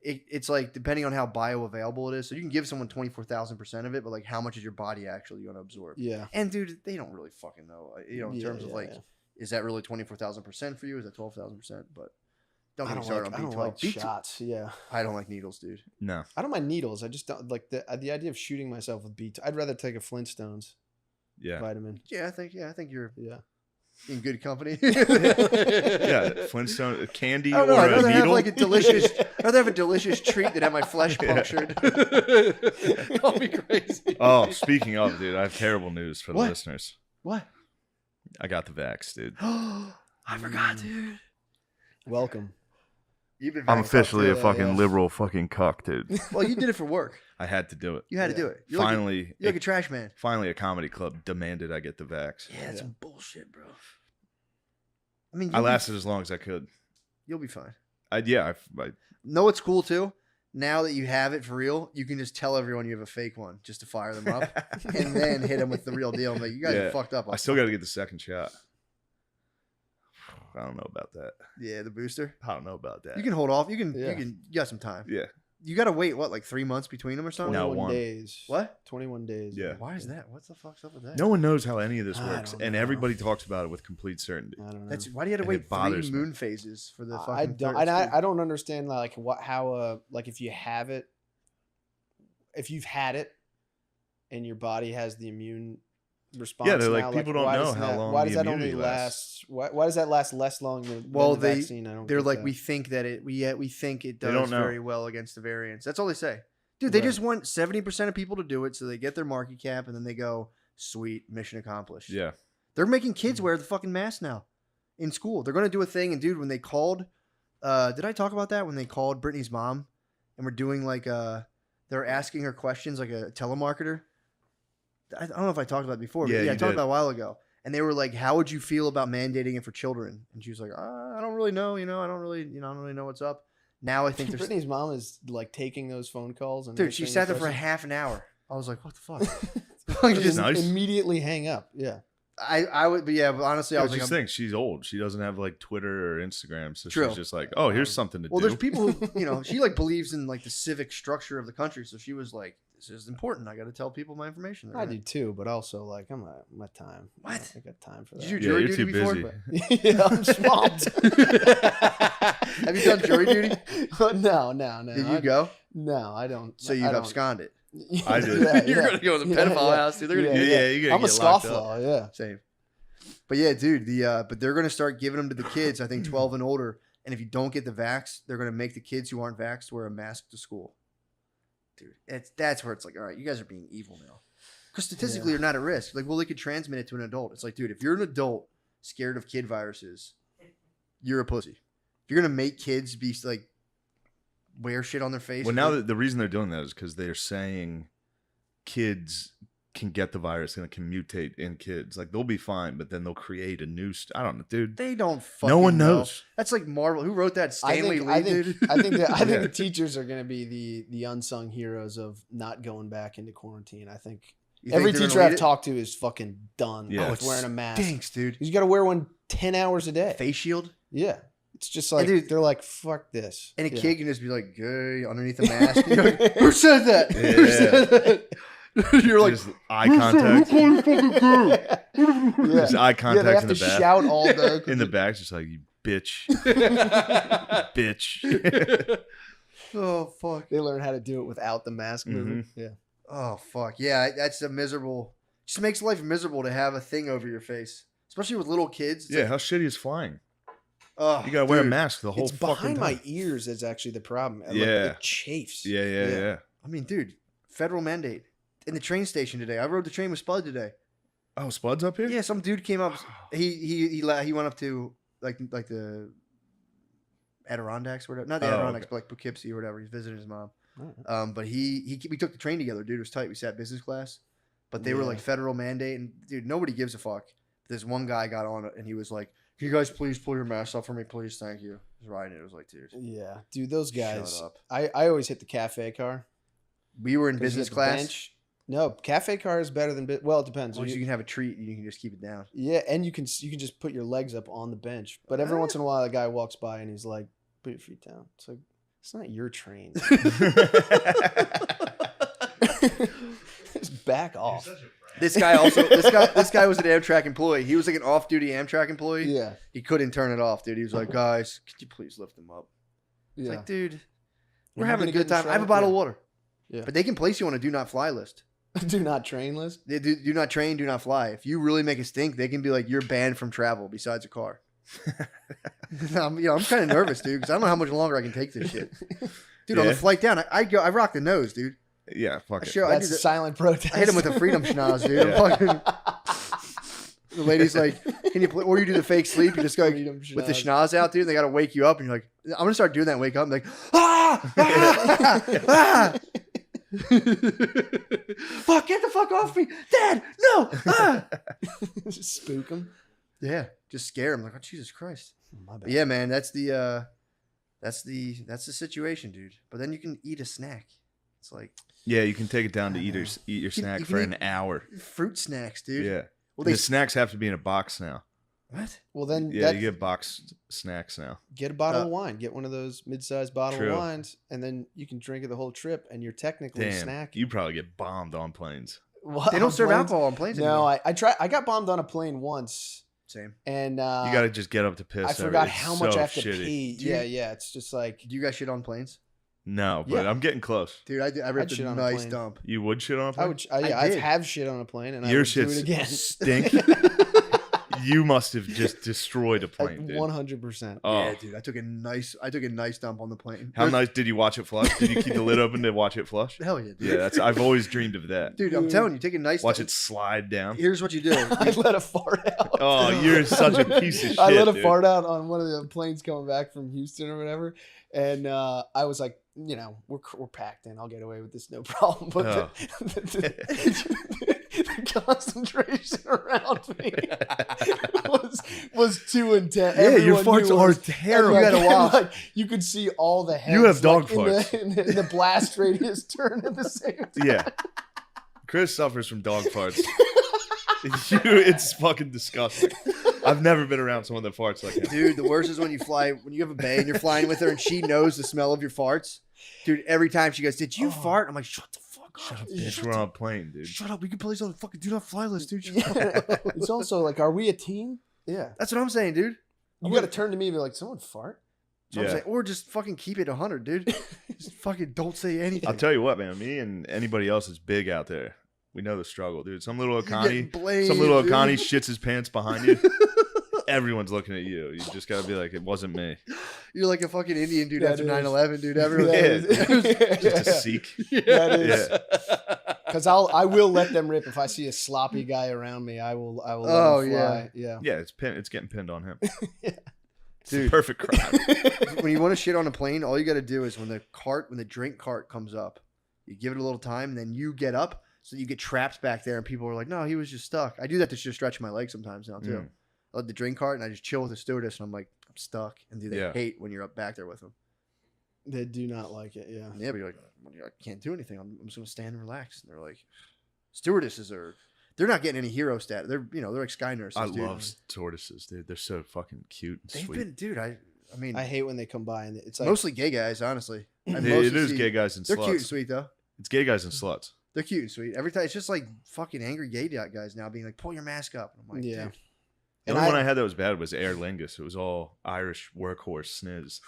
it's like depending on how bioavailable it is. So you can give someone 24,000% of it, but like how much is your body actually going to absorb? Yeah. And dude, they don't really fucking know. In Yeah, terms of yeah, like, yeah. is that really 24,000% for you? Is that 12,000%? But don't I get me don't started like, I on don't B12. like shots. Yeah. I don't like needles, dude. No. I don't mind needles. I just don't like the idea of shooting myself with B2. I'd rather take a Flintstones Yeah. vitamin. Yeah, I think you're Yeah. in good company. Yeah. Flintstone candy I don't or know. I'd a rather have needle. like a delicious. I'd rather have a delicious treat than have my flesh punctured. Call me crazy. Oh, speaking of, dude, I have terrible news for the What? listeners. What? I got the vax, dude. I forgot, dude. Welcome. You've been I'm vaxxed officially a too. fucking yeah. liberal fucking cuck, dude. Well, you did it for work. I had to do it. You had to Yeah. do it. You're like a, Finally, you're like a trash man. finally, a comedy club demanded I get the vax. Yeah, that's Yeah. some bullshit, bro. I mean, I lasted as long as I could. You'll be fine. I Know what's cool too? Now that you have it for real, you can just tell everyone you have a fake one just to fire them up, and then hit them with the real deal. I'm like, you guys Yeah. are fucked up. I still got to get the second shot. I don't know about that. Yeah, the booster. I don't know about that. You can hold off. You can. Yeah. You got some time. Yeah. you got to wait what, like 3 months between them or something? No. 21 one. days. What? 21 days. Yeah. Why is that? What the fuck's up with that? No one knows how any of this I works, don't and know. everybody talks about it with complete certainty. I don't know. That's why do you have to And wait it 3 bothers me. moon phases for the fucking? I don't. third? And I don't understand like how like if you have it, if you've had it, and your body has the immune response. Yeah, they're like, now, people don't why know does how that- long Why does the that only immunity lasts. Why does that last less long than Well, the vaccine? I don't. They're get like, that. we think that we think it They does don't know. very well against the variants. That's all they say. Dude, they Right. just want 70% of people to do it so they get their market cap and then they go, sweet, mission accomplished. Yeah. They're making kids Mm-hmm. wear the fucking mask now in school. They're going to do a thing. And dude, when they called, did I talk about that? When they called Brittany's mom and we're doing like, they're asking her questions like a telemarketer. I don't know if I talked about it before, but Yeah, yeah, I you talked did. about it a while ago. And they were like, how would you feel about mandating it for children? And she was like, I don't really know. I don't really know what's up. Now I think there's Brittany's mom is like taking those phone calls and dude, she answering sat the there for questions. half an hour. I was like, what the fuck? Like, Just just nice. immediately hang up. Yeah. I would, but yeah, but honestly, I I was was like, just I'm- think she's old. She doesn't have like Twitter or Instagram, so True. she's just like, oh, here's something to well, do. there's people who, she like believes in like the civic structure of the country. So she was like, this is important. I got to tell people my information. They're I gonna- do too, but also like I'm at my time. What? I got time for Did that. you Yeah, jury you're duty too before? busy. yeah, I'm swamped. Have you done jury duty? No. Did you go? No, I don't. So I you've don't. absconded. I did. You're gonna go to the pedophile house, dude. They're gonna Yeah, yeah, you're gonna I'm a get locked up. scofflaw. Yeah. Same. But yeah, dude, but they're gonna start giving them to the kids. I think 12 and older. And if you don't get the vax, they're gonna make the kids who aren't vaxxed wear a mask to school. Dude, that's where it's like, all right, you guys are being evil now. Because statistically, you're not at risk. Like, well, they could transmit it to an adult. It's like, dude, if you're an adult scared of kid viruses, you're a pussy. If you're gonna make kids be like wear shit on their face. Well, now the reason they're doing that is because they're saying kids can get the virus and it can mutate in kids. Like they'll be fine, but then they'll create a new. I don't know, dude. they don't. Fucking No one know. knows. That's like Marvel. Who wrote that? Stanley Lee, I think, dude. I think Yeah. the teachers are going to be the unsung heroes of not going back into quarantine. I think You think every they're gonna teacher I've read it? talked to is fucking done Yeah. with wearing a mask. Stinks, dude. You got to wear one 10 hours a day. Face shield. Yeah. It's just like, dude- they're like, fuck this. And a Yeah. kid can just be like, gay, underneath the mask. You're like, who said that? Who Yeah. said that? You're like, Just eye contact. Yeah. Just eye Yeah, contact they have in to the back. shout all day. In the back, just like you bitch, bitch. oh fuck. They learn how to do it without the mask movement. Yeah. Oh fuck. Yeah, that's a miserable. Just makes life miserable to have a thing over your face, especially with little kids. It's Yeah, like, how shitty is flying? oh, You gotta wear a dude. mask the whole It's fucking behind time. my ears is actually the problem. Like, Yeah. it chafes. Yeah. I mean, dude, federal mandate in the train station today. I rode the train with Spud today. Oh, Spud's up here. Yeah, some dude came up. He went up to like the Adirondacks or whatever. Not the Oh, Adirondacks, okay. but like Poughkeepsie or whatever. He's visiting his mom. Alright. But we took the train together, dude. It was tight. We sat business class, but they were Yeah. like federal mandate, and dude, nobody gives a fuck. This one guy got on it, and he was like, "Can you guys please pull your masks off for me, please? Thank you." I was riding it. It was like, dude, Yeah. Dude, those guys. shut up. I always hit the cafe car. We were in 'Cause you business get the class. bench. No, cafe car is better than well, it depends. As long as you can have a treat, you can just keep it down. Yeah, and you can just put your legs up on the bench. But every once in a while, a guy walks by and he's like, "Put your feet down." It's like it's not your train. Just back off. This guy also this guy was an Amtrak employee. He was like an off-duty Amtrak employee. Yeah, He couldn't turn it off, dude. He was like, "Guys, could you please lift him up?" It's yeah. like, dude, we're You're having a gonna good get in time. I have a trouble? bottle of Yeah. water. Yeah. But they can place you on a do not fly list. Do not train list. They do not train, do not fly. If you really make a stink, they can be like, you're banned from travel besides a car. I'm kind of nervous, dude, because I don't know how much longer I can take this shit. Dude, on the Yeah. flight down, I rock the nose, dude. Yeah, fuck I it. show- I That's do a the- silent protest. I hit him with a freedom schnoz, dude. Yeah. I'm fucking, the lady's like, can you play, or you do the fake sleep, you just go like, Freedom with the schnoz. schnoz out, dude, they got to wake you up, and you're like, I'm going to start doing that and wake up, and like, ah, ah, ah. Fuck, get the fuck off me. Dad, no. Ah. Just spook him. Yeah, just scare him. Like, oh, Jesus Christ. My bad. But yeah, man, that's the situation, dude. But then you can eat a snack. It's like Yeah, you can take it down to eat your You snack can for eat- an hour. fruit snacks, dude. Yeah. Well, the they snacks have to be in a box now. What? Well, then Yeah, you get boxed snacks now. get a bottle of wine. Get one of those mid-sized bottle True. of wines, and then you can drink it the whole trip, and you're technically Damn, snacking. you probably get bombed on planes. What, They don't on serve planes? alcohol on planes No, anymore. I tried. I got bombed on a plane once, Same. and You got to just get up to piss. I forgot It's how much so I have to shitty. pee. Do you- Yeah. It's just like Do you guys shit on planes? No, but Yeah. I'm getting close. Dude, I ripped shit a on a nice plane. dump. You would shit on a plane? I would. I I did. have shit on a plane, and I Your would do shits it again. stink. You must have just destroyed a plane, dude. 100%. Oh, Yeah, dude, I took a nice dump on the plane. how nice did you watch it flush? Did you keep the lid open to watch it flush? Hell yeah, dude. Yeah, that's. I've always dreamed of that. Dude, I'm telling you, take a nice Watch dump. it slide down. Here's what you do. I let a fart out. Oh, you're such a piece of shit. I let a dude. fart out on one of the planes coming back from Houston or whatever, and I was like, we're packed in. I'll get away with this, no problem. But Oh. the concentration around me was too intense. Yeah, your Everyone farts knew it are was- terrible. and, You gotta watch. like, you could see all the heads. You have dog in farts. the blast radius turn at the same time. Yeah. Chris suffers from dog farts. It's fucking disgusting. I've never been around someone that farts like that. Dude, the worst is when you have a bae and you're flying with her and she knows the smell of your farts. Dude, every time she goes, "Did you fart?" I'm like, "Shut the fuck up. Bitch, we're on a plane, dude. Shut up. We can place on the fucking do not fly list, dude." Yeah. It's also like, are we a team? Yeah. That's what I'm saying, dude. You got to turn to me and be like, someone fart? So I'm Yeah. saying, or just fucking keep it 100, dude. Just fucking don't say anything. I'll tell you what, man. Me and anybody else that's big out there, we know the struggle, dude. Some little You're getting Akani, blamed, some little dude. Akani shits his pants behind you. Everyone's looking at you. You just gotta be like, it wasn't me. You're like a fucking Indian dude That after is- 9/11, dude. Everyone. Yeah. Just a Sikh. That is. Yeah. Because I will let them rip if I see a sloppy guy around me. I will. Let Oh, him fly. Yeah. Yeah, it's getting pinned on him. Yeah. It's the Dude. perfect crime. When you want to shit on a plane, all you got to do is when the drink cart comes up, you give it a little time, and then you get up, so you get trapped back there, and people are like, "No, he was just stuck." I do that to just stretch my legs sometimes now too. Mm. I let the drink cart, and I just chill with the stewardess, and I'm like, "I'm stuck," and dude, they Yeah. hate when you're up back there with them. They do not like it. Yeah. Yeah, but you're like, "Well, I can't do anything. I'm just gonna stand and relax." And they're like, stewardesses they're not getting any hero stat. They're they're like sky nurses. I dude. love tortoises, dude. They're so fucking cute and They've sweet. been, dude. I mean, I hate when they come by and it's like mostly gay guys, honestly. I It mostly is see- gay guys and They're cute and sluts. sweet though. It's gay guys and sluts. They're cute and sweet. Every time it's just like fucking angry gay guys now being like, "Pull your mask up." And I'm like, Yeah. dude. The And only one I- I had that was bad was Aer Lingus. It was all Irish workhorse sniz.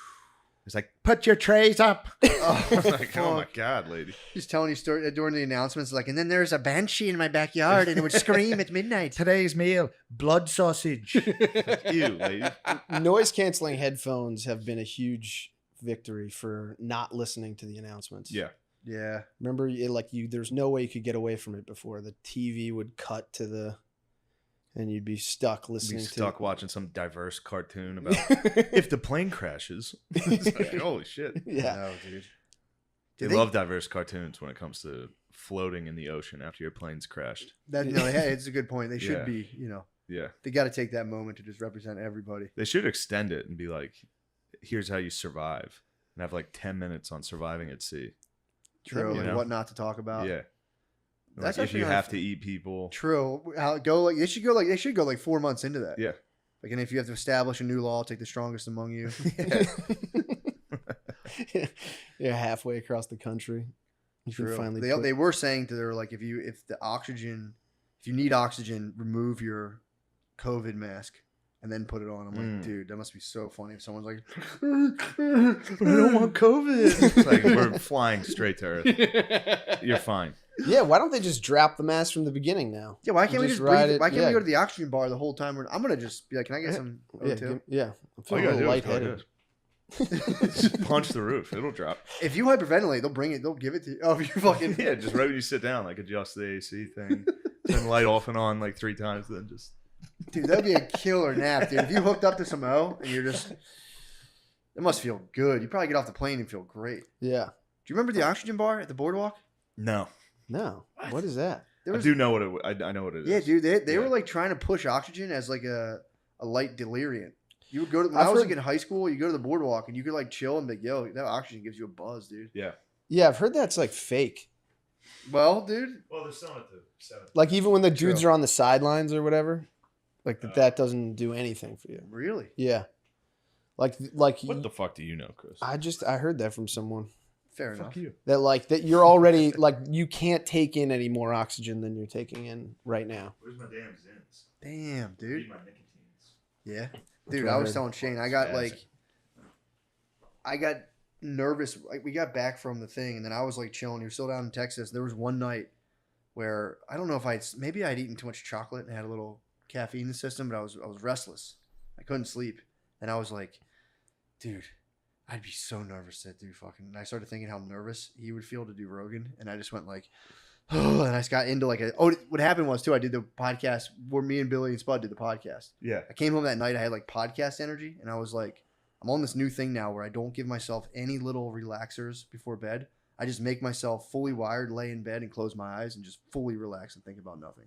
It's like, put your trays up. Oh, Like, oh my fuck. god, lady. He's telling you story during the announcements, like, and then there's a banshee in my backyard, and it would scream at midnight. Today's meal, blood sausage. Ew, lady. noise canceling headphones have been a huge victory for not listening to the announcements. Yeah. Yeah, Remember, there's no way you could get away from it before. The TV would cut to and you'd be stuck Be listening stuck to. watching some diverse cartoon about if the plane crashes. It's like, holy shit. Yeah. no, dude. They love diverse cartoons when it comes to floating in the ocean after your plane's crashed. that. No, hey, it's a good point. They should Yeah. be, Yeah. they got to take that moment to just represent everybody. They should extend it and be like, here's how you survive. And have like 10 minutes on surviving at sea. True, You and know? what not to talk about. Yeah. That's Like if actually you not- have to eat people. True. How go like they should go like 4 months into that. Yeah. Like, and if you have to establish a new law, take the strongest among you. You're halfway across the country. You can True. finally. They were saying to their like if you need oxygen, remove your COVID mask and then put it on. I'm like, dude, that must be so funny if someone's like, I don't want COVID. It's like we're flying straight to Earth. You're fine. Yeah, why don't they just drop the mask from the beginning now? Yeah, why can't we just ride breathe? it? Why can't Yeah. we go to the oxygen bar the whole time? I'm gonna just be like, can I get some Yeah, O2? yeah. I'm All feeling you a gotta little do is go like lightheaded. this. Just punch the roof. It'll drop. If you hyperventilate, they'll bring it. They'll give it to you. Oh, if you fucking Yeah, just right when you sit down, like adjust the AC thing. Turn the light off and on like 3 times, then just. dude, that'd be a killer nap, dude. If you hooked up to some O and you're just, it must feel good. You probably get off the plane and feel great. Yeah. Do you remember the oxygen bar at the boardwalk? No. No. What is that? There I was, do know what I know what it is. yeah, dude. They Yeah. were like trying to push oxygen as like a light delirium. You would go to when I've I was heard- like in high school. You go to the boardwalk and you could like chill and be like, yo, that oxygen gives you a buzz, dude. Yeah. Yeah, I've heard that's like fake. Well, dude, Well, they're selling it to 7. Like even when the dudes True. are on the sidelines or whatever. Like that doesn't do anything for you. Really? Yeah. Like What the fuck do you know, Chris? I heard that from someone Fair enough. Fuck you. that you're already like you can't take in any more oxygen than you're taking in right now. Where's my damn Zins? Damn, dude. my nicotines. Yeah. Dude, what I I was heard. telling Shane, I got nervous. Like, we got back from the thing, and then I was like chilling. You're still down in Texas. There was one night where I don't know if maybe I'd eaten too much chocolate and had a little caffeine in the system, but I was restless. I couldn't sleep, and I was like, dude, I'd be so nervous to do fucking. And I started thinking how nervous he would feel to do Rogan, and I just went like, oh, and I just got into like what happened was too. I did the podcast where me and Billy and Spud did the podcast. Yeah. I came home that night. I had like podcast energy, and I was like, I'm on this new thing now where I don't give myself any little relaxers before bed. I just make myself fully wired, lay in bed, and close my eyes and just fully relax and think about nothing.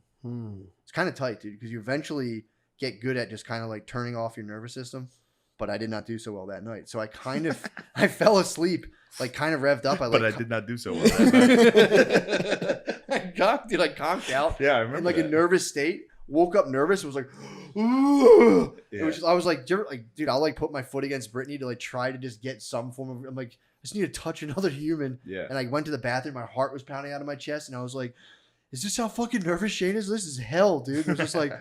It's kind of tight, dude, because you eventually get good at just kind of like turning off your nervous system. But I did not do so well that night. So I kind of, I fell asleep, like kind of revved up. But I did not do so well that night. I conked out. Yeah, I remember In like that. a nervous state. Woke up nervous. Was like, ooh. Yeah. It was just, I was like, dude, I'll like put my foot against Brittany to like try to just get some form of. I'm like, I just need to touch another human. Yeah. And I went to the bathroom. My heart was pounding out of my chest, and I was like, is this how fucking nervous Shane is? This is hell, dude. It was just like.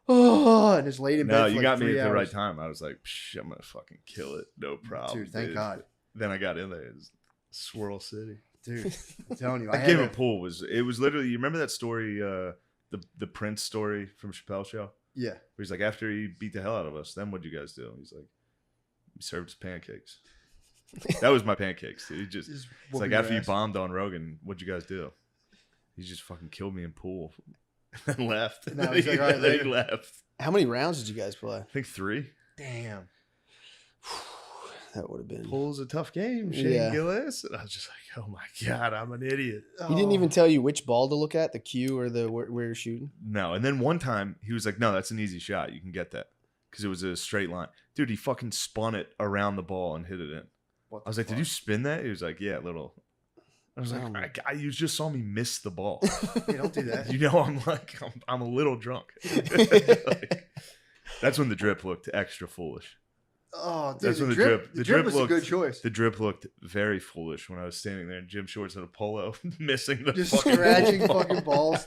Oh, and just laid in bed. No, for you like got me 3 at the hours. right time. I was like, Psh, I'm gonna fucking kill it, no problem, Dude, thank God. Then I got in there, it was Swirl City. Dude, I'm telling you, That game of pool was literally. You remember that story, the Prince story from Chappelle's show, yeah. where he's like, after he beat the hell out of us, then what'd you guys do? He's like, we served us pancakes. That was my pancakes. Dude. Just It's whooping like your after you ass. bombed on Rogan, what'd you guys do? He just fucking killed me in pool, and then left. And now he's like, all right, Then he later. left. How many rounds did you guys play? I think 3. Damn. That would have been. Pool's a tough game, Shane Yeah. Gillis. And I was just like, oh my God, I'm an idiot. He didn't even tell you which ball to look at, the cue or the where you're shooting. No. And then one time he was like, no, that's an easy shot. You can get that. Because it was a straight line. Dude, he fucking spun it around the ball and hit it in. What I was the like, did fuck? you spin that? He was like, yeah, a little. I was Oh my- like, you just saw me miss the ball. Hey, don't do that. You know, I'm a little drunk. Like, that's when the drip looked extra foolish. Oh, dude, That's when the the drip, drip- the the drip drip was looked- a good choice. The drip looked very foolish when I was standing there in gym shorts and a polo, missing the Just fucking scratching ball. fucking balls.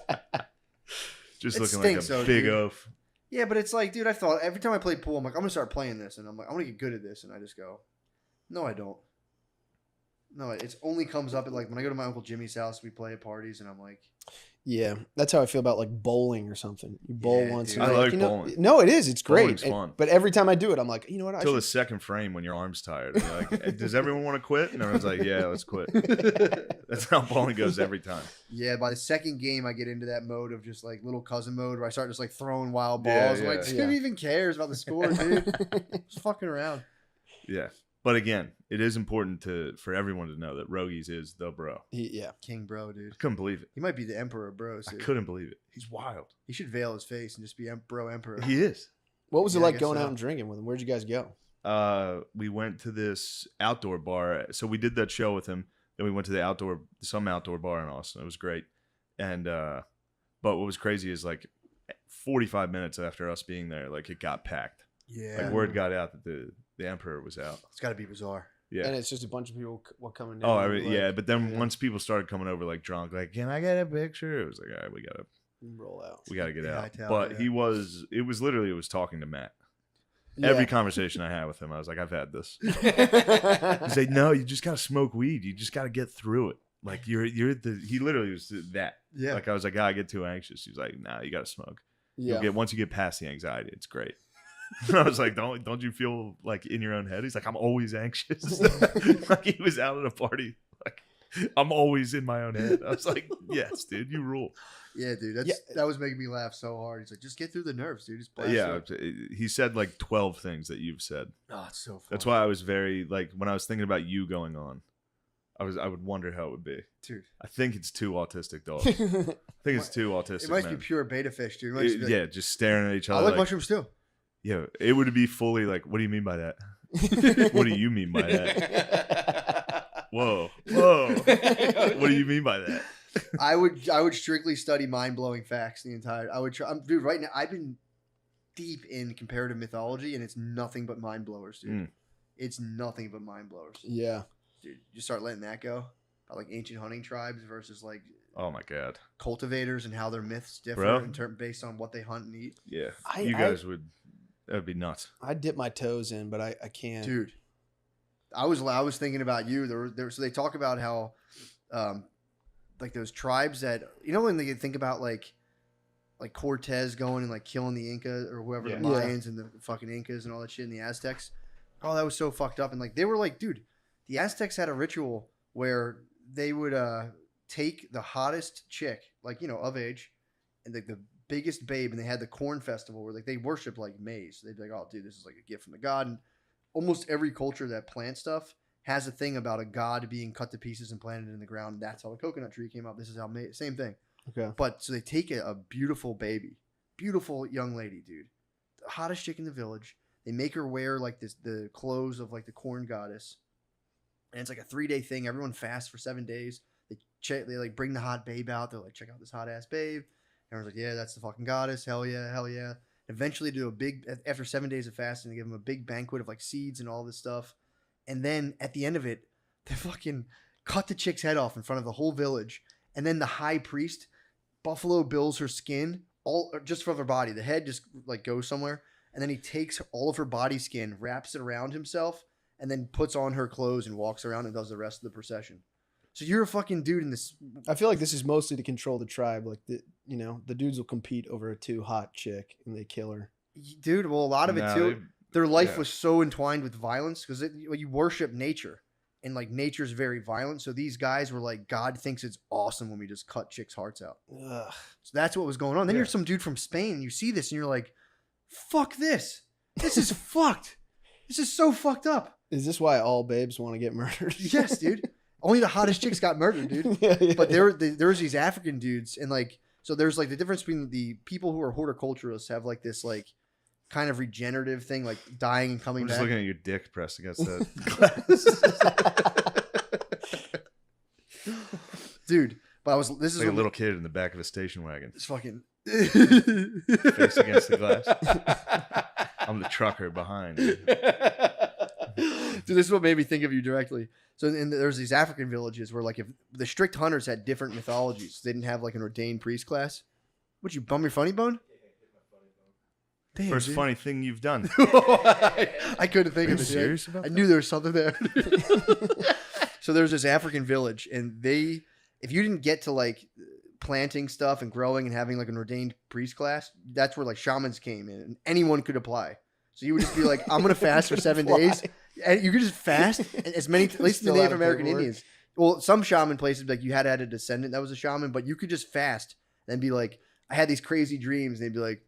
Just It looking stinks, like a though, big dude. oaf. Yeah, but it's like, dude, I thought every time I play pool, I'm like, I'm gonna start playing this, and I'm like, I'm gonna get good at this, and I just go, no, I don't. No, it only comes up at like when I go to my Uncle Jimmy's house, we play at parties, and I'm like, Yeah, that's how I feel about like bowling or something. You bowl Yeah, once. dude. and I you're like you know, bowling. No, it is. It's great. Bowling's fun. But every time I do it, I'm like, you know what? I Until the should. second frame when your arm's tired. You're like, does everyone want to quit? And everyone's like, yeah, let's quit. That's how bowling goes every time. yeah. By the second game, I get into that mode of just like little cousin mode, where I start just like throwing wild balls. Yeah, I'm like, yeah. who even cares about the score, dude? Just fucking around. Yeah. But again, it is important for everyone to know that Rogies is the bro. Yeah. King bro, dude. I couldn't believe it. He might be the emperor of bros. I Dude. couldn't believe it. He's wild. He should veil his face and just be bro emperor. He is. What was it Yeah, I like guess going so. out and drinking with him? Where'd you guys go? We went to this outdoor bar. So we did that show with him. Then we went to some outdoor bar in Austin. It was great. And but what was crazy is like 45 minutes after us being there, like it got packed. Yeah. Like word got out that the emperor was out. It's got to be bizarre. Yeah. And it's just a bunch of people coming down. Oh, I mean, like, yeah. But then yeah. once people started coming over like drunk, like, can I get a picture? It was like, all right, we roll out. gotta get Yeah, out. I tell, But yeah. it was literally talking to Matt. Yeah. Every conversation I had with him, I was like, I've had this. He's like, no, you just gotta smoke weed. You just gotta get through it. Like he literally was that. Yeah. Like I was like, I get too anxious. He's like, nah, you gotta smoke. Yeah. Once you get past the anxiety, it's great. I was like, don't you feel like in your own head? He's like, I'm always anxious. Like he was out at a party. Like I'm always in my own head. I was like, yes, dude, you rule. Yeah, dude. That was making me laugh so hard. He's like, just get through the nerves, dude. Just blast Yeah, it. he said like 12 things that you've said. Oh, it's so fun. That's why I was very like when I was thinking about you going on, I would wonder how it would be. Dude. I think it's 2 autistic dogs. I think it's 2 autistic It might men. be pure beta fish, dude. It might just be like, Yeah, just staring at each I other. like like, mushrooms too. yeah, it would be fully like, what do you mean by that? What do you mean by that? Whoa. What do you mean by that? I would strictly study mind blowing facts the entire. I would try, dude. Right now, deep in comparative mythology, and it's nothing but mind blowers, dude. It's nothing but mind blowers. Yeah. Dude, you start letting that go. About like ancient hunting tribes versus like Oh my god. cultivators and how their myths differ Bro. based on what they hunt and eat. Yeah. I- you I- guys would. That would be nuts. I dip my toes in, but I can't. Dude, I was thinking about you. So they talk about how, like those tribes that when they think about like Cortez going and like killing the Inca or whoever the Yeah. Mayans and the fucking Incas and all that shit and the Aztecs. Oh, that was so fucked up. And like they were like, dude, the Aztecs had a ritual where they would take the hottest chick, like of age, and like the biggest babe, and they had the corn festival where like they worship like maize. They'd be like, oh, dude, this is like a gift from the god. And almost every culture that plants stuff has a thing about a god being cut to pieces and planted in the ground. That's how the coconut tree came up. This is how same thing. Okay. But so they take a beautiful baby, beautiful young lady, dude, the hottest chick in the village. They make her wear like the clothes of like the corn goddess, and it's like a 3-day thing. Everyone fasts for 7 days. They like bring the hot babe out. They're like, check out this hot ass babe. Everyone's like, yeah, that's the fucking goddess. Hell yeah, hell yeah. Eventually, do a big after 7 days of fasting. They give them a big banquet of like seeds and all this stuff, and then at the end of it, they fucking cut the chick's head off in front of the whole village, and then the high priest Buffalo Bills her skin all just from her body. The head just like goes somewhere, and then he takes all of her body skin, wraps it around himself, and then puts on her clothes and walks around and does the rest of the procession. So you're a fucking dude in this. I feel like this is mostly to control the tribe. Like the dudes will compete over a too hot chick and they kill her. Dude, well, a lot of it No, too. Their life yeah. was so entwined with violence because you worship nature, and like nature's very violent. So these guys were like, God thinks it's awesome when we just cut chicks' hearts out. Ugh. So that's what was going on. Then Yeah. you're some dude from Spain, and you see this, and you're like, fuck this. This is fucked. This is so fucked up. Is this why all babes want to get murdered? Yes, dude. Only the hottest chicks got murdered, dude. Yeah. But there was these African dudes, and like, so there's like the difference between the people who are horticulturists have like this like kind of regenerative thing, like dying and coming I'm just back. looking at your dick pressed against that. Dude, but this is Like a when little kid in the back of a station wagon. it's fucking Face against the glass. I'm the trucker behind. Dude, this is what made me think of you directly. So there's these African villages where like if the strict hunters had different mythologies, they didn't have like an ordained priest class. Would you bum your funny bone? Damn, First dude. funny thing you've done. I couldn't think Are of you it. dude. serious about I that? knew there was something there. So there's this African village, and if you didn't get to like planting stuff and growing and having like an ordained priest class, that's where like shamans came in, and anyone could apply. So you would just be like, I'm gonna fast for 7 days, and you could just fast as many, at least the Fill Native out American paperwork. Indians. Well, some shaman places like you had to add a descendant that was a shaman, but you could just fast and be like, I had these crazy dreams, and they'd be like,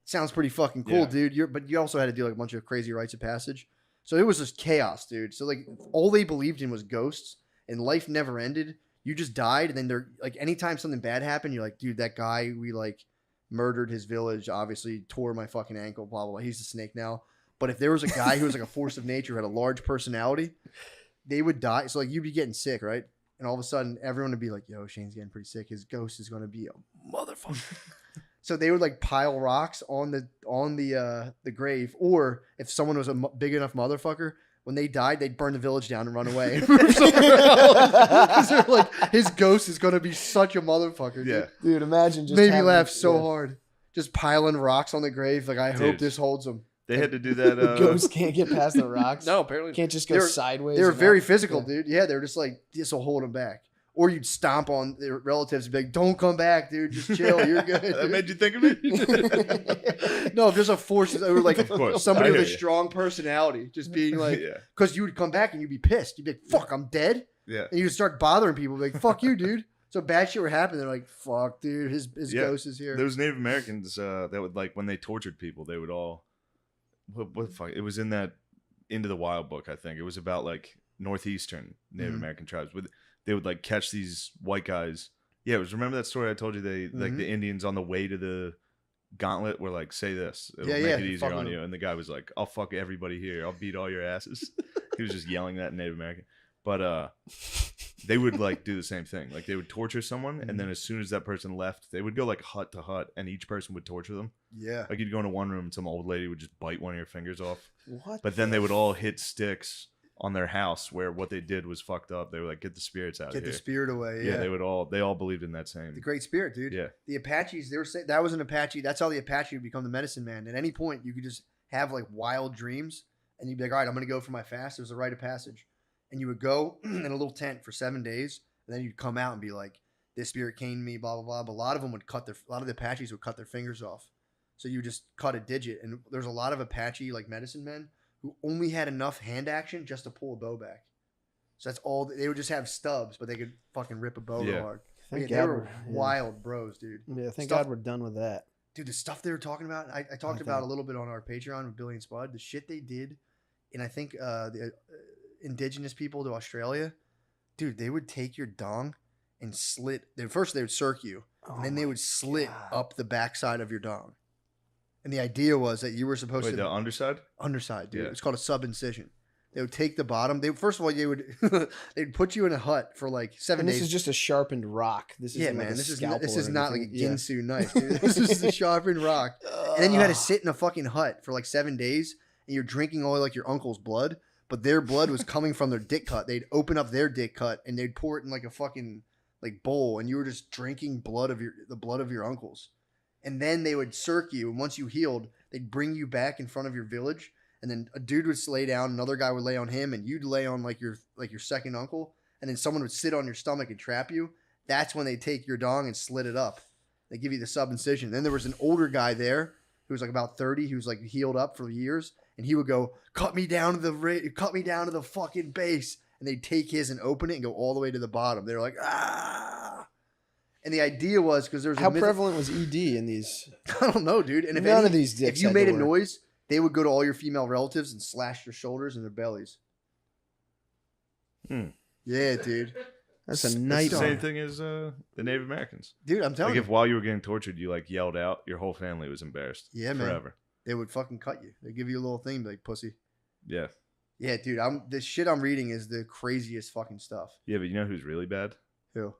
sounds pretty fucking cool, Yeah. dude. But you also had to do like a bunch of crazy rites of passage. So it was just chaos, dude. So like all they believed in was ghosts, and life never ended. You just died, and then they're like, anytime something bad happened, you're like, dude, that guy we like murdered his village, obviously tore my fucking ankle, blah blah blah. He's a snake now. But if there was a guy who was like a force of nature, who had a large personality, they would die. So like you'd be getting sick, right? And all of a sudden, everyone would be like, "Yo, Shane's getting pretty sick. His ghost is gonna be a motherfucker." So they would like pile rocks on the grave, or if someone was a big enough motherfucker, when they died, they'd burn the village down and run away. Move somewhere else. 'Cause they're like, his ghost is gonna be such a motherfucker. Yeah. Dude, imagine just Made me having- laugh so yeah. hard. Just piling rocks on the grave. Like I hope Dude. this holds them. They had to do that. Ghosts can't get past the rocks. No, apparently Can't just go They were- sideways. They were and very up. physical, Yeah. dude. Yeah, they were just like, this will hold them back. Or you'd stomp on their relatives and be like, don't come back, dude. Just chill. You're good. That made you think of it? No, there's a force. They were like Of course. somebody I with a hear you. strong personality, just being like, Yeah. because you would come back and you'd be pissed. You'd be like, fuck, I'm dead. Yeah. And you'd start bothering people, be like, fuck you, dude. So bad shit would happen. They're like, fuck, dude, his Yeah. ghost is here. Those Native Americans that would like when they tortured people, they would all what the fuck? It was in that Into the Wild book, I think. It was about like northeastern Native Mhm. American tribes. They would like catch these white guys. Yeah, it was remember that story I told you? They like Mhm. the Indians on the way to the gauntlet were like, say this. It'll Yeah, make yeah, it easier fuck on with you. And the guy was like, I'll fuck everybody here. I'll beat all your asses. He was just yelling that in Native American. But they would like do the same thing. Like they would torture someone, and then as soon as that person left, they would go like hut to hut, and each person would torture them. Yeah. Like you'd go into one room, and some old lady would just bite one of your fingers off. What? But then they would all hit sticks on their house, where what they did was fucked up. They were like, "Get the spirits out Get of here." the spirit away. Yeah, Yeah. they all believed in that same. The Great Spirit, dude. Yeah. The Apaches, they were saying that was an Apache. That's how the Apache would become the medicine man. At any point, you could just have like wild dreams, and you'd be like, all right, I'm going to go for my fast. There's a rite of passage. And you would go in a little tent for 7 days, and then you'd come out and be like, this spirit came to me, blah, blah, blah. But a lot of them would a lot of the Apaches would cut their fingers off. So you just cut a digit. And there's a lot of Apache like medicine men who only had enough hand action just to pull a bow back. So that's all. They would just have stubs, but they could fucking rip a bow real hard. But Thank yeah, God they were we're- wild bros, dude. Yeah, thank Stuff- God we're done with that. Dude, the stuff they were talking about, I talked about a little bit on our Patreon with Billy and Spud. The shit they did, and I think the indigenous people to Australia, dude, they would take your dong and slit. First, they would circ you, and then they would slit up the backside of your dong. And the idea was that you were supposed Wait, to the underside? underside, dude. Yeah. It's called a sub-incision. They would take the bottom. They first of all, they would they'd put you in a hut for like 7 And days. this is just a sharpened rock. This is Yeah, like man. a This is scalpel or not like a anything. Yeah. Ginsu knife, dude. This is a sharpened rock. And then you had to sit in a fucking hut for like 7 days, and you're drinking all like your uncle's blood, but their blood was coming from their dick cut. They'd open up their dick cut and they'd pour it in like a fucking like bowl, and you were just drinking the blood of your uncles. And then they would circ you, and once you healed, they'd bring you back in front of your village. And then a dude would lay down, another guy would lay on him, and you'd lay on like your second uncle, and then someone would sit on your stomach and trap you. That's when they take your dong and slit it up. They give you the sub-incision. Then there was an older guy there who was like about 30, who was like healed up for years, and he would go, cut me down to the fucking base, and they'd take his and open it and go all the way to the bottom. They were like, ah. And the idea was because there's How prevalent was ED in these? I don't know, dude. And if None of these dicks if you had made to a work. noise, they would go to all your female relatives and slash their shoulders and their bellies. Hmm. Yeah, dude. That's a It's the nightmare. same thing as the Native Americans. Dude, I'm telling Like you, if while you were getting tortured, you like yelled out, your whole family was embarrassed. Yeah, man. Forever. they would fucking cut you. They give you a little thing, be like pussy. Yeah. Yeah, dude. This shit I'm reading is the craziest fucking stuff. Yeah, but you know who's really bad? Who?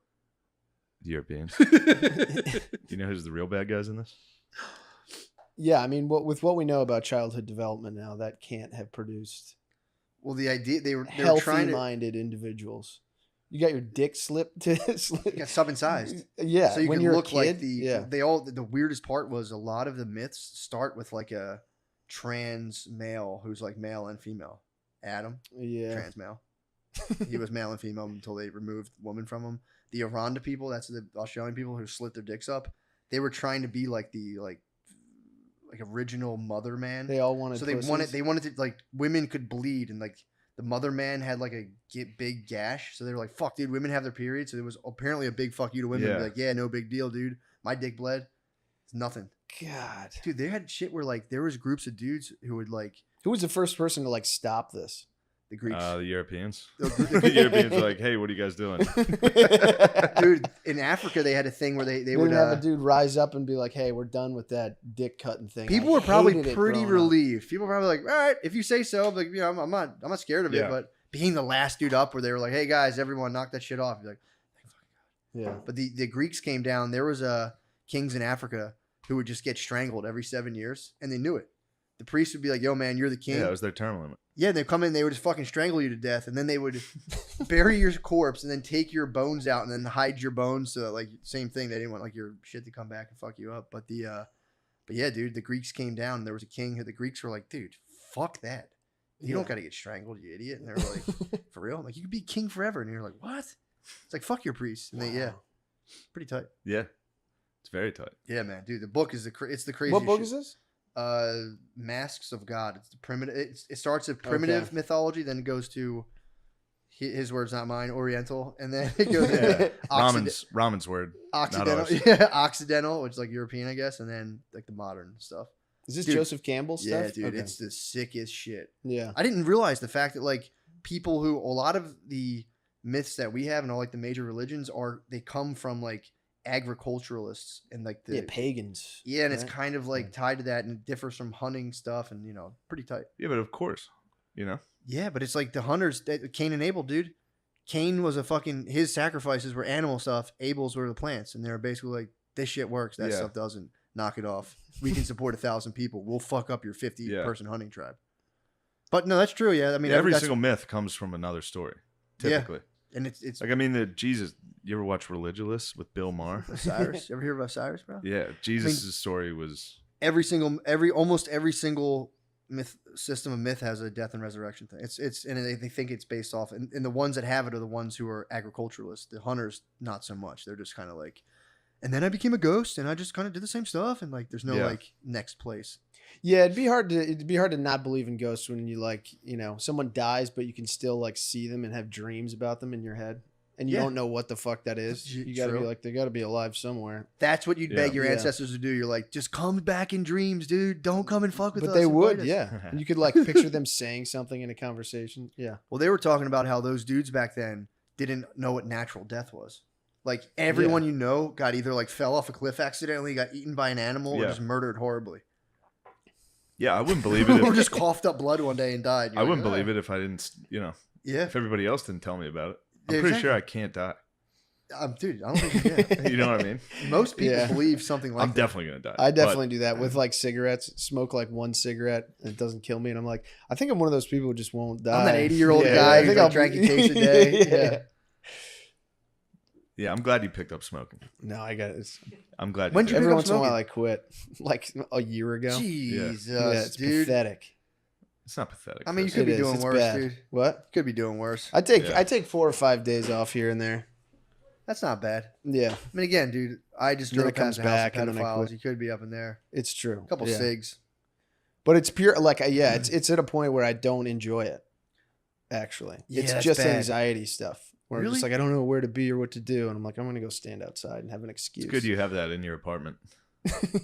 The Europeans. You know who's the real bad guys in this? Yeah, I mean, with what we know about childhood development now, that can't have produced Well, the idea they were trying to healthy-minded individuals. You got your dick slipped to get sub-incised. Yeah, So you when can you're look a like kid, the yeah. the weirdest part was a lot of the myths start with like a trans male who's like male and female. Adam, Yeah. trans male. He was male and female until they removed woman from him. The Aranda people, that's the Australian people who slit their dicks up. They were trying to be like the like original mother man. They all wanted so pussies. they wanted to like women could bleed, and like the mother man had like a big gash. So they were like, "Fuck, dude, women have their periods." So there was apparently a big fuck you to women. Yeah. Be like, yeah, no big deal, dude. My dick bled. It's nothing, God. dude. They had shit where like there was groups of dudes who would like Who was the first person to like stop this? the Greeks. The Europeans. The- The Europeans were like, hey, what are you guys doing? Dude, in Africa they had a thing where they They would would have a dude rise up and be like, "Hey, we're done with that dick cutting thing." people I were probably hated it pretty growing up. relieved. People were probably like, all right, if you say so. Like, you know, I'm not scared of it. Yeah. But being the last dude up, where they were like, hey guys, everyone knock that shit off. You're like, Yeah. but the Greeks came down. There was kings in Africa who would just get strangled every 7 years, and they knew it. The priest would be like, yo man, you're the king. Yeah, that was their term limit. Yeah, they'd come in, they would just fucking strangle you to death, and then they would bury your corpse and then take your bones out and then hide your bones. So that, like, same thing. They didn't want like your shit to come back and fuck you up. But but yeah, dude, the Greeks came down. And there was a king who the Greeks were like, dude, fuck that. You don't Yeah. got to get strangled, you idiot. And they were like, for real? Like, you could be king forever. And you're like, what? It's like, fuck your priest. And they, yeah, pretty tight. Yeah. It's very tight. Yeah, man, dude, the book is it's the craziest. What book shit. is this? Masks of God. It's the primitive. It starts with primitive Okay. mythology, then it goes to his words, not mine, Oriental, and then it goes Yeah. to Ramen's word. Occidental, ours. yeah, Occidental, which is like European, I guess, and then like the modern stuff. Is this Dude. Joseph Campbell stuff? Yeah, dude, Okay. it's the sickest shit. Yeah. I didn't realize the fact that like people who a lot of the myths that we have and all like the major religions they come from like agriculturalists and like the Yeah, pagans. yeah, and it's right? kind of like tied to that, and it differs from hunting stuff, and pretty tight. Yeah, but of course, you know. Yeah, but it's like the hunters, Cain and Abel, dude. Cain was his sacrifices were animal stuff. Abel's were the plants, and they were basically like, this shit works. That stuff doesn't. Knock it off. We can support 1,000 people. We'll fuck up your 50-person hunting tribe. But no, that's true. Yeah, I mean, every single myth comes from another story, typically. Yeah. And it's like, I mean, the Jesus. You ever watch Religulous with Bill Maher? Cyrus. You ever hear about Cyrus, bro? Yeah, Jesus' story was almost every single system of myth has a death and resurrection thing. And they think it's based off, and the ones that have it are the ones who are agriculturalists. The hunters, not so much. They're just kind of like, and then I became a ghost, and I just kind of did the same stuff, and like, there's no like next place. Yeah, it'd be hard to not believe in ghosts when you like, you know, someone dies, but you can still like see them and have dreams about them in your head, and you don't know what the fuck that is. You gotta be like, they gotta be alive somewhere. That's what you'd beg your ancestors to do. You're like, just come back in dreams, dude. Don't come and fuck with us. But they would, yeah. You could like picture them saying something in a conversation. Yeah. Well, they were talking about how those dudes back then didn't know what natural death was. Like everyone you know got either like fell off a cliff accidentally, got eaten by an animal, or just murdered horribly. Yeah, I wouldn't believe it. Or just coughed up blood one day and died. I wouldn't believe it if I didn't, you know. Yeah. If everybody else didn't tell me about it. I'm pretty sure I can't die. Dude, I don't think you can. You know what I mean? Most people believe something like that. I'm definitely going to die. I definitely do that with like cigarettes. Smoke like one cigarette and it doesn't kill me. And I'm like, I think I'm one of those people who just won't die. I'm that 80-year-old guy who like drank a case a day. Yeah, I'm glad you picked up smoking. No, I got it. I'm glad. When did you Every pick up once in a while smoking? I quit. Like a year ago. Jesus, Yeah, it's dude. pathetic. It's not pathetic. I mean, you Chris. could be It is. doing It's worse, bad. dude. What? Could be doing worse. I take 4 or 5 days off here and there. That's not bad. Yeah, I mean, again, dude, I just Then drove it comes past the house back of and then I pedophiles. quit. You could be up in there. it's true. A couple yeah. cigs. But it's pure like it's at a point where I don't enjoy it. Actually, Yeah, it's that's just bad. anxiety stuff. Where I'm Really? just like I don't know where to be or what to do, and I'm like I'm gonna go stand outside and have an excuse. It's good you have that in your apartment,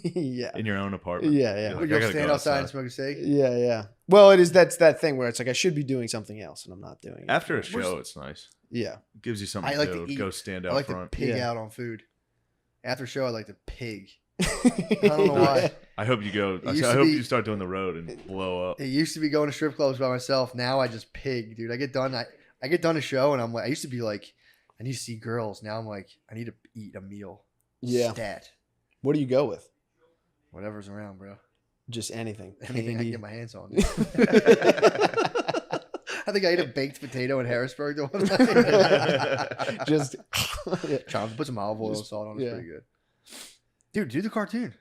yeah, in your own apartment. yeah, yeah. You're Would like, you I gotta stand go outside and smoke a cig? Yeah, yeah. Well, that's that thing where it's like I should be doing something else and I'm not doing it. After a show, it's nice. Yeah. It gives you something I like to to eat. go stand I out like front. to pig Yeah. out on food. After show, I like to pig. I don't know why. I hope you go. I used to hope be- you start doing the road and blow up. It used to be going to strip clubs by myself. Now I just pig, dude. I get done a show and I'm like, I used to be like, I need to see girls. Now I'm like, I need to eat a meal. Yeah. Stat. What do you go with? Whatever's around, bro. Just anything. Anything I Candy. can get my hands on. I think I ate a baked potato in Harrisburg the one night. Just Trying to put some olive oil and salt on. It's yeah. pretty good. Dude, do the cartoon.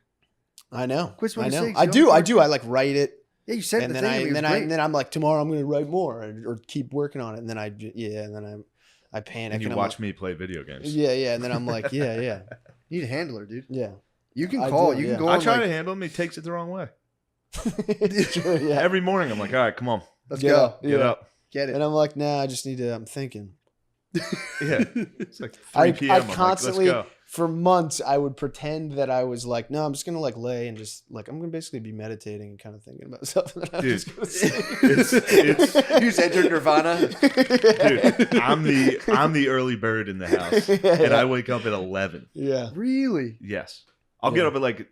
I know. Quit I smoking know. cigs. I You do. don't I do. I like write it. Yeah, you sent And the then thing. I to me. and It then was I great. and then I'm like tomorrow I'm gonna write more or keep working on it and then I panic And you I'm watch like, me play video games. Yeah, and then I'm like, yeah. You need a handler, dude. Yeah. You can I call. do, You yeah. can go I on try like, to handle him. He takes it the wrong way. It's true, yeah. Every morning, I'm like, all right, come on, let's Get go. up. get Yeah. up. Get it. And I'm like, nah, I just need to I'm thinking. Yeah, it's like 3 I p.m. I'm constantly like, let's go. for months I would pretend that I was like, no, I'm just gonna like lay and just like I'm gonna basically be meditating and kind of thinking about stuff. And then I'm Dude, just gonna sleep. it's You just entered Nirvana. dude. I'm the early bird in the house, and I wake up at 11. Yeah. Really? Yes, I'll get up at like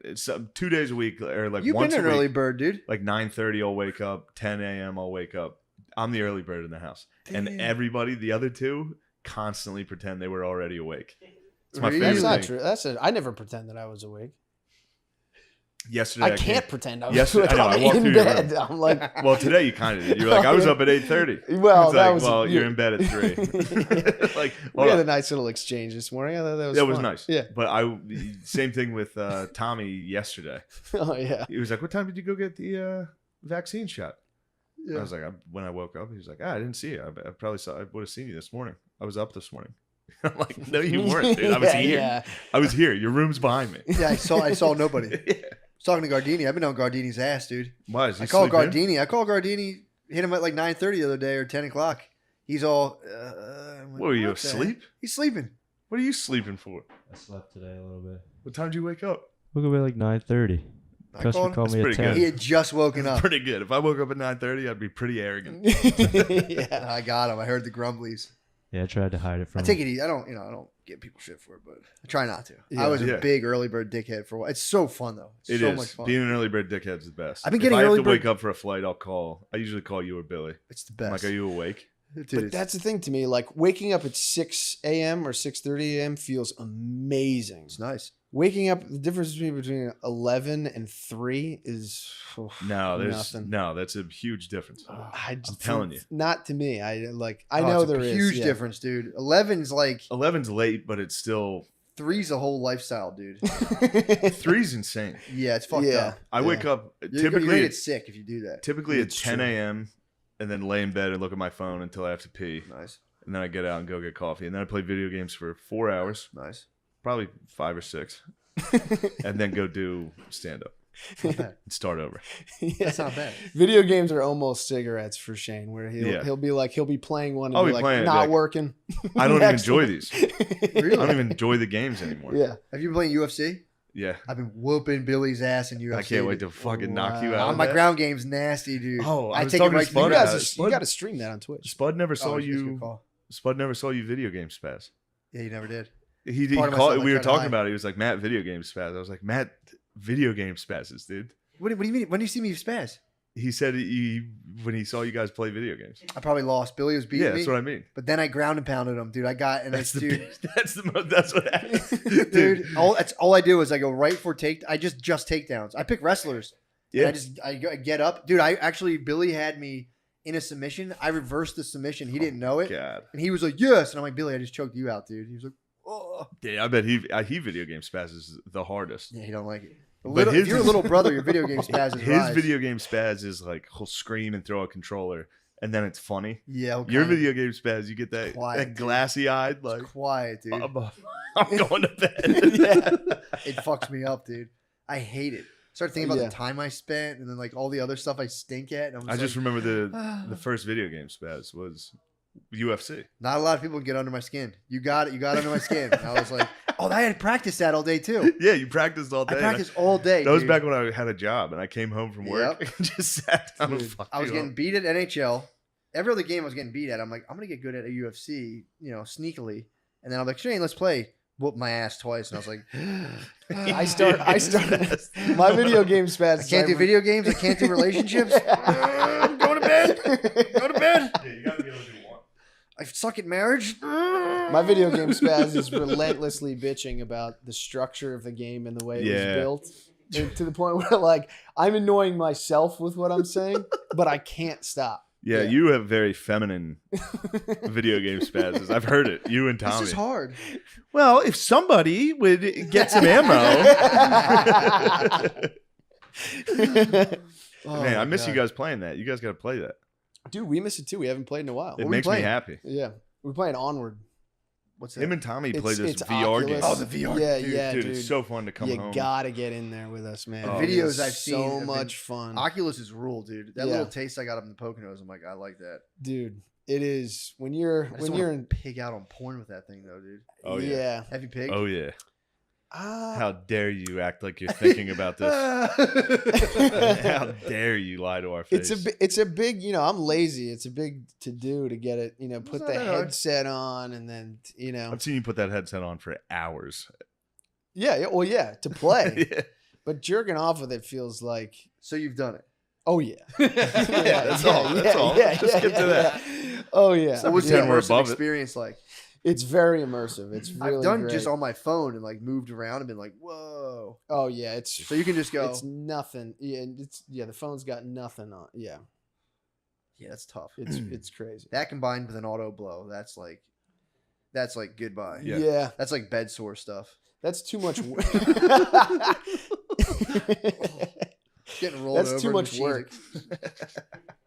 2 days a week, or like You've once been an a week. early bird, dude. Like 9:30, I'll wake up. 10 a.m., I'll wake up. I'm the early bird in the house, Damn. and everybody, the other two, constantly pretend they were already awake. It's my Really? favorite That's thing. not true. I never pretend that I was awake. Yesterday, I can't pretend I was Yesterday- awake. I know, I I'm walked in through your bed. I'm like, Well, today you kind of did. You're like, I was up at 8:30. well, It's that like, was well, you're in bed at 3. Like, we hold had a on. nice little exchange this morning. I thought that was That was fun. nice. Yeah. But same thing with Tommy yesterday. Oh yeah. He was like, what time did you go get the vaccine shot? Yeah. I was like, when I woke up, he was like, I didn't see you. I probably I would have seen you this morning. I was up this morning. I'm like, no, you weren't, dude. I was here. Yeah. I was here. Your room's behind me. Yeah, I saw nobody. I Yeah. was talking to Gardini. I've been on Gardini's ass, dude. Why is he I called sleep in? Gardini, hit him at like 9:30 the other day or 10 o'clock. He's all, I'm like, What were you what the heck? asleep? He's sleeping. What are you sleeping for? I slept today a little bit. What time did you wake up? Woke up at like 9:30. I Customer called, called me That's at pretty 10. he had just woken up. Pretty good. If I woke up at 9:30, I'd be pretty arrogant. Yeah. I got him. I heard the grumblies. Yeah, I tried to hide it from I take it easy. I don't give people shit for it, but I try not to. Yeah. I was Yeah. a big early bird dickhead for a while. It's so fun though. It's It so is. much fun. Being an early bird dickhead's the best. I've been getting if I early have to bird- wake up for a flight, I'll call. I usually call you or Billy. It's the I'm best. like, are you awake? But that's the thing to me. Like waking up at 6 a.m. or 6:30 a.m. feels amazing. It's nice. Waking up, the difference between 11 and 3 is nothing. That's a huge difference. I'm telling you. Not to me. I know It's there a is huge yeah. difference, dude. 11's like 11's late, but it's still 3's a whole lifestyle, dude. 3's insane. Yeah, it's fucked Yeah. up. I wake up You're gonna typically get sick if you do that. typically at It's 10 true. a.m. and then lay in bed and look at my phone until I have to pee, Nice, and then I get out and go get coffee, and then I play video games for 4 hours, nice. probably 5 or 6, and then go do stand up Not bad. and start over. Yeah. That's not bad. Video games are almost cigarettes for Shane, where he'll be playing one and I'll be be like, playing it, not like, working. I don't even Next enjoy one. these. Really? I don't even enjoy the games anymore. Yeah. Have you been playing UFC? Yeah. I've been whooping Billy's ass in UFC. I can't wait to fucking knock you out. My ground game's nasty, dude. Oh, I was take talking it to right Spud You about guys, it. you got to stream that on Twitch. Spud never saw It's a good you. call. Spud never saw you video game spaz. Yeah, you never did. He Part of called. myself, We I were tried to talking hide. about it. He was like, Matt, video game spaz. I was like, Matt, video game spazzes, dude. What do you mean? When do you see me spaz? He said when he saw you guys play video games. I probably lost. Billy was beating Yeah, me. that's what I mean. But then I ground and pounded him, dude. That's that's what happens, dude. All I do is I go right for I just takedowns. I pick wrestlers. Yeah. And I get up, dude. Billy had me in a submission. I reversed the submission. He didn't know it, God. and he was like, "Yes," and I'm like, "Billy, I just choked you out, dude." He was like, "Oh, Yeah, I bet he video game spazzes the hardest. yeah, he don't like it." But If you're a little brother, your video game spaz is His rise. video game spaz is like he'll scream and throw a controller, and then it's funny. Yeah, he'll Your kinda- video game spaz, you get that, Quiet, that dude. glassy eyed like quiet, dude. I'm going to bed. It fucks me up, dude. I hate it. Start thinking about Yeah. the time I spent and then like all the other stuff I stink at. And I just remember the "Ah." first video game spaz was UFC. Not a lot of people can get under my skin. You got it. You got under my skin. And I was like, oh, I had practiced that all day too. Yeah, you practiced all I day. practiced all day. That was dude. back when I had a job and I came home from work Yep. and just sat down and Dude, fucked I was you getting up. beat at NHL. Every other game I was getting beat at. I'm like, I'm gonna get good at a UFC, sneakily. And then I'm like, Shane, let's play. Whoop my ass twice, and I was like, I started my video game spaz. I can't do video games. I can't do relationships. I'm going to bed. Go to bed. Yeah, you gotta be able to do one. I suck at marriage. My video game spaz is relentlessly bitching about the structure of the game and the way it was Yeah. built. And to the point where like I'm annoying myself with what I'm saying, but I can't stop. Yeah, Yeah. you have very feminine video game spazzes. I've heard it. You and This Tommy. is hard. Well, if somebody would get some ammo. Oh, Man, I my miss you God. guys playing that. You guys got to play that. Dude, we miss it too. We haven't played in a while. It we makes me playing? happy. Yeah, we're playing Onward. What's that? Him and Tommy play this It's VR Oculus. game. Oh, the VR. Yeah, dude, yeah, dude, dude. it's so fun to come You home. gotta get in there with us, man. The It videos is I've seen so have been- much fun, Oculus is rule, dude. That Yeah. little taste I got up in the Poconos, I'm like, I like that. dude. It is when you're I just when wanna you're in. pig out on porn with that thing, though, dude. Oh, yeah. Have you pigged? Oh yeah. Ah, How dare you act like you're thinking about this? How dare you lie to our face? it's a big, I'm lazy. It's a big to do to get it, put not the that hard. headset on and then, I've seen you put that headset on for hours. yeah, well, yeah, to play. Yeah. But jerking off with it feels like, So you've done it. oh yeah, that's all. That's all. Just get to that. yeah. Oh yeah, What was the pretend we're immersive above it. experience like? it's very immersive. It's really I've done great. just on my phone and like moved around and been like, whoa. Oh yeah, it's So you can just go. it's nothing. Yeah, the phone's got nothing on. Yeah, Yeah, that's tough. it's crazy. That combined with an auto blow, that's like goodbye. Yeah. Yeah, That's like bed sore stuff. that's too much. Getting rolled That's over too and much cheesy. work.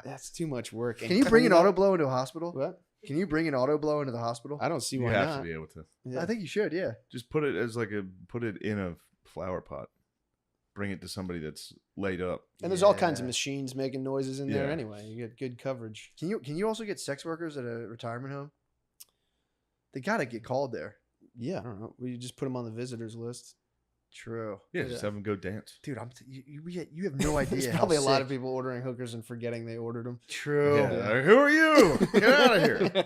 That's too much work. Can you bring an auto blow into a hospital? What? Can you bring an auto blow into the hospital? I don't see You why have not. to be able to. Yeah. I think you should. Yeah. Just put it as put it in a flower pot. Bring it to somebody that's laid up. And there's all kinds of Yeah. machines making noises in there Yeah. anyway. You get good coverage. Can you also get sex workers at a retirement home? They gotta get called there. Yeah, I don't know. We just put them on the visitors list. True, Yeah, Yeah. just have them go dance. dude. You have no idea. There's how probably a lot of sick- people ordering hookers and forgetting they ordered them. True. Yeah. Who are you? Get out of here.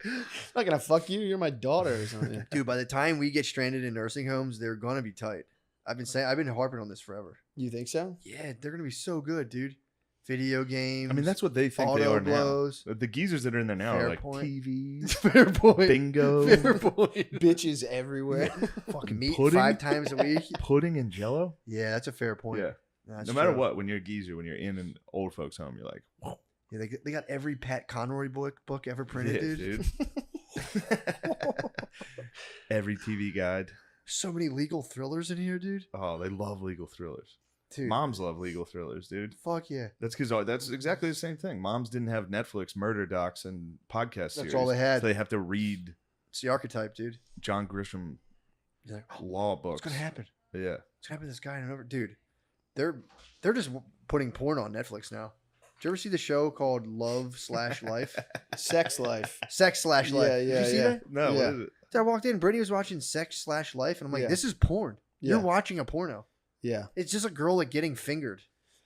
I'm not gonna fuck you. You're my daughter or something. Dude, by the time we get stranded in nursing homes, they're gonna be tight. I've been harping on this forever. You think so? Yeah, they're gonna be so good, dude. video games. I mean, that's what they think they auto are blows. now. The geezers that are in there now Fair are like point. TVs, Fair point. bingo, Fair point. Bitches everywhere. Fucking meat Pudding? 5 times a week. pudding and Jello. Yeah, that's a fair point. Yeah. That's No matter true. what, when you're a geezer, when you're in an old folks' home, you're like, whoa. Yeah, they got every Pat Conroy book ever printed, Yeah, dude. Every TV guide. So many legal thrillers in here, dude. Oh, they love legal thrillers. Dude, Moms love legal thrillers, dude. fuck yeah. That's because that's exactly the same thing. Moms didn't have Netflix, murder docs, and podcast series. That's all they had. So they have to read It's the archetype, dude. John Grisham You're like, oh, law books. what's gonna happen? Yeah. What's gonna happen to this guy and over, dude? They're just putting porn on Netflix now. Did you ever see the show called Love/Life? Sex life. Sex/Life. Yeah, Did yeah, you see yeah. that? No, Yeah. what is it? I walked in, Brittany was watching Sex/Life, and I'm like, Yeah. this is porn. Yeah. You're watching a porno. Yeah. It's just a girl like getting fingered.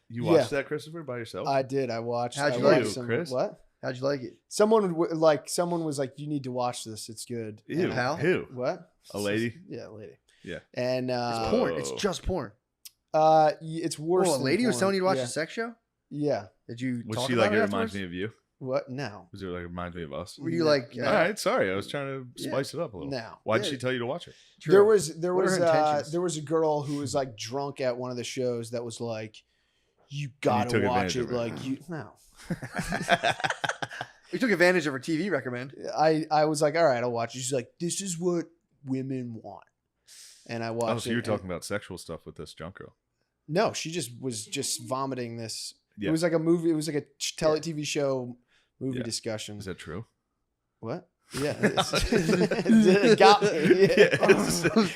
You Yeah. watched that, Christopher, by yourself? I did. I watched. How'd I you watched like it, Chris? What? How'd you like it? Someone was like, "You need to watch this. It's good." Ew. Pal? Who? What? A lady? Yeah, a lady. Yeah. And It's porn. It's just porn. it's worse. Oh, a than lady was porn. telling you to watch yeah. a sex show? Yeah. Did you Was talk she about like, it reminds afterwards? me of you? What? No. Was it like, it reminds me of us? Were you like, No. All right, sorry. I was trying to Yeah. spice it up a little. No. Why'd Yeah. she tell you to watch it? true. There What are her intentions? there was a girl who was like drunk at one of the shows that was like, "You gotta took watch advantage it." of her. Like you no. We took advantage of her TV recommend. I was like, all right, I'll watch it. She's like, this is what women want. And I watched Oh, so it. you were and- talking about sexual stuff with this junk girl. No, she just was vomiting this. Yeah. It was like a movie. It was like a TV show movie Yeah. discussion. Is that true? What? Yeah. It got me. Yeah, Yeah. it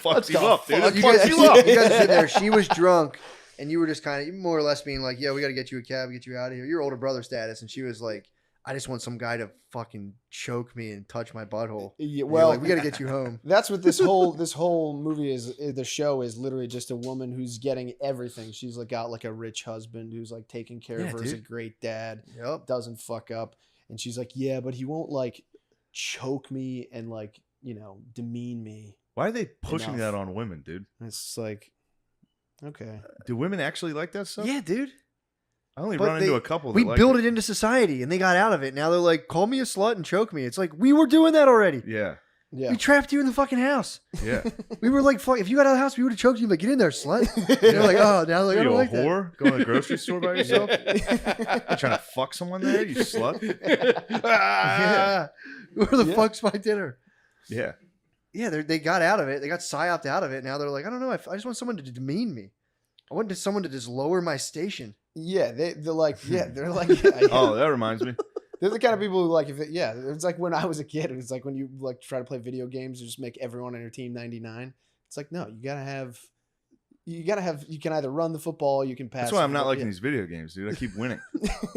fucks you up, dude. You It guys, fucks you you up. guys sit there. She was drunk, and you were just kind of more or less being like, "Yeah, we got to get you a cab, get you out of here." Your older brother status, and she was like, "I just want some guy to fucking choke me and touch my butthole." Yeah, And you're well, like, we got to get you home. that's what this whole movie is. The show is literally just a woman who's getting everything. She's like got like a rich husband who's like taking care Yeah, of her as a dude. great dad. Yep. Doesn't fuck up, and she's like, yeah, but he won't like choke me and like demean me. Why are they pushing Enough. that on women, dude? And it's like, okay, Do women actually like that stuff? Yeah, dude. I only But run into a couple that We like built it into society, and they got out of it. Now they're like, "Call me a slut and choke me." It's like we were doing that already. Yeah. yeah. We trapped you in the fucking house. Yeah. We were like, "Fuck!" If you got out of the house, we would have choked you. Like, get in there, slut. And they're like, "Oh, now like, Are I you don't a like that." whore? Going to the grocery store by yourself? You trying to fuck someone there, you slut? Yeah. Where the Yeah. fuck's my dinner? Yeah. Yeah, they got out of it. They got psyoped out of it. Now they're like, I don't know. I just want someone to demean me. I want someone to just lower my station. Yeah, they're like, yeah, yeah. Oh, that reminds me. They're the kind of people who like, it's like when I was a kid. It's like when you like try to play video games, you just make everyone on your team 99. It's like, no, you can either run the football, you can pass. That's why the I'm not football. liking these video games, dude. I keep winning.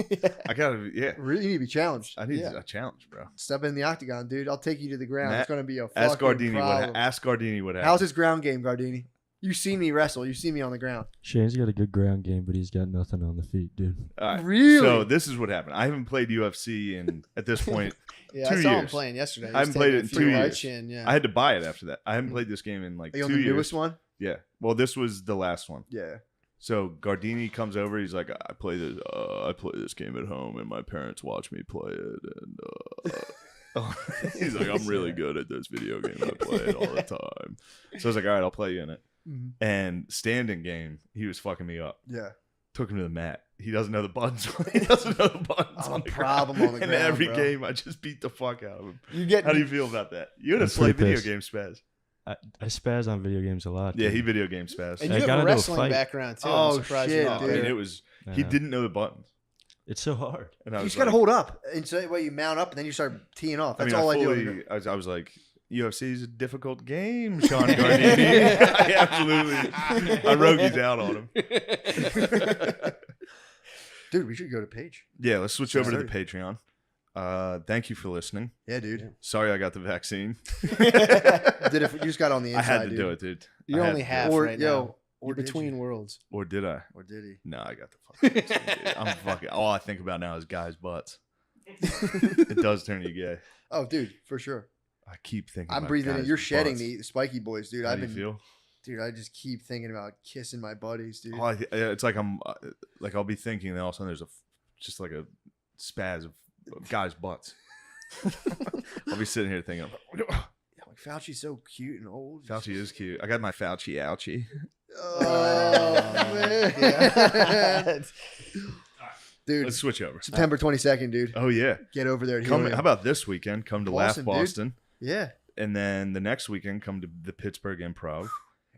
Yeah. I gotta, yeah. Really, you need to be challenged. I need Yeah. a challenge, bro. Step in the octagon, dude. I'll take you to the ground. Matt, It's going to be a Ask fucking Gardini problem. ask Gardini what happened. How's his ground game, Gardini? You see me wrestle. You see me on the ground. Shane's got a good ground game, but he's got nothing on the feet, dude. All right. Really? So this is what happened. I haven't played UFC in at this point. Yeah, 2 I saw him years. playing yesterday. He I was haven't played taking it in a few 2 right years. chin, yeah. I had to buy it after that. I haven't played this game in like Are you 2 on the years. newest one? Yeah. Well, this was the last one. Yeah. So Gardini comes over. He's like, I play this game at home, and my parents watch me play it. And he's like, I'm really good at this video game. I play it all the time. So I was like, all right, I'll play you in it. Mm-hmm. And standing game, he was fucking me up. Yeah. Took him to the mat. He doesn't know the buttons. He doesn't know the buttons Oh, on the problem ground. on the And ground, every bro. game, I just beat the fuck out of him. You get How do you feel about that? You had to That's play pretty video pissed. game spaz. I spaz on video games a lot. Yeah, dude. he video game spaz. and I you got have a into a wrestling fight. background too. Oh, I'm surprised shit, you're not. I mean, dude. it was. Yeah. He didn't know the buttons. It's so hard. And I You was just got to like, hold up. And so that way you mount up and then you start teeing off. That's all I do. I was like, UFC is a difficult game, Sean Gardini. I absolutely, I roguies out on him. Dude, we should go to Page. Yeah, let's switch over to the 6:30. Patreon. Thank you for listening. Yeah, dude. Sorry I got the vaccine. Did it, you just got on the I inside, had to dude. do it, dude. You're I had only to. half Or, right yo, now. or You're did between you? worlds. Or did I? Or did he? No, I got the fucking vaccine, dude. I'm fucking. All I think about now is guys' butts. It does turn you gay. Oh, dude, for sure. I keep thinking. I'm about breathing it. guys' You're shedding butts. the spiky boys, dude. How I've do been, you feel? dude. I just keep thinking about kissing my buddies, dude. Oh, it's like I'm like I'll be thinking, and all of a sudden there's a just like a spaz of guys' butts. I'll be sitting here thinking, Like Fauci's so cute and old. Fauci is cute. I got my Fauci ouchie. Oh, man. God. Dude, Let's switch over. September 22nd, dude. Oh yeah. Get over there. How about this weekend? Come to Boston, Laugh dude. Boston, Yeah. and then the next weekend come to the Pittsburgh Improv.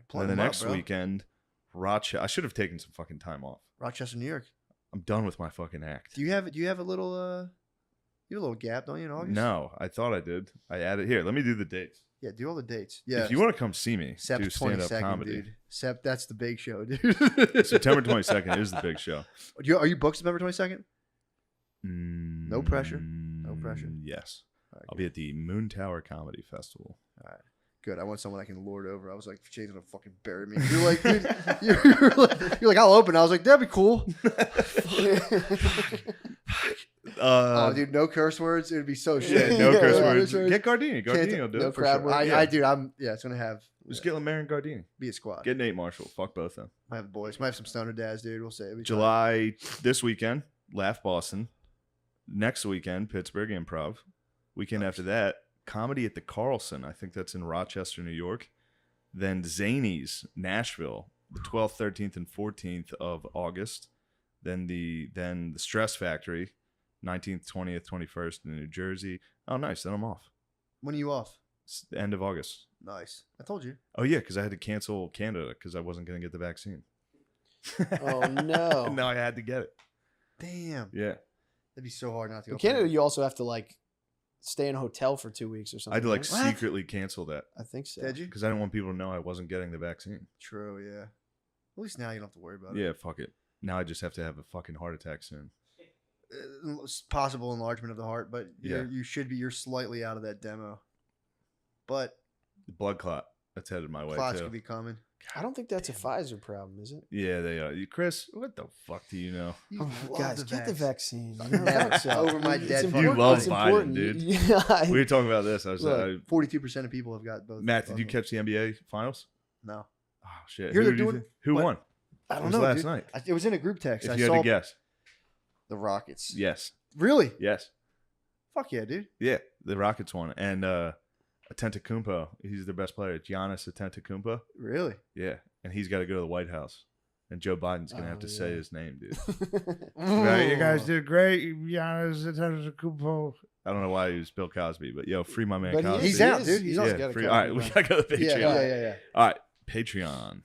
Plug And then the them up, next bro. weekend, Rochester. I should have taken some fucking time off. Rochester, New York. I'm done with my fucking act. Do you have a little you have a little gap, don't you, in August? No, I thought I did. I added here. Let me do the dates. Yeah, do all the dates. Yeah. If you want to come see me, Sept do stand up 22nd, comedy. dude. Sept, that's the big show, dude. September 22nd is the big show. Are you booked September 22nd? No pressure. No pressure. Yes. All right, I'll be at the Moon Tower Comedy Festival. good. I want someone I can lord over. I was like, Shane's gonna fucking bury me. You're like, dude, you're like, I'll open. I was like, that'd be cool. Oh, dude, no curse words. It would be so shit. Yeah, no curse Yeah, words. no Get Gardini. Can't- Gardini will do no it for crowd sure. work. I dude, it's gonna have Just get Lemaire and Gardini. be a squad. Get Nate Marshall. Fuck both of them. Might have the boys. Might have some stoner dads, dude. We'll say. July this weekend, Laugh Boston. Next weekend, Pittsburgh Improv. Weekend after that, Comedy at the Carlson. I think that's in Rochester, New York. Then Zany's, Nashville, the 12th, 13th, and 14th of August. Then the Stress Factory, 19th, 20th, 21st in New Jersey. Oh, nice. Then I'm off. When are you off? It's the end of August. Nice. I told you. Oh, yeah, because I had to cancel Canada because I wasn't going to get the vaccine. Oh, no. No, I had to get it. Damn. Yeah. That'd be so hard not to go. In Canada, you also have to like stay in a hotel for 2 weeks or I something. had to like right? secretly cancel that I think so. Did you? because I didn't want people to know I wasn't getting the vaccine. True. Yeah. At least now you don't have to worry about Yeah, fuck it. Now I just have to have a fucking heart attack soon. it. It's possible enlargement of the heart, but you're slightly out of that demo. But The blood clot that's headed my way clots too. could be coming. I don't think that's a Pfizer problem, is it? Yeah, they are. Chris, what the fuck do you know? You Oh, love guys, get the vax. vaccine. Never. Over my dead fucking You love it's Biden, important. dude. Yeah, We were talking about this. I was Look, 42% of people have got both. Matt, did both you of them. catch the NBA finals? No. Oh shit! Here Who they're do you doing- think- Who what? won? I It don't was know. last dude. night. It was in a group text. If I you saw had to guess, the Rockets. yes, Really? yes, Fuck yeah, dude. yeah. The Rockets won, and Antetokounmpo, he's their best player. Giannis Antetokounmpo. Really? Yeah, and he's got to go to the White House, and Joe Biden's gonna have Oh, to say yeah. his name, dude. Right, Right, you guys did great, Giannis Antetokounmpo. I don't know why he was Bill Cosby, but yo, free my man But Cosby. He's out, dude. He's also yeah, got a free. Cosby All right, we run. gotta go to Patreon. Yeah. yeah. All right, Patreon.